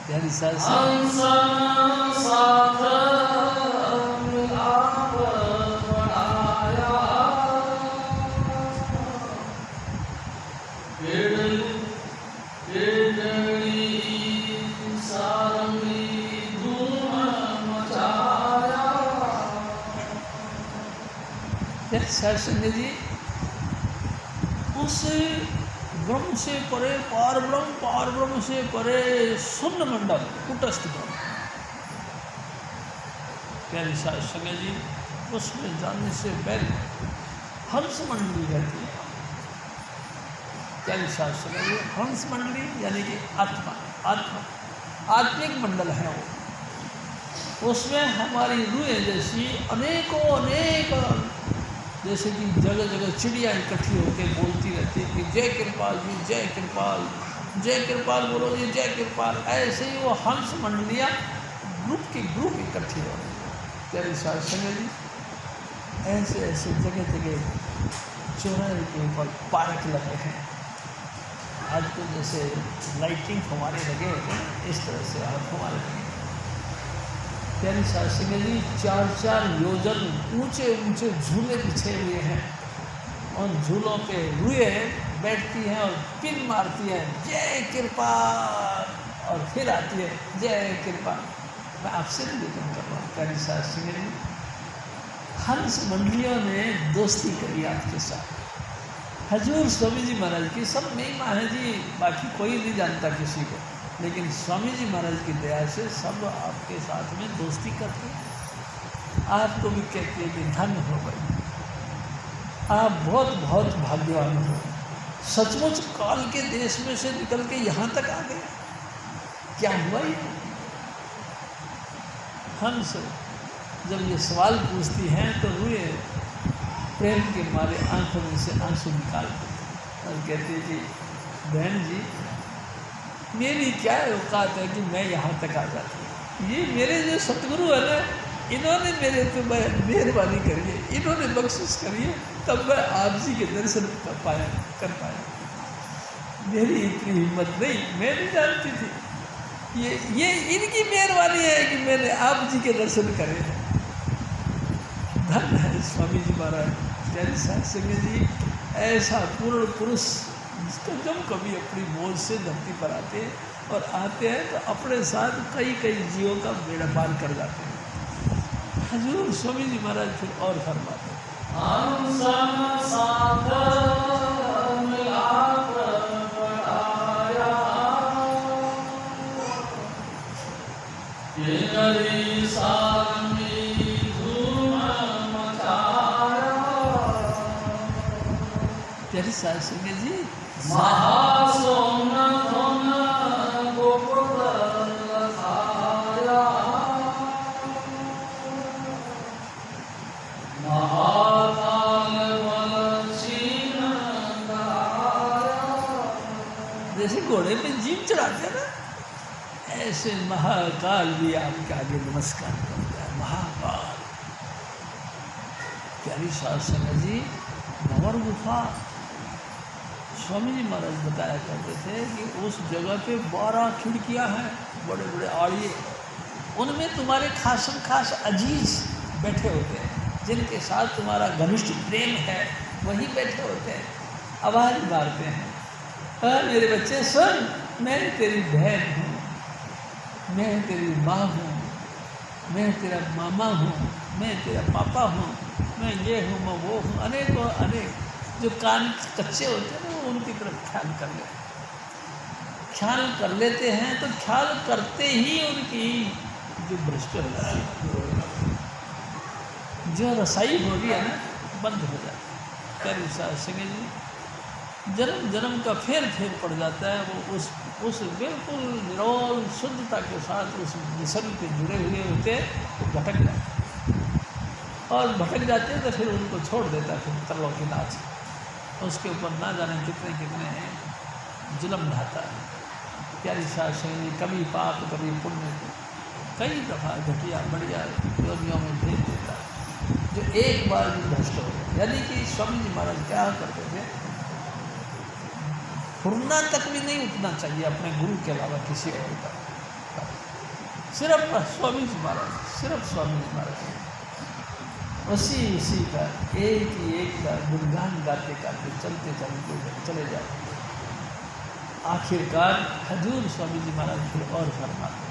यानी साहब संजय जी उस ब्रह्म से परे पार ब्रह्म से परे शून्य मंडल कुटस्थ ब्रह्म, प्यारी साहब संजय जी उसमें जाने से पहले हंस मंडली रहती है। प्यारी साहब संजय जी हंस मंडली यानी कि आत्मिक मंडल है वो, उसमें हमारी रूहें जैसी अनेक जैसे कि जगह जगह चिड़िया इकट्ठी होकर बोलती रहती है कि जय कृपाल जी, जय कृपाल बोलो जी, जय कृपाल। ऐसे ही वो हंस मंडलियाँ ग्रुप इकट्ठी हो रही है। प्यारी साहब संजय जी ऐसे जगह चौराहे के ऊपर पार्क लगे हैं। आजकल जैसे लाइटिंग हमारे लगे होते हैं इस तरह से आप हमारे लगे। प्यारी साहब संजय जी 4-4 योजन ऊंचे झूले बिछे हुए हैं, उन झूलों पे रूहें बैठती हैं और पिन मारती हैं जय कृपाल, और फिर आती है जय कृपाल। मैं आपसे निवेदन कर रहा हूँ प्यारी साहब संजय जी, हंस मंडलियों ने दोस्ती करी आपके साथ। हजूर स्वामी जी महाराज की सब महिमा है जी, बाकी कोई नहीं जानता किसी को, लेकिन स्वामी जी महाराज की दया से सब आपके साथ में दोस्ती करते हैं। आपको भी कहते हैं कि धन्य हो गई, आप बहुत भाग्यवान हो। सचमुच काल के देश में से निकल के यहाँ तक आ गए। क्या हुआ ये? हंस जब ये सवाल पूछती हैं तो रूहे प्रेम के मारे आंखों में से आंसू निकालते और कहते जी बहन जी मेरी क्या औकात है कि मैं यहाँ तक आ जाती हूँ। ये मेरे जो सतगुरु है ना, इन्होंने मेरे पे मेहरबानी करी है, इन्होंने बख्शिश करी है, तब मैं आप जी के दर्शन कर पाया। मेरी इतनी हिम्मत नहीं, मैं नहीं जानती थी ये इनकी मेहरबानी है कि मैंने आप जी के दर्शन करे हैं। धन्य है स्वामी जी महाराज। प्यारी साहब संजय जी ऐसा पूर्ण पुरुष जिसको जब कभी अपनी मौज से धरती पर आते हैं और आते हैं तो अपने साथ कई जीवों का बेड़ा पार कर जाते हैं। हजूर स्वामी जी महाराज फिर और फरमाते प्यारी साहब संजय जी जैसे घोड़े पे जीप चढ़ाते हैं ना, ऐसे महाकाल भी आपके आगे नमस्कार करता है। महाकाल। प्यारी साहब संजय जी भंवर गुफा स्वामी जी महाराज बताया करते थे कि उस जगह पे 12 खिड़कियां हैं, बड़े बड़े आड़िए, उनमें तुम्हारे खास अजीज बैठे होते हैं, जिनके साथ तुम्हारा घनिष्ठ प्रेम है, वही बैठे होते हैं, आवाज़ मारते हैं, हाँ मेरे बच्चे सुन, मैं तेरी बहन हूँ, मैं तेरी माँ हूँ, मैं तेरा मामा हूँ, मैं तेरा पापा हूँ, मैं ये हूँ, मैं वो हूँ। अनेक जो कान कच्चे होते हैं ना, वो उनकी तरफ ख्याल कर लेते हैं, तो ख्याल करते ही उनकी जो भ्रष्ट जो रसाई हो रही है ना, बंद हो जाती है। प्यारी साहब संजय जी जन्म जन्म का फेर पड़ जाता है। वो उस बिल्कुल निरोल शुद्धता के साथ उस निसर्ग के जुड़े हुए होते वो भटक जाते हैं। और भटक जाते हैं तो फिर उनको छोड़ देता है फिर त्रिलोकीनाथ। उसके ऊपर ना जाने कितने कितने जुल्म ढाता है। प्यारी शासनी कभी पाप कभी पुण्य को कई दफ़ा घटिया बढ़िया योनियों में भेज देता है, जो एक बार भी भ्रष्ट हो गया। यानी कि स्वामी जी महाराज क्या करते थे, फुरना तक भी नहीं उठना चाहिए अपने गुरु के अलावा किसी और का। सिर्फ स्वामी जी महाराज, सिर्फ स्वामी जी महाराज उसी का एक ही एक का गुणगान गाते गाते चले जाते। आखिरकार हजूर स्वामी जी महाराज फिर और फरमाते